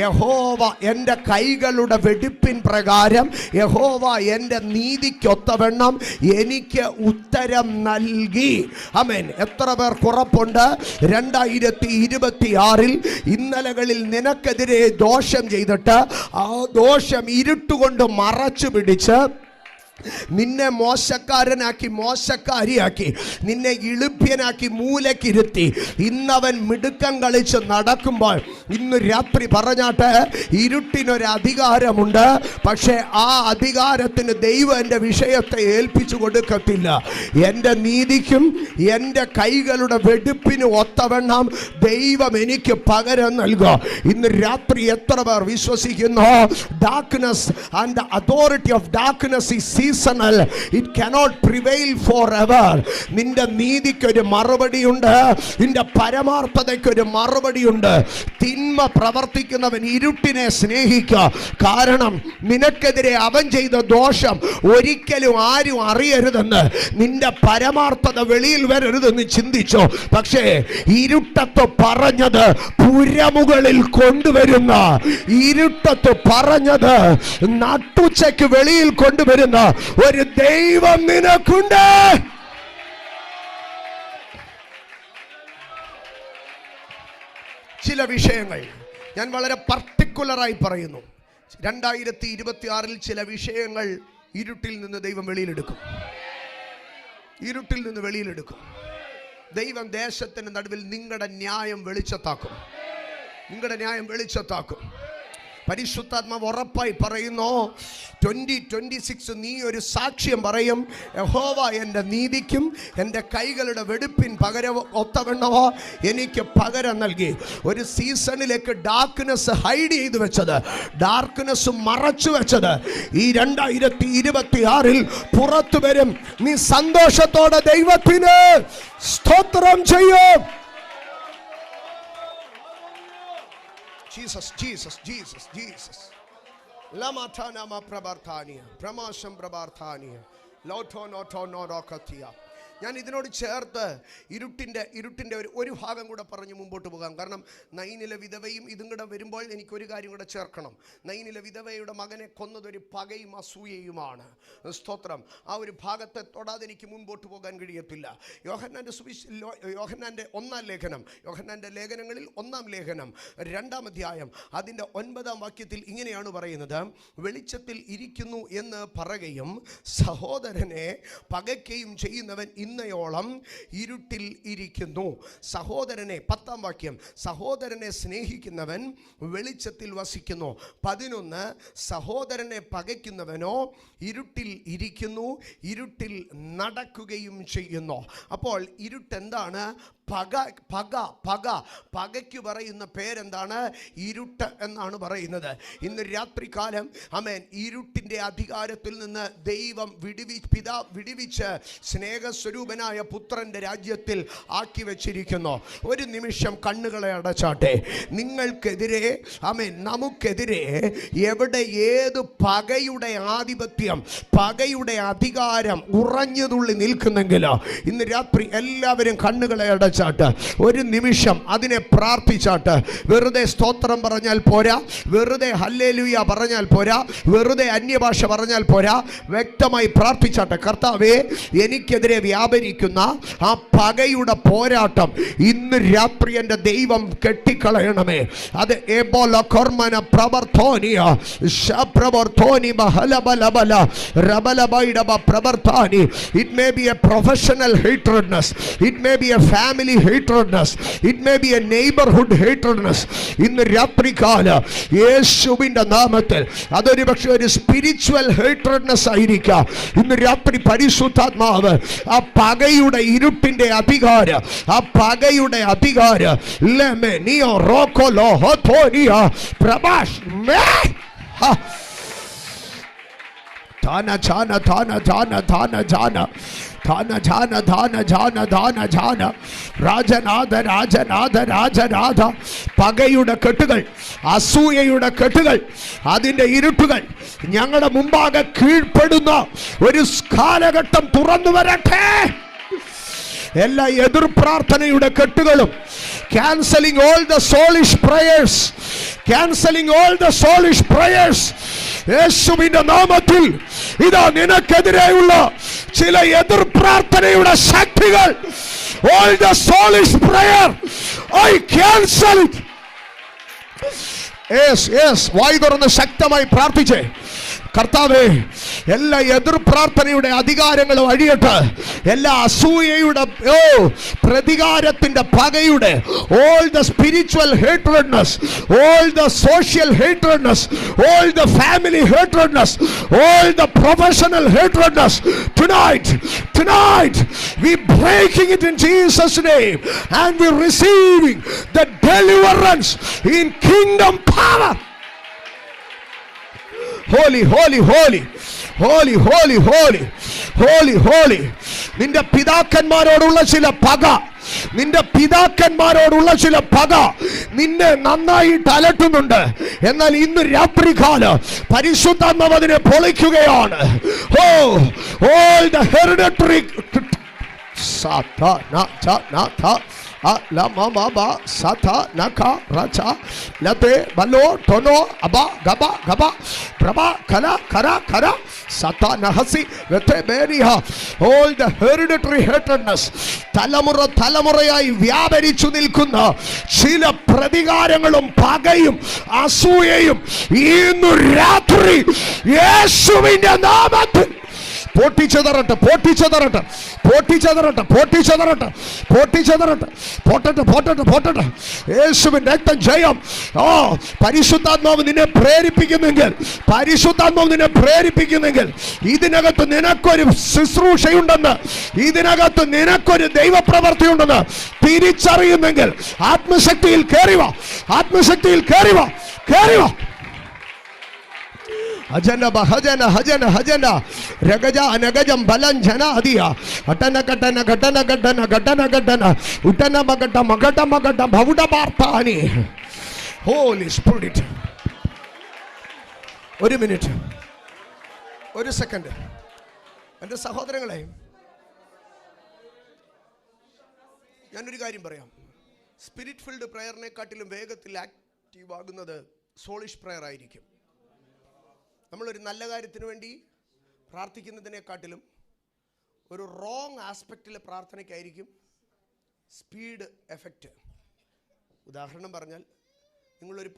യഹോവ എൻ്റെ കൈകളുടെ വെടിപ്പിൻ പ്രകാരം യഹോവ എൻ്റെ നീതിക്കൊത്തവണ്ണം എനിക്ക് ഉത്തരം നൽകി. ആമേൻ. എത്ര പേർ കുറപ്പുണ്ട്? 2026 ഇന്നലകളിൽ നിനക്കെതിരെ ദോഷം ചെയ്തിട്ട് ആ ദോഷം ഇരുട്ടുകൊണ്ട് മറച്ചു പിടിച്ച് നിന്നെ മോശക്കാരനാക്കി, മോശക്കാരിയാക്കി, നിന്നെ ഇളുപ്യനാക്കി മൂലക്കിരുത്തി ഇന്നവൻ മിടുക്കം കളിച്ച് നടക്കുമ്പോൾ ഇന്ന് രാത്രി പറഞ്ഞാട്ട്, ഇരുട്ടിനൊരു അധികാരമുണ്ട്. പക്ഷേ ആ അധികാരത്തിന് ദൈവം എൻ്റെ വിഷയത്തെ ഏൽപ്പിച്ചു കൊടുക്കത്തില്ല. എൻ്റെ നീതിക്കും എൻ്റെ കൈകളുടെ വെടുപ്പിന് ഒത്തവണ്ണം ദൈവം എനിക്ക് പകരം നൽകുക. ഇന്ന് രാത്രി എത്ര പേർ വിശ്വസിക്കുന്നു? Darkness and the authority of darkness is seasonal, it cannot prevail forever. നിന്റെ നീതിക്കൊരു മറുപടിയുണ്ട്, നിന്റെ പരമാർത്ഥതയ്ക്കൊരു മറുപടിയുണ്ട്. തിന്മ പ്രവർത്തിക്കുന്നവൻ ഇരുട്ടിനെ സ്നേഹിക്കുക. കാരണം നിനക്കെതിരെ അവൻ ചെയ്ത ദോഷം ഒരിക്കലും ആരും അറിയരുതെന്ന്, നിന്റെ പരമാർത്ഥത വെളിയിൽ വരരുതെന്ന് ചിന്തിച്ചോ. പക്ഷേ ഇരുട്ടത്ത് പറഞ്ഞത് പുരമുകളിൽ കൊണ്ടുവരുന്ന, ഇരുട്ടത്ത് പറഞ്ഞത് നട്ടുച്ചയ്ക്ക് വെളിയിൽ കൊണ്ടുവരുന്ന ഒരു ദൈവം നിനക്കുണ്ട്. ചില വിഷയങ്ങൾ ഞാൻ വളരെ പർട്ടിക്കുലറായി പറയുന്നു. 2026 ചില വിഷയങ്ങൾ ഇരുട്ടിൽ നിന്ന് ദൈവം വെളിയിലെടുക്കും. ഇരുട്ടിൽ നിന്ന് വെളിയിലെടുക്കും. ദൈവം ദേശത്തിന് നടുവിൽ നിങ്ങളുടെ ന്യായം വെളിച്ചത്താക്കും. നിങ്ങളുടെ ന്യായം വെളിച്ചത്താക്കും. പരിശുദ്ധാത്മാവ് ഉറപ്പായി പറയുന്നു, 2026 നീ ഒരു സാക്ഷ്യം പറയും. യഹോവ എൻ്റെ നീതിക്കും എൻ്റെ കൈകളുടെ വെടുപ്പിൻ പകരം ഒത്തവണ്ണമോ എനിക്ക് പകരം നൽകി. ഒരു സീസണിലേക്ക് ഡാർക്ക്നെസ് ഹൈഡ് ചെയ്തു വെച്ചത്, ഡാർക്ക്നെസ് മറച്ചു വെച്ചത് ഈ 2026 പുറത്തു വരും. നീ സന്തോഷത്തോടെ ദൈവത്തിന് സ്തോത്രം ചെയ്യും. Jesus, Jesus, Jesus, Jesus. Lamatana ma prabarthania, pramasham prabarthania, loto noto no rokatia. ഞാൻ ഇതിനോട് ചേർത്ത് ഇരുട്ടിൻ്റെ ഒരു ഭാഗം കൂടെ പറഞ്ഞ് മുമ്പോട്ട് പോകാം. കാരണം നൈനിലെ വിധവയും ഇതും കൂടെ വരുമ്പോൾ എനിക്കൊരു കാര്യം കൂടെ ചേർക്കണം. നൈനിലെ വിധവയുടെ മകനെ കൊന്നതൊരു പകയും അസൂയയുമാണ്. സ്തോത്രം. ആ ഒരു ഭാഗത്തെ തൊടാതെ എനിക്ക് മുൻപോട്ട് പോകാൻ കഴിയത്തില്ല. യോഹന്നാൻ്റെ ഒന്നാം ലേഖനം, യോഹന്നാൻ്റെ ലേഖനങ്ങളിൽ 1-ാം ലേഖനം 2-ാം അധ്യായം അതിൻ്റെ 9-ാം വാക്യത്തിൽ ഇങ്ങനെയാണ് പറയുന്നത്: വെളിച്ചത്തിൽ ഇരിക്കുന്നു എന്ന് പറയുകയും സഹോദരനെ പകയ്ക്കുകയും ചെയ്യുന്നവൻ ഇന്നയോളം ഇരുട്ടിൽ ഇരിക്കുന്നു. സഹോദരനെ, 10-ാം വാക്യം, സഹോദരനെ സ്നേഹിക്കുന്നവൻ വെളിച്ചത്തിൽ വസിക്കുന്നു. 11, സഹോദരനെ പകയ്ക്കുന്നവനോ ഇരുട്ടിൽ ഇരിക്കുന്നു, ഇരുട്ടിൽ നടക്കുകയും ചെയ്യുന്നു. അപ്പോൾ ഇരുട്ടെന്താണ്? പകയ്ക്ക് പറയുന്ന പേരെന്താണ്? ഇരുട്ട് എന്നാണ് പറയുന്നത്. ഇന്ന് രാത്രികാലം ആമേൻ, ഇരുട്ടിൻ്റെ അധികാരത്തിൽ നിന്ന് ദൈവം വിടുവിച്ച് സ്നേഹസ്വരൂപനായ പുത്രൻ്റെ രാജ്യത്തിൽ ആക്കി വെച്ചിരിക്കുന്നു. ഒരു നിമിഷം കണ്ണുകളെ അടച്ചാട്ടെ. നിങ്ങൾക്കെതിരെ ആമേൻ, നമുക്കെതിരെ എവിടെ ഏത് പകയുടെ ആധിപത്യം, പകയുടെ അധികാരം ഉറഞ്ഞുതുള്ളി നിൽക്കുന്നെങ്കിലോ ഇന്ന് രാത്രി എല്ലാവരും കണ്ണുകളെ അടച്ചാട്ട് ഒരു നിമിഷം അതിനെ പ്രാർത്ഥിച്ചാട്ട്. വെറുതെ സ്തോത്രം പറഞ്ഞാൽ പോരാ, വെറുതെ ഹല്ലേലൂയ പറഞ്ഞാൽ പോരാ, വെറുതെ അന്യഭാഷ പറഞ്ഞാൽ പോരാ. വ്യക്തമായി പ്രാർത്ഥിച്ചാട്ടെ. കർത്താവേ, എനിക്കെതിരെ വ്യാപരിക്കുന്ന ആ പകയുടെ പോരാട്ടം ഇന്ന് രാത്രി എൻ്റെ ദൈവം കെട്ടിക്കളയണമേ. അത് എബോല കർമ്മന പ്രവർത്തോനിയ ശപ്രവർത്തോനി ബഹലബലബല റബലബൈഡബ പ്രവർത്താനി. It may be a professional hatredness, it may be a family hatredness, it may be a neighborhood hatredness. ഇന്ന് രാത്രികാല യേശുവിൻ്റെ നാമത്തിൽ അതൊരു പക്ഷേ ഒരു സ്പിരിച്വൽ hatredness ആയിരിക്കാം. ഇന്ന് രാത്രി പരിശുദ്ധാത്മാവ് ആ പകയുടെ ഇരുട്ടിൻ്റെ അധികാരം, ആ പകയുടെ അധികാരം ലെമെനിയോ റോക്കോലോ ഹോത്തോനിയ പ്രഭാഷ് മേ ധാന ധാന ധാന ധാന ധാന ധാന ധാന ധാന ധാന ധാന ധാന ധാന രാജനാഥ രാജനാഥ രാജനാഥ. പകയുടെ കെട്ടുകൾ, അസൂയയുടെ കെട്ടുകൾ, അതിൻ്റെ ഇരുട്ടുകൾ ഞങ്ങളുടെ മുമ്പാകെ കീഴ്പ്പെടുന്ന ഒരു കാലഘട്ടം തുറന്നു വരട്ടെ. എല്ലാ എതിർ പ്രാർത്ഥനയുടെ കെട്ടുകളും canceling all the soulish prayers, canceling all the soulish prayers. യേശുവിന്റെ നാമത്തിൽ ഇതാ നിനക്കെതിരെയുള്ള ചില എതിർ പ്രാർത്ഥനയുടെ ശക്തികൾ, all the soulish prayer I cancel it. yes വായി തുറന്ന് ശക്തമായി പ്രാർത്ഥിച്ചേ. കർത്താവേ, എല്ലാ എതിർ പ്രാർത്ഥനയുടെ അധികാരങ്ങളും അഴിയട്ടെ. എല്ലാ അസൂയയുടെ പ്രതികാരത്തിന്റെ പകയുടെ all the spiritual hatredness, all the social hatredness, all the family hatredness, all the professional hatredness, tonight we breaking it in Jesus name and we receiving the deliverance in kingdom power. Holy holy holy holy holy holy holy holy. നിന്റെ പിതാക്കന്മാരോടുള്ള ചില പക, നിന്റെ പിതാക്കന്മാരോടുള്ള ചില പക നിന്നെ നന്നായിട്ട് അലട്ടുന്നുണ്ട്. എന്നാൽ ഇന്ന് രാത്രികാലം പരിശുദ്ധാത്മാവ് അതിനെ പൊളിക്കുകയാണ്. all the hereditary la mama ba sata naka racha late balo tono aba gaba gaba praba kala kara kara sata nahasi vete beriha. all the hereditary hatredness, തലമുറയായി വ്യാപരിച്ചു നിൽക്കുന്ന ചില പ്രതികാരങ്ങളും പകയും അസൂയയും ഇന്ന് രാത്രി യേശുവിന്റെ നാമത്തിൽ പൊട്ടിച്ചതറട്ടെ പൊട്ടിച്ചതറട്ടെ പൊട്ടിച്ചതറട്ടെ പൊട്ടിച്ചതറട്ടെ പൊട്ടിച്ചതറട്ടെ പൊട്ടട്ടെ പൊട്ടട്ടെ പൊട്ടട്ടെ. യേശുവിൻ രക്തം ജയം. പരിശുദ്ധാത്മാവ് നിന്നെ പ്രേരിപ്പിക്കുന്നെങ്കിൽ, പരിശുദ്ധാത്മാവ് നിന്നെ പ്രേരിപ്പിക്കുന്നെങ്കിൽ ഇതിനകത്ത് നിനക്കൊരു ശുശ്രൂഷയുണ്ടെന്ന്, ഇതിനകത്ത് നിനക്കൊരു ദൈവപ്രവൃത്തിയുണ്ടെന്ന് തിരിച്ചറിയുന്നെങ്കിൽ ആത്മശക്തിയിൽ കയറിവ, ആത്മശക്തിയിൽ കയറിവ, കയറിവ. ഹജന ഹജന ഹജന ഹജന രഗജ അനഗജം ബലം ജന അദിയ അട്ടന കട്ടന ഘട്ടന ഘട്ടന ഘട്ടന ഘട്ടന ഉട്ടന മകട്ട മകട്ട മകട്ട ഭൗഡ വാർത്താനി. Holy spirit. ഒരു മിനിറ്റ്, ഒരു സെക്കൻഡ്. എൻ്റെ സഹോദരങ്ങളെ, ഞാനൊരു കാര്യം പറയാം. സ്പിരിറ്റ് ഫിൽഡ് പ്രയറിനെക്കാട്ടിലും വേഗത്തിൽ ആക്റ്റീവ് ആകുന്നത് സോളിഷ് പ്രയർ ആയിരിക്കും. നമ്മളൊരു നല്ല കാര്യത്തിന് വേണ്ടി പ്രാർത്ഥിക്കുന്നതിനെക്കാട്ടിലും ഒരു റോങ് ആസ്പെക്റ്റിലെ പ്രാർത്ഥനയ്ക്കായിരിക്കും സ്പീഡ് എഫക്റ്റ്. ഉദാഹരണം പറഞ്ഞാൽ, നിങ്ങളൊരു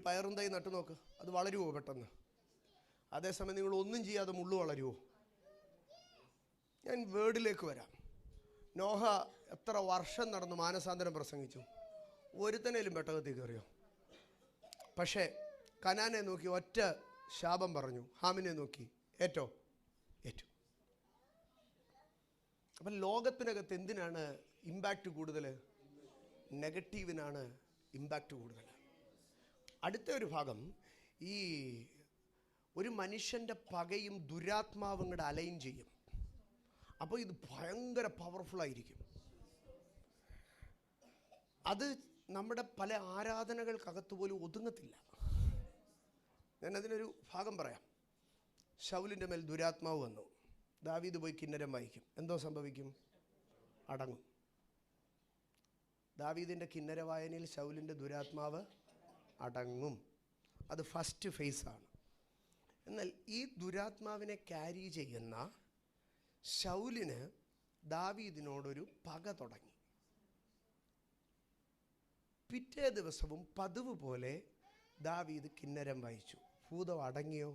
പയറും തൈ നട്ടു നോക്ക്, അത് വളരുമോ പെട്ടെന്ന്? അതേസമയം നിങ്ങൾ ഒന്നും ചെയ്യാതെ മുള്ളു വളരുമോ? ഞാൻ വേർഡിലേക്ക് വരാം. നോഹ എത്ര വർഷം നടന്നു മാനസാന്തരം പ്രസംഗിച്ചു, ഒരുത്തനേലും പെട്ടകത്തിൽ കയറിയോ? പക്ഷേ കനാനെ നോക്കി ഒറ്റ ശാപം പറഞ്ഞു, ഹാമിനെ നോക്കി ഏറ്റു. അപ്പം ലോകത്തിനകത്ത് എന്തിനാണ് ഇമ്പാക്റ്റ് കൂടുതൽ? നെഗറ്റീവിനാണ് ഇമ്പാക്റ്റ് കൂടുതൽ. അടുത്ത ഒരു ഭാഗം, ഈ ഒരു മനുഷ്യൻ്റെ പകയും ദുരാത്മാവും കൂടെ അലൈൻ ചെയ്യും. അപ്പോൾ ഇത് ഭയങ്കര പവർഫുള്ളായിരിക്കും. അത് നമ്മുടെ പല ആരാധനകൾക്കകത്ത് പോലും ഒതുങ്ങത്തില്ല. ഞാനതിനൊരു ഭാഗം പറയാം. ശൗലിൻ്റെ മേൽ ദുരാത്മാവ് വന്നു. ദാവീദ് പോയി കിന്നരം വായിക്കും. എന്തോ സംഭവിക്കും? അടങ്ങും. ദാവീദിൻ്റെ കിന്നര വായനയിൽ ശൗലിൻ്റെ ദുരാത്മാവ് അടങ്ങും. അത് ഫസ്റ്റ് ഫേസാണ്. എന്നാൽ ഈ ദുരാത്മാവിനെ ക്യാരി ചെയ്യുന്ന ശൗലിന് ദാവീദിനോടൊരു പക തുടങ്ങി. പിറ്റേ ദിവസവും പതിവ് പോലെ ദാവീദ് കിന്നരം വായിച്ചു. ഭൂതം അടങ്ങിയോ?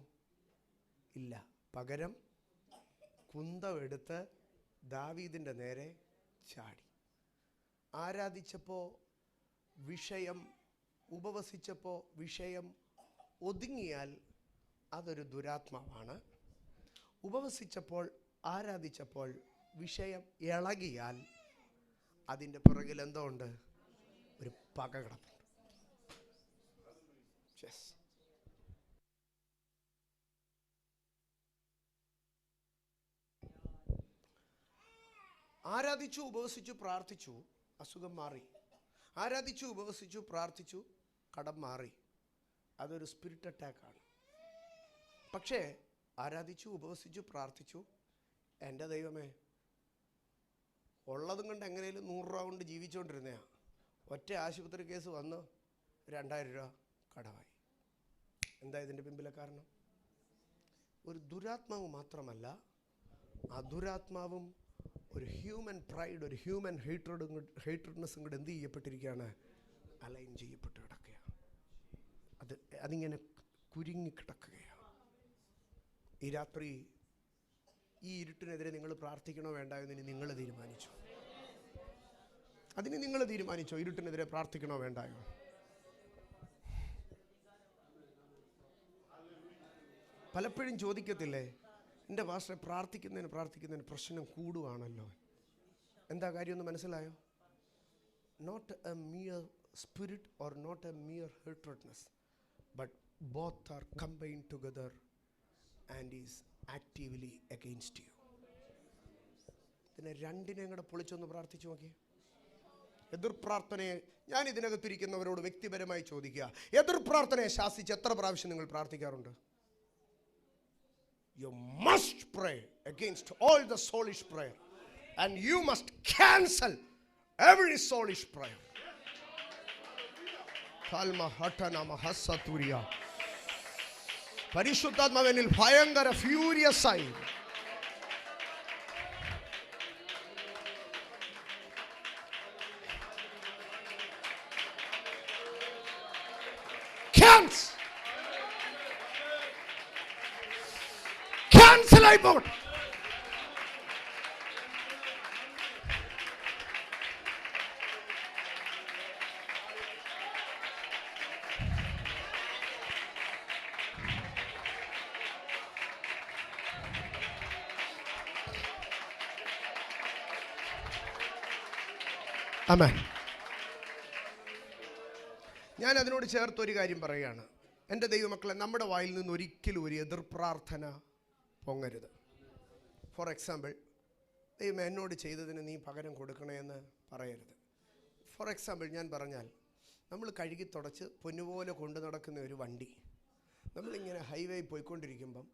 ഇല്ല. പകരം കുന്തം എടുത്ത് ദാവീദിൻ്റെ നേരെ ചാടി. ആരാധിച്ചപ്പോൾ വിഷയം, ഉപവസിച്ചപ്പോൾ വിഷയം ഒതുങ്ങിയാൽ അതൊരു ദുരാത്മാവാണ്. ഉപവസിച്ചപ്പോൾ, ആരാധിച്ചപ്പോൾ വിഷയം ഇളകിയാൽ അതിൻ്റെ പുറകിൽ എന്തോ ഉണ്ട്? ഒരു പക കിടപ്പുണ്ട്. ആരാധിച്ചു, ഉപവസിച്ചു, പ്രാർത്ഥിച്ചു, അസുഖം മാറി. ആരാധിച്ചു, ഉപവസിച്ചു, പ്രാർത്ഥിച്ചു, കടം മാറി. അതൊരു സ്പിരിറ്റ് അറ്റാക്കാണ്. പക്ഷേ ആരാധിച്ചു, ഉപവസിച്ചു, പ്രാർത്ഥിച്ചു, എൻ്റെ ദൈവമേ, ഉള്ളതും കൊണ്ട് എങ്ങനെയും 100 രൂപ കൊണ്ട് ജീവിച്ചുകൊണ്ടിരുന്നതാണ്. ഒറ്റ ആശുപത്രി കേസ് വന്ന് 2000 രൂപ കടമായി. എന്താ ഇതിൻ്റെ പിമ്പിലെ കാരണം? ഒരു ദുരാത്മാവ് മാത്രമല്ല, ആ ദുരാത്മാവും ഒരു ഹ്യൂമൻ പ്രൈഡ്, ഒരു ഹ്യൂമൻ ഹേറ്റ്രഡ്നെസ്സും കൂടെ എന്ത് ചെയ്യപ്പെട്ടിരിക്കുകയാണ്? അലൈൻ ചെയ്യപ്പെട്ട് കിടക്കുകയാണ്. അതിങ്ങനെ കുരുങ്ങിക്കിടക്കുകയാണ്. ഈ രാത്രി ഈ ഇരുട്ടിനെതിരെ നിങ്ങൾ പ്രാർത്ഥിക്കണോ വേണ്ട എന്ന് നിങ്ങൾ തീരുമാനിച്ചു. നിങ്ങൾ തീരുമാനിച്ചോ? ഇരുട്ടിനെതിരെ പ്രാർത്ഥിക്കണോ വേണ്ടായോ? പലപ്പോഴും ചോദിക്കത്തില്ലേ, എൻ്റെ പാസ്റ്ററെ പ്രാർത്ഥിക്കുന്നതിന് പ്രശ്നം കൂടുവാണല്ലോ. എന്താ കാര്യമൊന്ന് മനസ്സിലായോ? Not a mere spirit or not a mere hatredness, but both are combined together and is actively against you. ഇതിനെ രണ്ടിനെയും കൂടെ പൊളിച്ചൊന്ന് പ്രാർത്ഥിച്ചു നോക്കിയേ. എതിർ പ്രാർത്ഥനയെ ഞാൻ ഇതിനകത്തിരിക്കുന്നവരോട് വ്യക്തിപരമായി ചോദിക്കുക, എതിർ പ്രാർത്ഥനയെ ശാസിച്ച് എത്ര പ്രാവശ്യം നിങ്ങൾ പ്രാർത്ഥിക്കാറുണ്ട്? You must pray against all the soulish prayer, and you must cancel every soulish prayer. Kalma hatana mahasaturiya. പരിശുദ്ധാത്മാവിനിൽ ഭയങ്കര ഫ്യൂരിയസ് ആയി ക്യാൻസൽ ആയി പോകട്ടെ. ആമേൻ. ഞാൻ അതിനോട് ചേർത്തൊരു കാര്യം പറയുകയാണ്. എൻ്റെ ദൈവമക്കളെ, നമ്മുടെ വായിൽ നിന്ന് ഒരിക്കലും ഒരു എതിർ പ്രാർത്ഥന പൊങ്ങരുത്. ഫോർ എക്സാമ്പിൾ, ദൈവം എന്നോട് ചെയ്തതിന് നീ പകരം കൊടുക്കണേ എന്ന് പറയരുത്. ഫോർ എക്സാമ്പിൾ ഞാൻ പറഞ്ഞാൽ, നമ്മൾ കഴുകി തുടച്ച് പൊന്നുപോലെ കൊണ്ടു നടക്കുന്ന ഒരു വണ്ടി നമ്മളിങ്ങനെ ഹൈവേ പോയിക്കൊണ്ടിരിക്കുമ്പം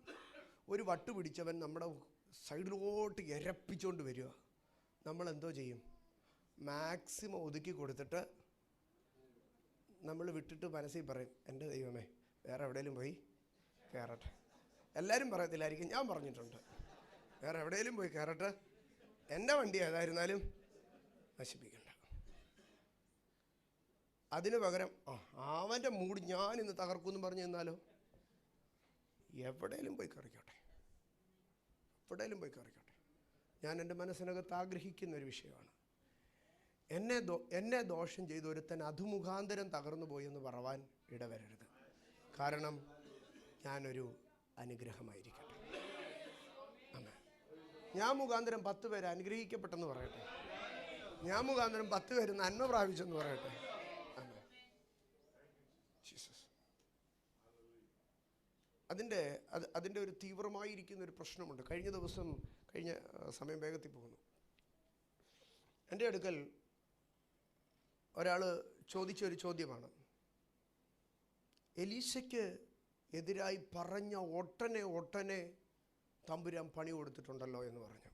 ഒരു വട്ട് പിടിച്ചവൻ നമ്മുടെ സൈഡിലോട്ട് ഇരപ്പിച്ചുകൊണ്ട് വരിക. നമ്മളെന്തോ ചെയ്യും? മാക്സിമം ഒതുക്കി കൊടുത്തിട്ട് നമ്മൾ വിട്ടിട്ട് മനസ്സിൽ പറയും, എൻ്റെ ദൈവമേ വേറെ എവിടെയെങ്കിലും പോയി കയറട്ടെ. എല്ലാവരും പറയത്തില്ലായിരിക്കും, ഞാൻ പറഞ്ഞിട്ടുണ്ട്, വേറെ എവിടെയെങ്കിലും പോയി കയറട്ടെ, എൻ്റെ വണ്ടി ഏതായിരുന്നാലും നശിപ്പിക്കണ്ട. അതിന് പകരം അവൻ്റെ മൂഡ് ഞാൻ ഇന്ന് തകർക്കുമെന്ന് പറഞ്ഞു നിന്നാലോ, എവിടെയെങ്കിലും പോയി കയറിക്കോട്ടെ, എവിടെയെങ്കിലും പോയി കയറിക്കോട്ടെ. ഞാൻ എൻ്റെ മനസ്സിനകത്ത് ആഗ്രഹിക്കുന്ന ഒരു വിഷയമാണ്, എന്നെ ദോഷം ചെയ്ത് ഒരുത്തൻ അതുമുഖാന്തരം തകർന്നു പോയി എന്ന് പറവാൻ ഇടവരരുത്. കാരണം ഞാനൊരു അനുഗ്രഹമായിരിക്കട്ടെ. ഞാൻ മുഖാന്തരം 10 പേര് അനുഗ്രഹിക്കപ്പെട്ടെന്ന് പറയട്ടെ, ഞാൻ മുഖാന്തരം 10 പേര് നന്മ പ്രാപിച്ചെന്ന് പറയട്ടെ. അതിൻ്റെ ഒരു തീവ്രമായിരിക്കുന്ന ഒരു പ്രശ്നമുണ്ട്. കഴിഞ്ഞ സമയം വേഗത്തിൽ പോകുന്നു. എൻ്റെ അടുക്കൽ ഒരാൾ ചോദിച്ചൊരു ചോദ്യമാണ്, എലീശയ്ക്ക് എതിരായി പറഞ്ഞ ഒട്ടനെ തമ്പുരാൻ പണി കൊടുത്തിട്ടുണ്ടല്ലോ എന്ന് പറഞ്ഞു.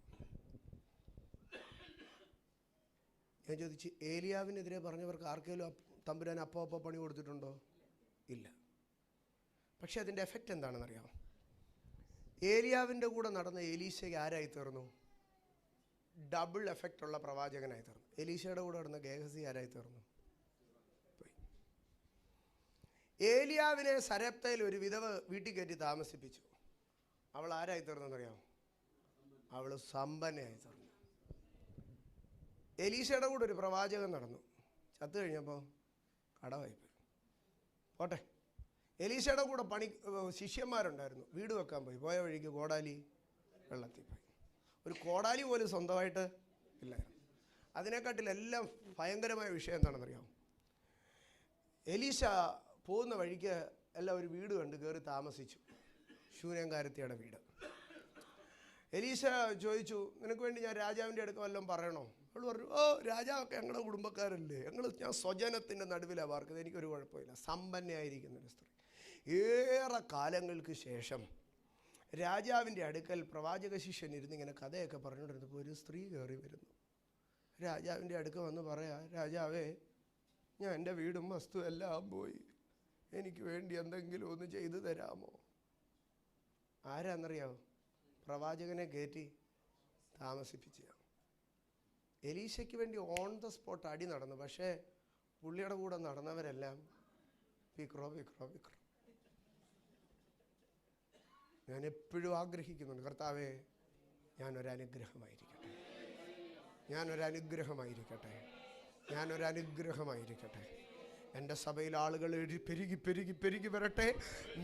ഞാൻ ചോദിച്ചു, ഏലിയാവിനെതിരെ പറഞ്ഞവർക്ക് ആർക്കെങ്കിലും തമ്പുരാൻ അപ്പോ പണി കൊടുത്തിട്ടുണ്ടോ? ഇല്ല. പക്ഷെ അതിൻ്റെ എഫക്റ്റ് എന്താണെന്നറിയാമോ? ഏലിയാവിൻ്റെ കൂടെ നടന്ന എലീശയ്ക്ക് ആരായി തീർന്നു? ഡബിൾ എഫക്റ്റ് ഉള്ള പ്രവാചകനായി തീർന്നു. എലീശയുടെ കൂടെ നടന്ന ഗേഹസി ആരായി തീർന്നു? പോയി. ഏലിയാവിനെ സരപ്തയിൽ ഒരു വിധവ വീട്ടിൽ കയറ്റി താമസിപ്പിച്ചു. അവൾ ആരായി തീർന്നെന്നറിയാമോ? അവൾ സമ്പന്നയായി തീർന്നു. എലീശയുടെ കൂടെ ഒരു പ്രവാചകൻ നടന്നു, ചത്തു കഴിഞ്ഞപ്പോൾ കടവായിപ്പോയി. പോട്ടെ. എലീശയുടെ കൂടെ ശിഷ്യന്മാരുണ്ടായിരുന്നു, വീട് വെക്കാൻ പോയി, പോയ വഴിക്ക് കോടാലി വെള്ളത്തിൽ പോയി. ഒരു കോടാലി പോലും സ്വന്തമായിട്ട് ഇല്ലായിരുന്നു. അതിനെക്കാട്ടിലെല്ലാം ഭയങ്കരമായ വിഷയം എന്താണെന്നറിയാമോ? എലീശ പോകുന്ന വഴിക്ക് എല്ലാം ഒരു വീട് കണ്ട് കയറി താമസിച്ചു, ശൂന്യംകാരത്തിയുടെ വീട്. എലീശ ചോദിച്ചു, നിനക്ക് വേണ്ടി ഞാൻ രാജാവിൻ്റെ അടുക്ക വല്ലതും പറയണോ? അവൾ പറഞ്ഞു, രാജാവൊക്കെ ഞങ്ങളുടെ കുടുംബക്കാരല്ലേ, ഞാൻ സ്വജനത്തിൻ്റെ നടുവിലാണ് പാർക്കുന്നത്, എനിക്കൊരു കുഴപ്പമില്ല. സമ്പന്നയായിരിക്കുന്നൊരു സ്ത്രീ. ഏറെ കാലങ്ങൾക്ക് ശേഷം രാജാവിൻ്റെ അടുക്കൽ പ്രവാചക ശിഷ്യൻ ഇരുന്ന് ഇങ്ങനെ കഥയൊക്കെ പറഞ്ഞുകൊണ്ടിരുന്നപ്പോൾ ഒരു സ്ത്രീ കയറി വരുന്നു. രാജാവിൻ്റെ അടുക്ക വന്ന് പറയാ, രാജാവേ, ഞാൻ എൻ്റെ വീടും വസ്തു എല്ലാം പോയി, എനിക്ക് വേണ്ടി എന്തെങ്കിലും ഒന്ന് ചെയ്തു തരാമോ? ആരാന്നറിയാമോ? പ്രവാചകനെ കയറ്റി താമസിപ്പിച്ച. എലീശയ്ക്ക് വേണ്ടി ഓൺ ദ സ്പോട്ട് അടി നടന്നു. പക്ഷേ പുള്ളിയുടെ കൂടെ നടന്നവരെല്ലാം വിക്രോ. ഞാൻ എപ്പോഴും ആഗ്രഹിക്കുന്നുണ്ട്, കർത്താവേ, ഞാനൊരനുഗ്രഹമായിരിക്കട്ടെ. എൻ്റെ സഭയിൽ ആളുകൾ പെരുകി വരട്ടെ.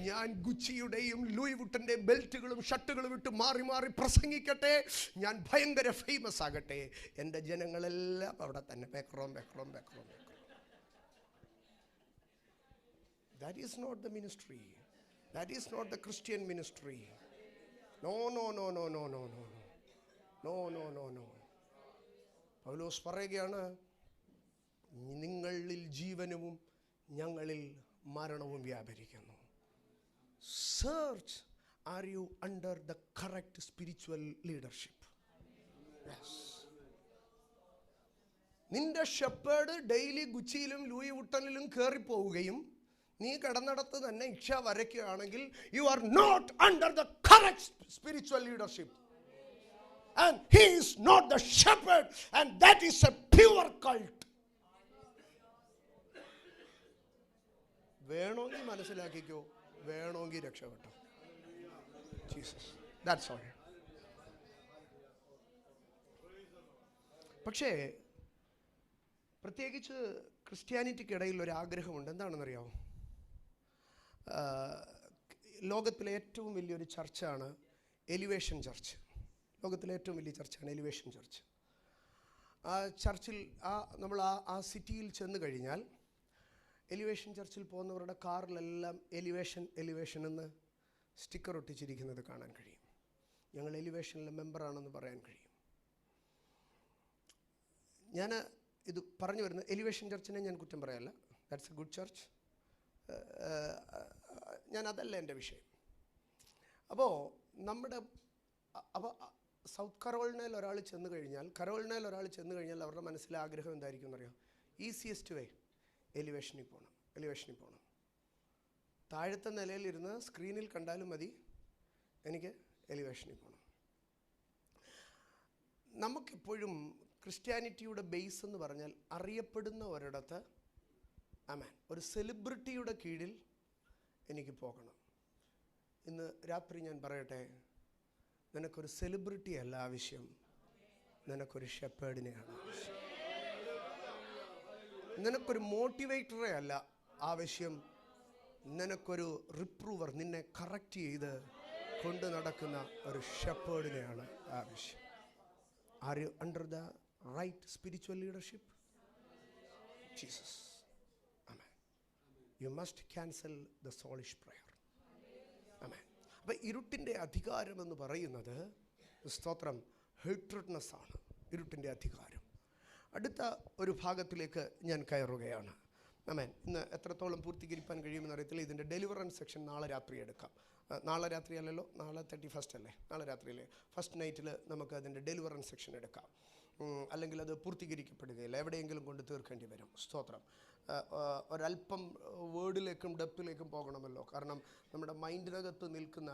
ഞാൻ ഗുച്ചിയുടെയും ലൂയി വുട്ടൻ്റെയും ബെൽറ്റുകളും ഷർട്ടുകളും ഇട്ട് മാറി പ്രസംഗിക്കട്ടെ. ഞാൻ ഭയങ്കര ഫേമസ് ആകട്ടെ. എൻ്റെ ജനങ്ങളെല്ലാം അവിടെ തന്നെ ബെക്രോം. That is not the ministry. That is not the Christian ministry. No. പൗലോസ് പറയുകയാണ്, നിങ്ങളിൽ ജീവനും ഞങ്ങളിൽ മരണവും വ്യാപരിക്കുന്നു. Search, are you under the correct spiritual leadership? Yes. നിന്റെ ഷെപ്പേർഡ് ഡെയിലി ഗുച്ചിയിലും ലൂയി വുട്ടനിലും കയറിപ്പോവുകയും നീ കിടന്നിടത്ത് തന്നെ ഇച്ഛ വരയ്ക്കുകയാണെങ്കിൽ you are not under the correct spiritual leadership. And he is not the shepherd, and that is a pure cult. വേണമെങ്കിൽ മനസ്സിലാക്കിക്കോ, വേണമെങ്കിൽ രക്ഷപ്പെട്ടോ. Jesus, that's all. പക്ഷേ പ്രത്യേകിച്ച് ക്രിസ്ത്യാനിറ്റിക്കിടയിൽ ഒരു ആഗ്രഹമുണ്ട്. എന്താണെന്നറിയാമോ? ലോകത്തിലെ ഏറ്റവും വലിയൊരു ചർച്ചാണ് എലിവേഷൻ ചർച്ച്. ലോകത്തിലെ ഏറ്റവും വലിയ ചർച്ചാണ് എലിവേഷൻ ചർച്ച്. ആ ചർച്ചിൽ നമ്മൾ ആ സിറ്റിയിൽ ചെന്ന് കഴിഞ്ഞാൽ എലിവേഷൻ ചർച്ചിൽ പോകുന്നവരുടെ കാറിലെല്ലാം എലിവേഷൻ എന്ന് സ്റ്റിക്കർ ഒട്ടിച്ചിരിക്കുന്നത് കാണാൻ കഴിയും. ഞങ്ങൾ എലിവേഷനിലെ മെമ്പറാണെന്ന് പറയാൻ കഴിയും. ഞാൻ ഇത് പറഞ്ഞു വരുന്നത് എലിവേഷൻ ചർച്ചിനെ ഞാൻ കുറ്റം പറയല്ല. That's A good church. അതല്ല എൻ്റെ വിഷയം. അപ്പോൾ സൗത്ത് കരോളിനയിൽ ഒരാൾ ചെന്ന് കഴിഞ്ഞാൽ അവരുടെ മനസ്സിലെ ആഗ്രഹം എന്തായിരിക്കും എന്നറിയാം? ഈസിയസ്റ്റ് വേ എലിവേഷനിൽ പോകണം. താഴത്തെ നിലയിലിരുന്ന് സ്ക്രീനിൽ കണ്ടാലും മതി, എനിക്ക് എലിവേഷനിൽ പോകണം. നമുക്കിപ്പോഴും ക്രിസ്ത്യാനിറ്റിയുടെ ബേസ് എന്ന് പറഞ്ഞാൽ അറിയപ്പെടുന്ന ഒരിടത്ത്, ആമേൻ, ഒരു സെലിബ്രിറ്റിയുടെ കീഴിൽ എനിക്ക് പോകണം. ഇന്ന് രാത്രി ഞാൻ പറയട്ടെ, നിനക്കൊരു സെലിബ്രിറ്റി അല്ല ആവശ്യം, നിനക്കൊരു ഷെപ്പേർഡിനെയാണ് ആവശ്യം. നിനക്കൊരു മോട്ടിവേറ്ററെ അല്ല ആവശ്യം, നിനക്കൊരു റിപ്രൂവർ, നിന്നെ കറക്റ്റ് ചെയ്ത് കൊണ്ട് നടക്കുന്ന ഒരു ഷെപ്പേർഡിനെയാണ് ആവശ്യം. Are you under the right spiritual leadership? Jesus. Amen. You must cancel the soulish prayer. Amen. അപ്പം ഇരുട്ടിൻ്റെ അധികാരം എന്ന് പറയുന്നത്, സ്തോത്രം, ഹേട്രഡ്നെസ് ആണ് ഇരുട്ടിൻ്റെ അധികാരം. അടുത്ത ഒരു ഭാഗത്തിലേക്ക് ഞാൻ കയറുകയാണ്. ആമേൻ. ഇന്ന് എത്രത്തോളം പൂർത്തീകരിക്കാൻ കഴിയുമെന്ന് അറിയത്തില്ല. ഇതിൻ്റെ ഡെലിവറൻസ് സെക്ഷൻ നാളെ രാത്രി എടുക്കാം. നാളെ രാത്രി അല്ലല്ലോ, നാളെ 31 അല്ലേ? നാളെ രാത്രിയിലെ ഫസ്റ്റ് നൈറ്റിൽ നമുക്ക് അതിൻ്റെ ഡെലിവറൻസ് സെക്ഷൻ എടുക്കാം. അല്ലെങ്കിൽ അത് പൂർത്തീകരിക്കപ്പെടുകയില്ല, എവിടെയെങ്കിലും കൊണ്ട് തീർക്കേണ്ടി വരും. സ്തോത്രം. ഒരല്പം വേർഡിലേക്കും ഡെപ്തിലേക്കും പോകണമല്ലോ. കാരണം നമ്മുടെ മൈൻഡിനകത്ത് നിൽക്കുന്ന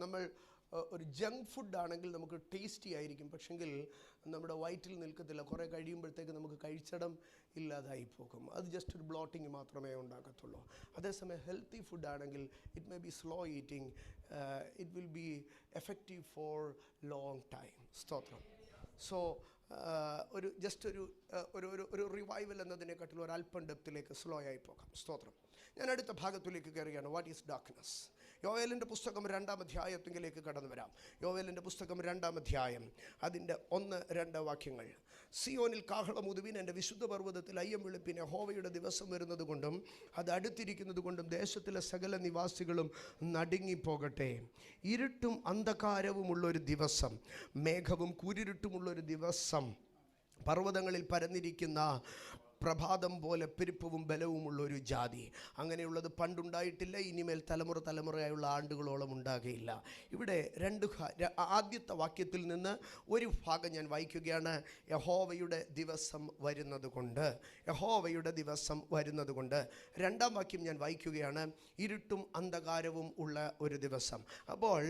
നമ്മൾ ഒരു ജങ്ക് ഫുഡാണെങ്കിൽ നമുക്ക് ടേസ്റ്റി ആയിരിക്കും, പക്ഷെങ്കിൽ നമ്മുടെ വയറ്റിൽ നിൽക്കത്തില്ല. കുറേ കഴിയുമ്പോഴത്തേക്ക് നമുക്ക് കഴിച്ചിടം ഇല്ലാതായി പോകും. അത് ജസ്റ്റ് ഒരു ബ്ലോട്ടിങ് മാത്രമേ ഉണ്ടാകത്തുള്ളൂ. അതേസമയം ഹെൽത്തി ഫുഡാണെങ്കിൽ it may be slow eating, it will be effective for long time. സ്തോത്രം. സോ ഒരു ജസ്റ്റ് ഒരു റിവൈവൽ എന്നതിനെക്കാട്ടിലും ഒരല്പം ഡെപ്തിലേക്ക് സ്ലോ ആയി പോകാം. സ്തോത്രം. ഞാൻ അടുത്ത ഭാഗത്തിലേക്ക് കയറുകയാണ്. What is darkness? യോവേലിൻ്റെ പുസ്തകം 2-ാം അധ്യായത്തിലേക്ക് കടന്നു വരാം. യോവേലിൻ്റെ പുസ്തകം 2-ാം അധ്യായം, അതിൻ്റെ 1-2 വാക്യങ്ങൾ. സിയോനിൽ കാഹളമുതുവിൻ, എൻ്റെ വിശുദ്ധ പർവ്വതത്തിൽ അയ്യം വിളിപ്പിൻ. യഹോവയുടെ ദിവസം വരുന്നത് കൊണ്ടും അത് അടുത്തിരിക്കുന്നത് കൊണ്ടും ദേശത്തിലെ സകല നിവാസികളും നടുങ്ങിപ്പോകട്ടെ. ഇരുട്ടും അന്ധകാരവുമുള്ളൊരു ദിവസം, മേഘവും കൂരിരുട്ടുമുള്ളൊരു ദിവസം, പർവ്വതങ്ങളിൽ പരന്നിരിക്കുന്ന പ്രഭാതം പോലെ പെരുപ്പവും ബലവുമുള്ളൊരു ജാതി. അങ്ങനെയുള്ളത് പണ്ടുണ്ടായിട്ടില്ല, ഇനിമേൽ തലമുറയായുള്ള ആണ്ടുകളോളം ഉണ്ടാകുകയില്ല. ഇവിടെ ആദ്യത്തെ വാക്യത്തിൽ നിന്ന് ഒരു ഭാഗം ഞാൻ വായിക്കുകയാണ്. യഹോവയുടെ ദിവസം വരുന്നത് കൊണ്ട്. യഹോവയുടെ ദിവസം വരുന്നത് കൊണ്ട്. 2-ാം വാക്യം ഞാൻ വായിക്കുകയാണ്. ഇരുട്ടും അന്ധകാരവും ഉള്ള ഒരു ദിവസം. അപ്പോൾ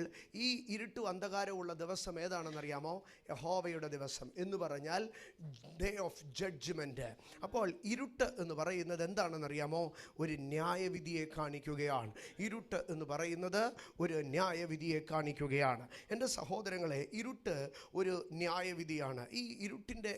ഈ ഇരുട്ടും അന്ധകാരവും ഉള്ള ദിവസം ഏതാണെന്നറിയാമോ? യഹോവയുടെ ദിവസം എന്ന് പറഞ്ഞാൽ ഡേ ഓഫ് ജഡ്ജ്മെൻറ്റ്. അപ്പോൾ ഇരുട്ട് എന്ന് പറയുന്നത് എന്താണെന്നറിയാമോ? ഒരു ന്യായവിധിയെ കാണിക്കുകയാണ്. ഇരുട്ട് എന്ന് പറയുന്നത് ഒരു ന്യായവിധിയെ കാണിക്കുകയാണ്. എൻ്റെ സഹോദരങ്ങളെ, ഇരുട്ട് ഒരു ന്യായവിധിയാണ്. ഈ ഇരുട്ടിൻ്റെ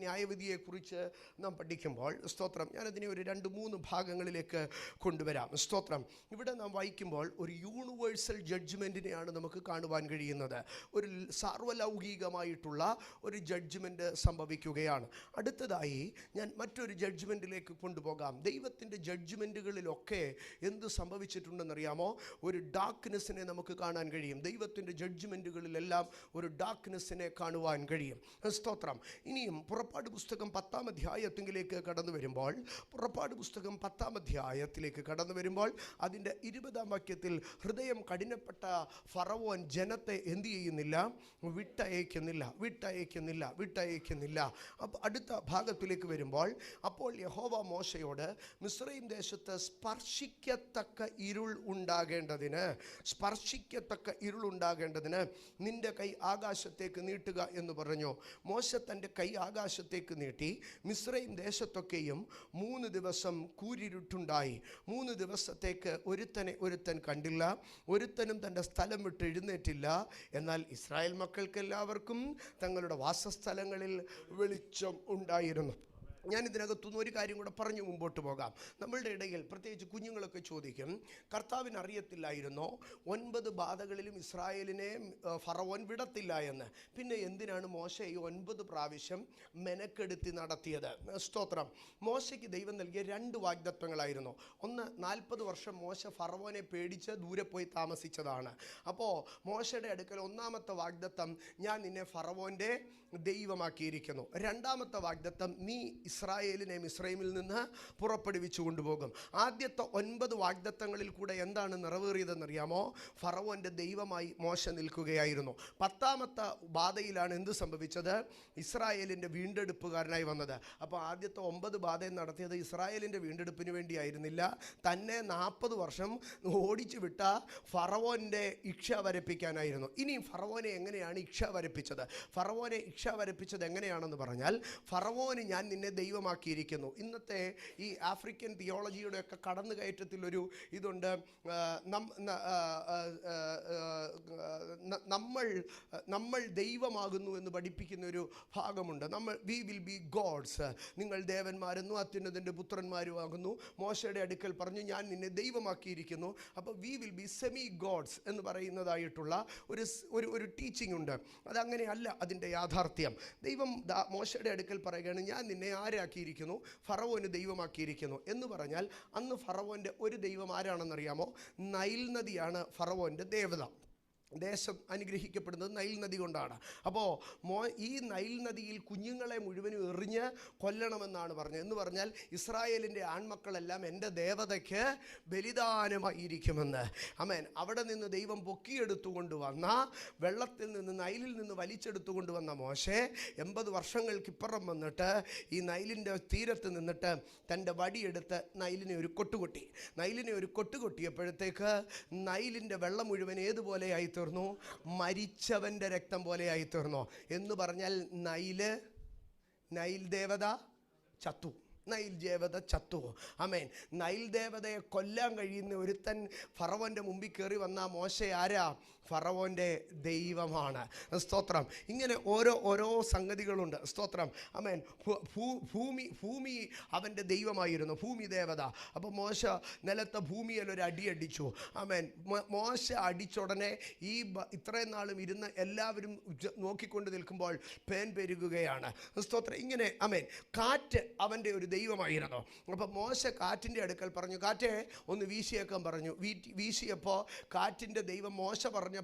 ന്യായവിധിയെക്കുറിച്ച് നാം പഠിക്കുമ്പോൾ, സ്തോത്രം, ഞാനതിനെ ഒരു 2-3 ഭാഗങ്ങളിലേക്ക് കൊണ്ടുവരാം. സ്തോത്രം. ഇവിടെ നാം വായിക്കുമ്പോൾ ഒരു യൂണിവേഴ്സൽ ജഡ്ജ്മെൻറ്റിനെയാണ് നമുക്ക് കാണുവാൻ കഴിയുന്നത്. ഒരു സാർവലൗകികമായിട്ടുള്ള ഒരു ജഡ്ജ്മെൻറ്റ് സംഭവിക്കുകയാണ്. അടുത്തതായി ഞാൻ മറ്റൊരു ജഡ്ജ്മെൻറ്റിലേക്ക് കൊണ്ടുപോകാം. ദൈവത്തിൻ്റെ ജഡ്ജ്മെൻറ്റുകളിലൊക്കെ എന്ത് സംഭവിച്ചിട്ടുണ്ടെന്നറിയാമോ? ഒരു ഡാർക്ക്നെസ്സിനെ നമുക്ക് കാണാൻ കഴിയും. ദൈവത്തിൻ്റെ ജഡ്ജ്മെൻറ്റുകളിലെല്ലാം ഒരു ഡാർക്ക്നെസ്സിനെ കാണുവാൻ കഴിയും. സ്തോത്രം. ഇനിയും പുറപ്പാട് പുസ്തകം 10-ാം അധ്യായത്തിലേക്ക് കടന്നു വരുമ്പോൾ, അതിൻ്റെ 20-ാം വാക്യത്തിൽ, ഹൃദയം കഠിനപ്പെട്ട ഫറവോൻ ജനത്തെ എന്ത് ചെയ്യുന്നില്ല? വിട്ടയക്കുന്നില്ല. അപ്പോൾ അടുത്ത ഭാഗത്തിലേക്ക് വരുമ്പോൾ, അപ്പോൾ യഹോവ മോശയോട്, മിസ്രയീം ദേശത്ത് സ്പർശിക്കത്തക്ക ഇരുൾ ഉണ്ടാകേണ്ടതിന് നിന്റെ കൈ ആകാശത്തേക്ക് നീട്ടുക എന്ന് പറഞ്ഞു. മോശ തൻ്റെ കൈ ആകാശത്തേക്ക് നീട്ടി. മിസ്രയീം ദേശത്തൊക്കെയും 3 ദിവസം കൂരിരുട്ടുണ്ടായി. 3 ദിവസത്തേക്ക് ഒരുത്തൻ കണ്ടില്ല, ഒരുത്തനും തൻ്റെ സ്ഥലം വിട്ട് എഴുന്നേറ്റില്ല. എന്നാൽ ഇസ്രായേൽ മക്കൾക്കെല്ലാവർക്കും തങ്ങളുടെ വാസസ്ഥലങ്ങളിൽ വെളിച്ചം ഉണ്ടായിരുന്നു. ഞാൻ ഇതിനകത്തുനിന്ന് ഒരു കാര്യം കൂടെ പറഞ്ഞു മുമ്പോട്ട് പോകാം. നമ്മളുടെ ഇടയിൽ പ്രത്യേകിച്ച് കുഞ്ഞുങ്ങളൊക്കെ ചോദിക്കും, കർത്താവിന് അറിയത്തില്ലായിരുന്നോ 9 ബാധകളിലും ഇസ്രായേലിനെ ഫറവോൻ വിടത്തില്ല എന്ന്? പിന്നെ എന്തിനാണ് മോശ ഈ 9 പ്രാവശ്യം മെനക്കെടുത്തി നടത്തിയത്? സ്തോത്രം. മോശയ്ക്ക് ദൈവം നൽകിയ 2 വാഗ്ദത്തങ്ങളായിരുന്നു. ഒന്ന്, 40 വർഷം മോശ ഫറവോനെ പേടിച്ച് ദൂരെ പോയി താമസിച്ചതാണ്. അപ്പോൾ മോശയുടെ അടുക്കൽ 1-ാമത്തെ വാഗ്ദത്തം, ഞാൻ നിന്നെ ഫറവോൻ്റെ ദൈവമാക്കിയിരിക്കുന്നു. 2-ാമത്തെ വാഗ്ദത്തം, നീ ഇസ്രായേലിനെ മിസ്രൈമിൽ നിന്ന് പുറപ്പെടുവിച്ചു കൊണ്ടുപോകും. ആദ്യത്തെ 9 വാഗ്ദത്തങ്ങളിൽ കൂടെ എന്താണ് നിറവേറിയതെന്നറിയാമോ? ഫറവോൻ്റെ ദൈവമായി മോശ നിൽക്കുകയായിരുന്നു. 10ാമത്തെ ബാധയിലാണ് എന്ത് സംഭവിച്ചത്? ഇസ്രായേലിൻ്റെ വീണ്ടെടുപ്പുകാരനായി വന്നത്. അപ്പോൾ ആദ്യത്തെ 9 ബാധയും നടത്തിയത് ഇസ്രായേലിൻ്റെ വീണ്ടെടുപ്പിന് വേണ്ടിയായിരുന്നില്ല, തന്നെ 40 വർഷം ഓടിച്ചു വിട്ട ഫറവോൻ്റെ ഇക്ഷ വരപ്പിക്കാനായിരുന്നു. ഇനി ഫറവോനെ എങ്ങനെയാണ് ഇക്ഷ വരപ്പിച്ചത്? ഫറവോനെ ഇക്ഷ വരപ്പിച്ചത് എങ്ങനെയാണെന്ന് പറഞ്ഞാൽ, ഫറവോന് ഞാൻ നിന്നെ ദൈവമാക്കിയിരിക്കുന്നു. ഇന്നത്തെ ഈ ആഫ്രിക്കൻ തിയോളജിയുടെയൊക്കെ കടന്നുകയറ്റത്തിലൊരു ഇതുണ്ട്. നമ്മൾ ദൈവമാകുന്നു എന്ന് പഠിപ്പിക്കുന്ന ഒരു ഭാഗമുണ്ട്. വി വിൽ ബി ഗോഡ്സ്, നിങ്ങൾ ദേവന്മാരെന്നും അത്യുന്നതൻ്റെ പുത്രന്മാരും ആകുന്നു. മോശയുടെ അടുക്കൽ പറഞ്ഞു, ഞാൻ നിന്നെ ദൈവമാക്കിയിരിക്കുന്നു. അപ്പോൾ we will be semi gods എന്ന് പറയുന്നതായിട്ടുള്ള ഒരു ടീച്ചിങ് ഉണ്ട്. അതങ്ങനെയല്ല അതിൻ്റെ യാഥാർത്ഥ്യം. ദൈവം മോശയുടെ അടുക്കൽ പറയുകയാണ്, ഞാൻ നിന്നെ ആരാക്കിയിരിക്കുന്നു? ഫറവോന് ദൈവമാക്കിയിരിക്കുന്നു എന്ന് പറഞ്ഞാൽ, അന്ന് ഫറവോൻ്റെ ഒരു ദൈവം ആരാണെന്നറിയാമോ? നൈൽ നദിയാണ് ഫറവോൻ്റെ ദേവത. ദേശം അനുഗ്രഹിക്കപ്പെടുന്നത് നൈൽ നദി കൊണ്ടാണ്. അപ്പോൾ ഈ നൈൽ നദിയിൽ കുഞ്ഞുങ്ങളെ മുഴുവനും എറിഞ്ഞ് കൊല്ലണമെന്നാണ് പറഞ്ഞത്. എന്ന് പറഞ്ഞാൽ ഇസ്രായേലിൻ്റെ ആൺമക്കളെല്ലാം എൻ്റെ ദേവതയ്ക്ക് ബലിദാനമായിരിക്കുമെന്ന്. ആമേൻ. അവിടെ നിന്ന് ദൈവം പൊക്കിയെടുത്തുകൊണ്ട് വന്ന, വെള്ളത്തിൽ നിന്ന്, നൈലിൽ നിന്ന് വലിച്ചെടുത്തുകൊണ്ട് വന്ന മോശെ 80 വർഷങ്ങൾക്കിപ്പുറം വന്നിട്ട് ഈ നൈലിൻ്റെ തീരത്ത് നിന്നിട്ട് തൻ്റെ വടിയെടുത്ത് നൈലിനെ ഒരു കൊട്ടുകൊട്ടിയപ്പോഴത്തേക്ക് നൈലിൻ്റെ വെള്ളം മുഴുവൻ ഏതുപോലെയായി തീർന്നു? മരിച്ചവൻ്റെ രക്തം പോലെയായി തീർന്നു. എന്ന് പറഞ്ഞാൽ നൈൽ ദേവത ചത്തു. ആമേൻ. നൈൽ ദേവതയെ കൊല്ലാൻ കഴിയുന്ന ഒരുത്തൻ ഫറവോൻ്റെ മുമ്പിൽ കയറി വന്ന മോശെ ആരാ? ഫറവോൻ്റെ ദൈവമാണ്. സ്തോത്രം. ഇങ്ങനെ ഓരോ സംഗതികളുണ്ട്. സ്തോത്രം. ആമേൻ. ഭൂമി അവൻ്റെ ദൈവമായിരുന്നു, ഭൂമി ദേവത. അപ്പോൾ മോശ നിലത്തെ ഭൂമിയിൽ ഒരു അടിച്ചു. ആമേൻ. മോശ അടിച്ചുടനെ ഈ ഇത്രയും നാളും ഇരുന്ന് എല്ലാവരും നോക്കിക്കൊണ്ട് നിൽക്കുമ്പോൾ പേൻ പെരുകുകയാണ്. സ്തോത്രം. ഇങ്ങനെ ആമേൻ. കാറ്റ് അവൻ്റെ ഒരു ദൈവമായിരുന്നു. അപ്പോൾ മോശ കാറ്റിൻ്റെ അടുക്കൽ പറഞ്ഞു, കാറ്റേ ഒന്ന് വീശിയേക്കാൻ പറഞ്ഞു. വീശിയപ്പോൾ കാറ്റിൻ്റെ ദൈവം മോശ പറഞ്ഞപ്പം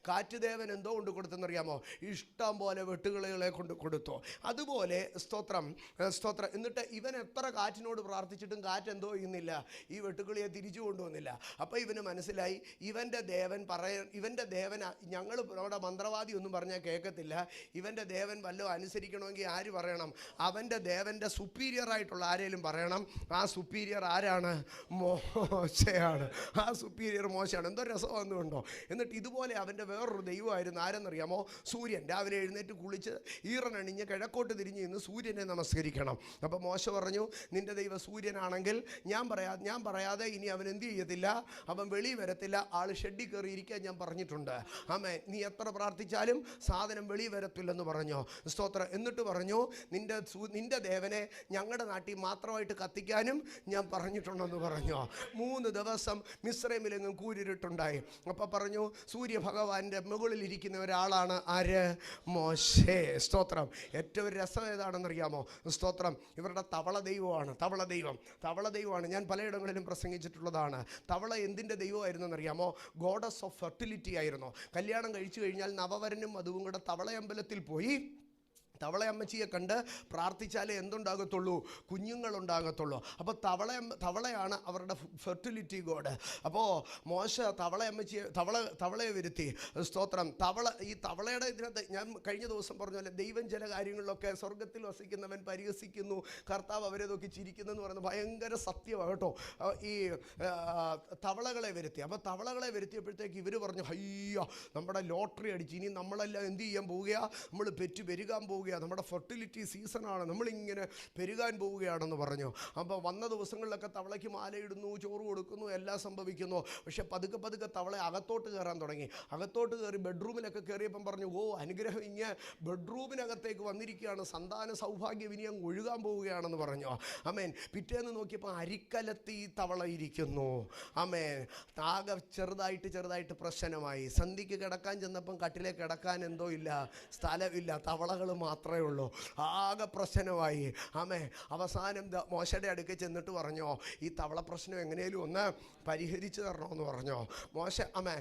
കാറ്റുദേവൻ എന്തോ കൊണ്ട് കൊടുത്തെന്നറിയാമോ? ഇഷ്ടം പോലെ വെട്ടുകിളികളെ കൊണ്ട് കൊടുത്തു. അതുപോലെ സ്തോത്രം. എന്നിട്ട് ഇവൻ എത്ര കാറ്റിനോട് പ്രാർത്ഥിച്ചിട്ടും കാറ്റ് എന്തോ ചെയ്യുന്നില്ല, ഈ വെട്ടുകിളിയെ തിരിച്ചു കൊണ്ടുവന്നില്ല. അപ്പോൾ ഇവന് മനസ്സിലായി, ഇവൻ്റെ ദേവൻ ഞങ്ങൾ നമ്മുടെ മന്ത്രവാദി ഒന്നും പറഞ്ഞാൽ കേൾക്കത്തില്ല. ഇവൻ്റെ ദേവൻ വല്ലതും അനുസരിക്കണമെങ്കിൽ ആര് പറയണം? അവൻ്റെ ദേവൻ്റെ സുപ്പീരിയറായിട്ടുള്ള ആരെങ്കിലും പറയണം. ആ സുപ്പീരിയർ ആരാണ്? മോശയാണ്. ആ സുപ്പീരിയർ മോശയാണ്. എന്തോ രസമാണെന്നുണ്ടോ? എന്നിട്ട് ഇതുപോലെ അവൻ്റെ വേറൊരു ദൈവമായിരുന്നു. ആരെന്നറിയാമോ? സൂര്യൻ. രാവിലെ എഴുന്നേറ്റ് കുളിച്ച് ഈറനണിഞ്ഞ് കിഴക്കോട്ട് തിരിഞ്ഞ് നിന്ന് സൂര്യനെ നമസ്കരിക്കണം. അപ്പോൾ മോശ പറഞ്ഞു, നിൻ്റെ ദൈവം സൂര്യനാണെങ്കിൽ ഞാൻ പറയാതെ ഇനി അവൻ എന്ത് ചെയ്യത്തില്ല, അവൻ വെളി വരത്തില്ല, ആൾ ഷെഡിൽ കയറി ഇരിക്കാൻ ഞാൻ പറഞ്ഞിട്ടുണ്ട്. ആമേൻ. നീ എത്ര പ്രാർത്ഥിച്ചാലും സാധനം വെളി വരത്തില്ലെന്ന് പറഞ്ഞു. സ്തോത്രം. എന്നിട്ട് പറഞ്ഞു, നിൻ്റെ ദേവനെ ഞങ്ങളുടെ നാട്ടിൽ മാത്രമായിട്ട് കത്തിക്കാനും ഞാൻ പറഞ്ഞിട്ടുണ്ടെന്ന് പറഞ്ഞു. 3 ദിവസം മിസ്രൈമിലെങ്ങും കൂരിരുട്ടുണ്ടായി. അപ്പോൾ പറഞ്ഞു, സൂര്യഭഗവാന്റെ മുകളിൽ ഇരിക്കുന്ന ഒരാളാണ് ആര്? മോശേ. സ്തോത്രം. ഏറ്റവും രസം ഏതാണെന്നറിയാമോ? സ്തോത്രം. ഇവരുടെ തവള ദൈവമാണ്. ഞാൻ പലയിടങ്ങളിലും പ്രസംഗിച്ചിട്ടുള്ളതാണ്. തവള എന്തിൻ്റെ ദൈവമായിരുന്നെന്നറിയാമോ? ഗോഡസ് ഓഫ് ഫെർട്ടിലിറ്റി ആയിരുന്നു. കല്യാണം കഴിച്ചു കഴിഞ്ഞാൽ നവവരനും അതും കൂടെ തവളയമ്പലത്തിൽ പോയി തവളയമ്മച്ചിയെ കണ്ട് പ്രാർത്ഥിച്ചാലേ എന്തുണ്ടാകത്തുള്ളൂ? കുഞ്ഞുങ്ങളുണ്ടാകത്തുള്ളൂ. അപ്പോൾ തവളയാണ് അവരുടെ ഫെർട്ടിലിറ്റി ഗോഡ്. അപ്പോൾ മോശ തവളയെ വരുത്തി. സ്തോത്രം. ഈ തവളയുടെ ഇതിനകത്ത് ഞാൻ കഴിഞ്ഞ ദിവസം പറഞ്ഞ പോലെ ദൈവം ചില കാര്യങ്ങളിലൊക്കെ സ്വർഗത്തിൽ വസിക്കുന്നവൻ പരിഹസിക്കുന്നു, കർത്താവ് അവരെ നോക്കി ചിരിക്കുന്നു എന്ന് പറയുന്നത് ഭയങ്കര സത്യമാണ് കേട്ടോ. ഈ തവളകളെ വരുത്തി. അപ്പോൾ തവളകളെ വരുത്തിയപ്പോഴത്തേക്ക് ഇവർ പറഞ്ഞു, അയ്യോ നമ്മുടെ ലോട്ടറി അടിച്ച് ഇനി നമ്മളെല്ലാം എന്ത് ചെയ്യാൻ പോവുകയാണ്? നമ്മൾ പെരുകാൻ പോവുക, നമ്മുടെ ഫെർട്ടിലിറ്റി സീസണാണ്, നമ്മളിങ്ങനെ പെരുകാൻ പോവുകയാണെന്ന് പറഞ്ഞു. അപ്പോൾ വന്ന ദിവസങ്ങളിലൊക്കെ തവളയ്ക്ക് മാലയിടുന്നു, ചോറ് കൊടുക്കുന്നു, എല്ലാം സംഭവിക്കുന്നു. പക്ഷെ പതുക്കെ തവള അകത്തോട്ട് കയറാൻ തുടങ്ങി. അകത്തോട്ട് കയറി ബെഡ്റൂമിലൊക്കെ കയറിയപ്പം പറഞ്ഞു, അനുഗ്രഹം ഇങ്ങനെ ബെഡ്റൂമിനകത്തേക്ക് വന്നിരിക്കുകയാണ്, സന്താന സൗഭാഗ്യം ഇനി അങ്ങ് ഒഴുകാൻ പോവുകയാണെന്ന് പറഞ്ഞു. ആമേൻ. പിറ്റേന്ന് നോക്കിയപ്പോൾ അരിക്കലത്തി തവള ഇരിക്കുന്നു. ആമേൻ. ആകെ ചെറുതായിട്ട് പ്രശ്നമായി. സന്ധിക്ക് കിടക്കാൻ ചെന്നപ്പം കട്ടിലേക്ക് കിടക്കാൻ എന്തോ ഇല്ല, സ്ഥലമില്ല, തവളകൾ മാത്രമേ ഉള്ളൂ. ആകെ പ്രശ്നമായി. ആമേ, അവസാനം മോശയുടെ അടുക്കൽ ചെന്നിട്ട് പറഞ്ഞോ, ഈ തവള പ്രശ്നം എങ്ങനെയും ഒന്ന് പരിഹരിച്ചു തരണമെന്ന് പറഞ്ഞോ. മോശ ആമേ,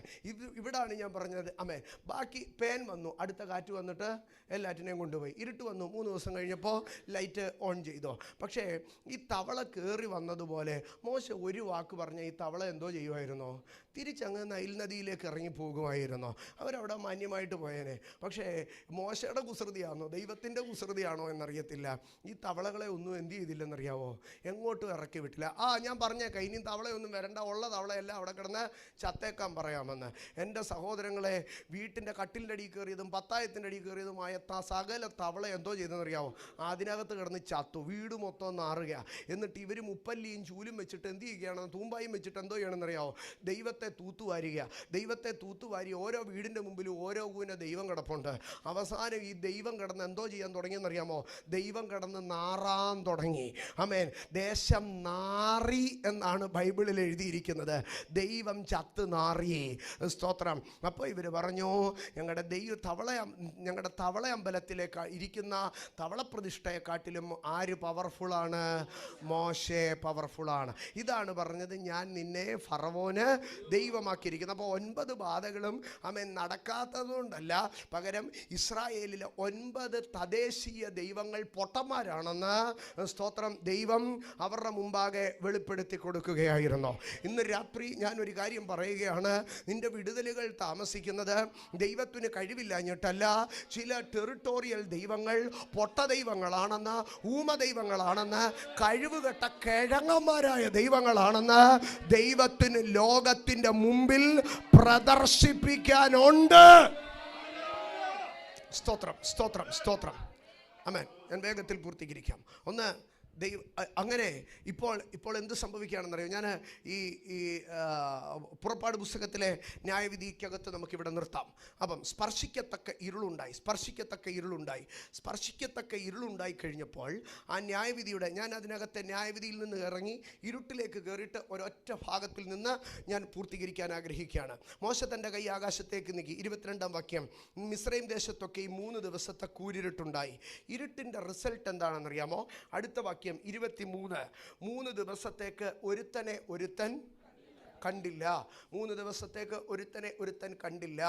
ഇവിടാണ് ഞാൻ പറഞ്ഞത്. ആമേ, ബാക്കി പേൻ വന്നു, അടുത്ത കാറ്റ് വന്നിട്ട് എല്ലാറ്റിനെയും കൊണ്ടുപോയി. ഇരുട്ട് വന്നു. 3 ദിവസം കഴിഞ്ഞപ്പോൾ ലൈറ്റ് ഓൺ ചെയ്തോ. പക്ഷേ ഈ തവള കയറി വന്നതുപോലെ മോശ ഒരു വാക്ക് പറഞ്ഞ ഈ തവള എന്തോ ചെയ്യുമായിരുന്നോ? തിരിച്ചങ്ങ് നൈൽ നദിയിലേക്ക് ഇറങ്ങി പോകുമായിരുന്നോ? അവരവിടെ മാന്യമായിട്ട് പോയേനെ. പക്ഷേ മോശയുടെ കുസൃതിയാണോ ദൈവത്തിൻ്റെ കുസൃതിയാണോ എന്നറിയത്തില്ല. ഈ തവളകളെ ഒന്നും എന്ത് ചെയ്തില്ലെന്നറിയാവോ? എങ്ങോട്ടും ഇറക്കി വിട്ടില്ല. ഞാൻ പറഞ്ഞേക്കാം, ഇനിയും തവളയൊന്നും വരണ്ട, ഉള്ള തവളയെല്ലാം അവിടെ കിടന്ന് ചത്തേക്കാൻ പറയാമെന്ന്. എൻ്റെ സഹോദരങ്ങളെ, വീട്ടിൻ്റെ കട്ടിലിൻ്റെ അടിയിൽ കയറിയതും പത്തായത്തിൻ്റെ അടിയിൽ കയറിയതുമായ സകല തവള എന്തോ ചെയ്തെന്നറിയാവോ? അതിനകത്ത് കിടന്ന് ചത്തു. വീട് മൊത്തം നാറുക. എന്നിട്ട് ഇവർ മുപ്പല്ലിയും ചൂലും വെച്ചിട്ട് എന്ത് ചെയ്യുകയാണ്? തൂമ്പായും വെച്ചിട്ട് എന്തോ ചെയ്യണമെന്നറിയാവോ? ദൈവത്തെ തൂത്തുവാരുക. ദൈവത്തെ തൂത്തുവാരി ഓരോ വീടിൻ്റെ മുമ്പിലും ഓരോ കൂന ദൈവം കിടപ്പുണ്ട്. അവസാനം ഈ ദൈവം കിടന്ന് എന്തോ ചെയ്യാൻ തുടങ്ങിയെന്നറിയാമോ? ദൈവം കിടന്ന് നാറാൻ തുടങ്ങി. ആമേൻ. ദേശം നാറി എന്നാണ് ബൈബിളിൽ എഴുതിയിരിക്കുന്നത്. ദൈവം ചത്ത് നാറി. സ്തോത്രം. അപ്പോൾ ഇവർ പറഞ്ഞു, ഞങ്ങളുടെ ഞങ്ങളുടെ തവള അമ്പലത്തിലേക്ക് ഇരിക്കുന്ന തവളപ്രതിഷ്ഠയെക്കാട്ടിലും ആര് പവർഫുള്ളാണ്? മോശെ പവർഫുള്ളാണ്. ഇതാണ് പറഞ്ഞത്, ഞാൻ നിന്നെ ഫറവോന് ദൈവമാക്കിയിരിക്കുന്നത്. അപ്പോൾ 9 ബാധകളും ആമേൻ നടക്കാത്തതുകൊണ്ടല്ല, പകരം ഇസ്രായേലിലെ 9 തദ്ദേശീയ ദൈവങ്ങൾ പൊട്ടന്മാരാണെന്ന് സ്തോത്രം ദൈവം അവരുടെ മുമ്പാകെ വെളിപ്പെടുത്തി കൊടുക്കുകയായിരുന്നു. ഇന്ന് രാത്രി ഞാനൊരു കാര്യം പറയുകയാണ്. നിന്റെ വിടുതലുകൾ താമസിക്കുന്നത് ദൈവത്തിന് കഴിവില്ലാഞ്ഞിട്ടല്ല. ചില ടെറിട്ടോറിയൽ ദൈവങ്ങൾ പൊട്ട ദൈവങ്ങളാണെന്ന്, ഊമ ദൈവങ്ങളാണെന്ന്, കഴിവുകെട്ട കിഴങ്ങന്മാരായ ദൈവങ്ങളാണെന്ന് ദൈവത്തിന് ലോകത്തിൻ്റെ മുമ്പിൽ പ്രദർശിപ്പിക്കാനുണ്ട്. സ്തോത്രം, സ്തോത്രം, സ്തോത്രം. ആമേൻ. ഞാൻ വേഗത്തിൽ പൂർത്തീകരിക്കാം. ഒന്ന് അങ്ങനെ ഇപ്പോൾ എന്ത് സംഭവിക്കുകയാണെന്നറിയാം. ഞാൻ ഈ പുറപ്പാട് പുസ്തകത്തിലെ ന്യായവിധിക്കകത്ത് നമുക്കിവിടെ നിർത്താം. അപ്പം സ്പർശിക്കത്തക്ക ഇരുളുണ്ടായി കഴിഞ്ഞപ്പോൾ ആ ന്യായവിധിയുടെ, ഞാൻ അതിനകത്തെ ന്യായവിധിയിൽ നിന്ന് ഇറങ്ങി ഇരുട്ടിലേക്ക് കയറിയിട്ട് ഒരൊറ്റ ഭാഗത്തിൽ നിന്ന് ഞാൻ പൂർത്തീകരിക്കാൻ ആഗ്രഹിക്കുകയാണ്. മോശ തൻ്റെ കൈ ആകാശത്തേക്ക് നീക്കി. 22-ാം വാക്യം, മിസ്രൈം ദേശത്തൊക്കെ ഈ 3 ദിവസത്തെ കൂരിരുട്ടുണ്ടായി. ഇരുട്ടിൻ്റെ റിസൾട്ട് എന്താണെന്നറിയാമോ? അടുത്ത വാക്യം 23, 3 ദിവസത്തേക്ക് ഒരുത്തൻ കണ്ടില്ല. 3 ദിവസത്തേക്ക് ഒരുത്തൻ കണ്ടില്ല.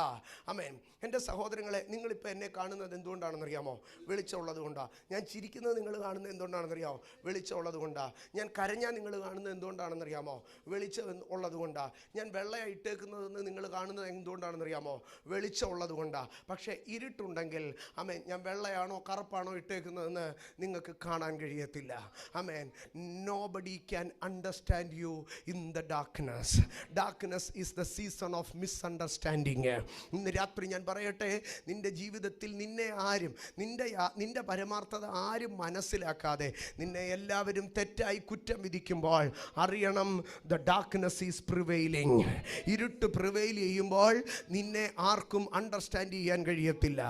ആമേൻ. എൻ്റെ സഹോദരങ്ങളെ, നിങ്ങളിപ്പോൾ എന്നെ കാണുന്നത് എന്തുകൊണ്ടാണെന്നറിയാമോ? വെളിച്ചമുള്ളത് കൊണ്ടാണ്. ഞാൻ ചിരിക്കുന്നത് നിങ്ങൾ കാണുന്നത് എന്തുകൊണ്ടാണെന്നറിയാമോ? വെളിച്ചമുള്ളത് കൊണ്ടാണ്. ഞാൻ കരഞ്ഞാൽ നിങ്ങൾ കാണുന്നത് എന്തുകൊണ്ടാണെന്നറിയാമോ? വെളിച്ചം ഉള്ളത് കൊണ്ടാണ്. ഞാൻ വെള്ളയാണ് ഇട്ടേക്കുന്നതെന്ന് നിങ്ങൾ കാണുന്നത് എന്തുകൊണ്ടാണെന്നറിയാമോ? വെളിച്ചമുള്ളത് കൊണ്ടാണ്. പക്ഷേ ഇരുട്ടുണ്ടെങ്കിൽ ആമേൻ, ഞാൻ വെള്ളയാണോ കറുപ്പാണോ ഇട്ടേക്കുന്നതെന്ന് നിങ്ങൾക്ക് കാണാൻ കഴിയത്തില്ല. ആമേൻ. Nobody can understand you in the darkness. Darkness is the season of misunderstanding. ഇന്ന് രാത്രി ഞാൻ പറയട്ടെ, നിന്റെ ജീവിതത്തിൽ നിന്നെ ആരും, നിന്റെ പരമാർത്ഥത ആരും മനസ്സിലാക്കാതെ നിന്നെ എല്ലാവരും തെറ്റായി കുറ്റം വിധിക്കുമ്പോൾ അറിയണം, the darkness is prevailing. ഇരുട്ട് പ്രിവെയിൽ ചെയ്യുമ്പോൾ നിന്നെ ആർക്കും അണ്ടർസ്റ്റാൻഡ് ചെയ്യാൻ കഴിയത്തില്ല.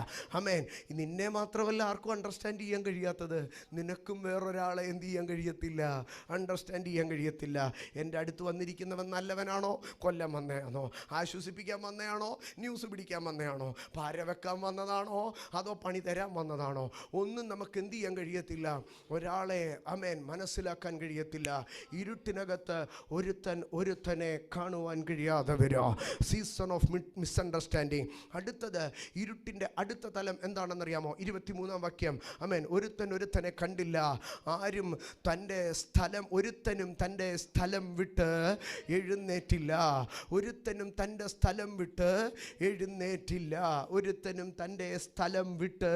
ആമേൻ. നിന്നെ മാത്രമല്ല ആർക്കും അണ്ടർസ്റ്റാൻഡ് ചെയ്യാൻ കഴിയാത്തത്, നിനക്കും വേറൊരാളെ എന്ത് ചെയ്യാൻ കഴിയത്തില്ല? അണ്ടർസ്റ്റാൻഡ് ചെയ്യാൻ കഴിയത്തില്ല. എൻ്റെ അടുത്ത് വന്നിരിക്കുന്നവൻ നല്ലവനാണോ, കൊല്ലം വന്നതാണോ, ആശ്വസിപ്പിക്കാൻ വന്നതാണോ, ന്യൂസ് പിടിക്കാൻ വന്നതാണോ, പാര വെക്കാൻ വന്നതാണോ, അതോ പണി തരാൻ വന്നതാണോ? ഒന്നും നമുക്ക് എന്ത് ചെയ്യാൻ കഴിയത്തില്ല. ഒരാളെ ആമേൻ മനസ്സിലാക്കാൻ കഴിയത്തില്ല. ഇരുട്ടിനകത്ത് ഒരുത്തനെ കാണുവാൻ കഴിയാതെ വരിക. Season of misunderstanding. അടുത്തത് ഇരുട്ടിൻ്റെ അടുത്ത തലം എന്താണെന്നറിയാമോ? 23-ാം വാക്യം. ആമേൻ. ഒരുത്തനെ കണ്ടില്ല. ഒരുത്തനും തൻ്റെ സ്ഥലം വിട്ട് എഴുന്നേറ്റില്ല. ഒരുത്തനും തൻ്റെ സ്ഥലം വിട്ട് എഴുന്നേറ്റില്ല. ഒരുത്തനും തൻ്റെ സ്ഥലം വിട്ട്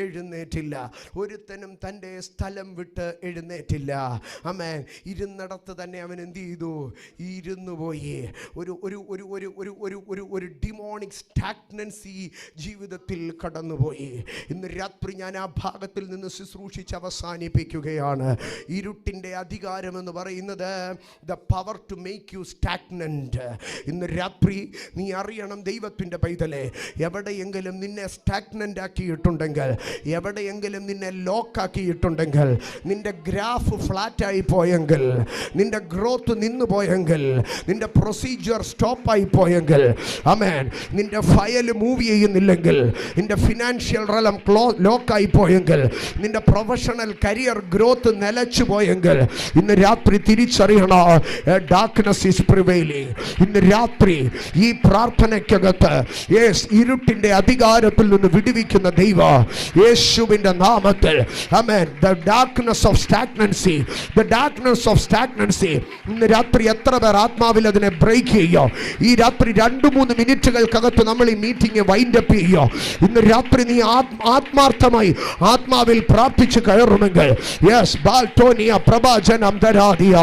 എഴുന്നേറ്റില്ല. ഒരുത്തനും തൻ്റെ സ്ഥലം വിട്ട് എഴുന്നേറ്റില്ല. ആമേൻ. ഇരുന്നിടത്ത് തന്നെ അവൻ എന്ത് ചെയ്തു? ഇരുന്നു പോയി. ഒരു ഡിമോണിക് സ്റ്റാഗ്നൻസി ജീവിതത്തിൽ കടന്നുപോയി. ഇന്ന് രാത്രി ഞാൻ ആ ഭാഗത്തിൽ നിന്ന് ശുശ്രൂഷിച്ച് അവസാനിപ്പിക്കുകയാണ്. ഇരുട്ടിൻ്റെ അധികാരം എന്ന് പറയുന്നത് the power to make you stand stagnant. ഇന്ന് രാത്രി നീ അറിയണം ദൈവത്തിൻ്റെ പൈതലെ, എവിടെയെങ്കിലും നിന്നെ സ്റ്റാഗ്നന്റ് ആക്കിയിട്ടുണ്ടെങ്കിൽ, എവിടെയെങ്കിലും നിന്നെ ലോക്കാക്കിയിട്ടുണ്ടെങ്കിൽ, നിന്റെ ഗ്രാഫ് ഫ്ലാറ്റായി പോയെങ്കിൽ, നിന്റെ ഗ്രോത്ത് നിന്നു പോയെങ്കിൽ, നിന്റെ പ്രൊസീജിയർ സ്റ്റോപ്പായി പോയെങ്കിൽ, ആമേൻ, നിന്റെ ഫയൽ മൂവ് ചെയ്യുന്നില്ലെങ്കിൽ, നിന്റെ ഫിനാൻഷ്യൽ റലം ലോക്കായി പോയെങ്കിൽ, നിന്റെ പ്രൊഫഷണൽ കരിയർ ഗ്രോത്ത് നിലച്ചു പോയെങ്കിൽ, ഇന്ന് രാത്രി തിരിച്ചറിയണോ, ഡാർക്ക്നെസ് ഈസ് പ്രിവെയിലിംഗ്. ഇന്ന് രാത്രി ഈ പ്രാർത്ഥനയ്ക്കകത്ത് ഇരുട്ടിന്റെ അധികാരത്തിൽ നിന്ന് വിടുവിക്കുന്ന ദൈവ യേശുവിന്റെ നാമത്തിൽ, ആമേൻ. The darkness of stagnancy, the darkness of stagnancy. ഇന്ന് രാത്രി എത്ര പേർ ആത്മാവിൽ അതിനെ ബ്രേക്ക് ചെയ്യോ? ഈ രാത്രി 2-3 മിനിറ്റുകൾക്കകത്ത് നമ്മൾ ഈ മീറ്റിംഗ് വൈൻഡപ്പ് ചെയ്യോ? ഇന്ന് രാത്രി നീ ആത്മാർത്ഥമായി ആത്മാവിൽ പ്രാർത്ഥിച്ച് കയറുമെങ്കിൽ, yes, ബാൽട്ടോനിയ പ്രഭാജനം ധരാദിയ,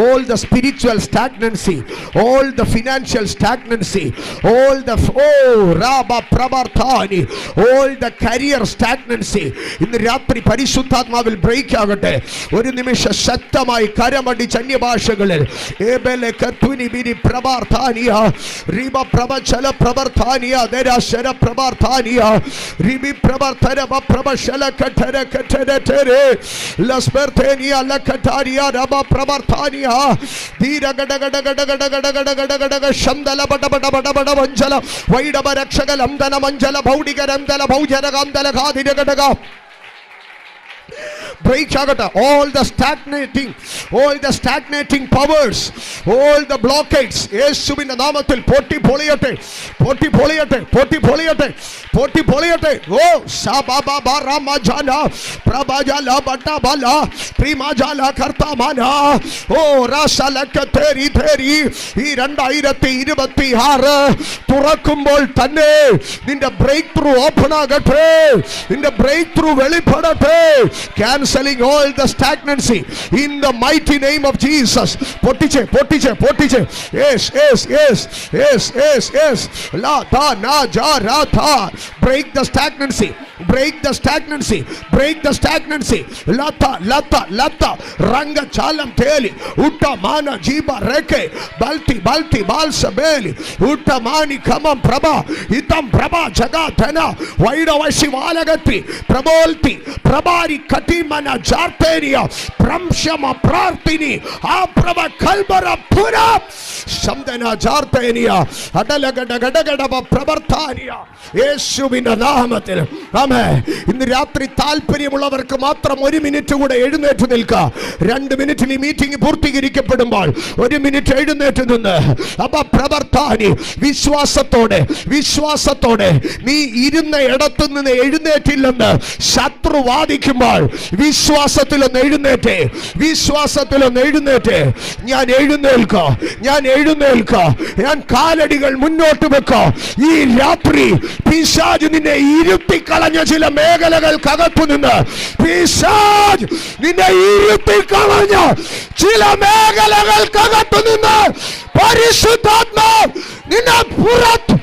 all the spiritual stagnancy, all the financial stagnancy, all the raba prabarthani, all the career stagnancy, ഇന്ന് രാത്രി പരിശുദ്ധാത്മാവിൽ ബ്രേക്ക് ആകട്ടെ. ഒരു നിമിഷം ശക്തമായി കരമടിച്ച് അന്യഭാഷകളിൽ ഏബലെ കത്തുനി ബിരി പ്രബാർത്ഥാനിയ റിബ പ്രബചല പ്രബർത്ഥാനിയ ദരാശര പ്രബർത്ഥാനിയ റിബി പ്രബർത്തര പ്രബശല കഠര കഠര ഠരെ ലസ്ബർത്തേനിയ ലഖഠാരിയ രബ പ്രബർത്ഥാനിയ ധീര ഗട ഗട ഗട ഗട ഗട ഗട ഗട ഗട ഗട ശംദല ബട ബട ബട ബട വഞ്ചല വൈഡബ രക്ഷകലം ധന മഞ്ചല ഭൗഡികരംദല ഭൗജരകാംദല ഘാതിര ഘടക break agata. All the stagnating powers, all the blockades, യേശുവിന്റെ നാമത്തിൽ പൊട്ടി പൊളിയട്ടെ, പൊട്ടി പൊളിയട്ടെ, പൊട്ടി പൊളിയട്ടെ, പൊട്ടി പൊളിയട്ടെ. ഓ ശബബബ റമജന പ്രഭജല ബട്ടബല പ്രിമജല കർത്തമന ഓ റസലക തേരി തേരി. ഈ 2026 തുറക്കുമ്പോൾ തന്നെ നിന്റെ ബ്രേക്ക് ത്രൂ ഓപ്പൺ ആകട്ടെ, നിന്റെ ബ്രേക്ക് ത്രൂ വെളിപ്പെടട്ടെ. Canceling all the stagnancy in the mighty name of Jesus. Pottiche pottiche pottiche. Yes yes yes yes yes yes. La ta na ja ra tha. Break the stagnancy, break the stagnancy, break the stagnancy. Lata lata lata ranga chalam teli utta mana jiba reke balti balti balsa beli utta mani kamam prabha itam prabha jaga thana vaida vashivalagati prabolti prabari katimana jartenia pramshama prartini aprava kalbara pura shamdana jartenia adalagada gadagada prabarthania. യേശുവിന്റെ നാമത്തിൽ ആമേൻ. ഇന്ന് രാത്രി താല്പര്യമുള്ളവർക്ക് മാത്രം 1 minute കൂടെ എഴുന്നേറ്റ് നിൽക്കുക. 2 മിനിറ്റിൽ ഈ മീറ്റിംഗ് പൂർത്തീകരിക്കപ്പെടുമ്പോൾ 1 മിനിറ്റ് എഴുന്നേറ്റ് നിന്ന് അപ്പ പ്രവർത്താനി വിശ്വാസത്തോടെ വിശ്വാസത്തോടെ നീ ഇരുന്ന ഇടത്തു നിന്ന് എഴുന്നേറ്റില്ലെന്ന് ശത്രു വാദിക്കുമ്പോൾ വിശ്വാസത്തിലൊന്ന് എഴുന്നേറ്റേ, വിശ്വാസത്തിലൊന്ന് എഴുന്നേറ്റേ. ഞാൻ എഴുന്നേൽക്കാം, ഞാൻ എഴുന്നേൽക്കാം, ഞാൻ കാലടികൾ മുന്നോട്ട് വെക്കാം. ഈ രാത്രി പിശാച് നിന്നെ ഇരുത്തിക്കളഞ്ഞ ചില മേഖലകൾക്കകത്തു നിന്ന്, പിശാച് നിന്നെ ഇരുത്തിക്കളഞ്ഞ ചില മേഖലകൾക്കകത്തു നിന്ന് പരിശുദ്ധാത്മാവ് നിന്നെ പുറത്ത്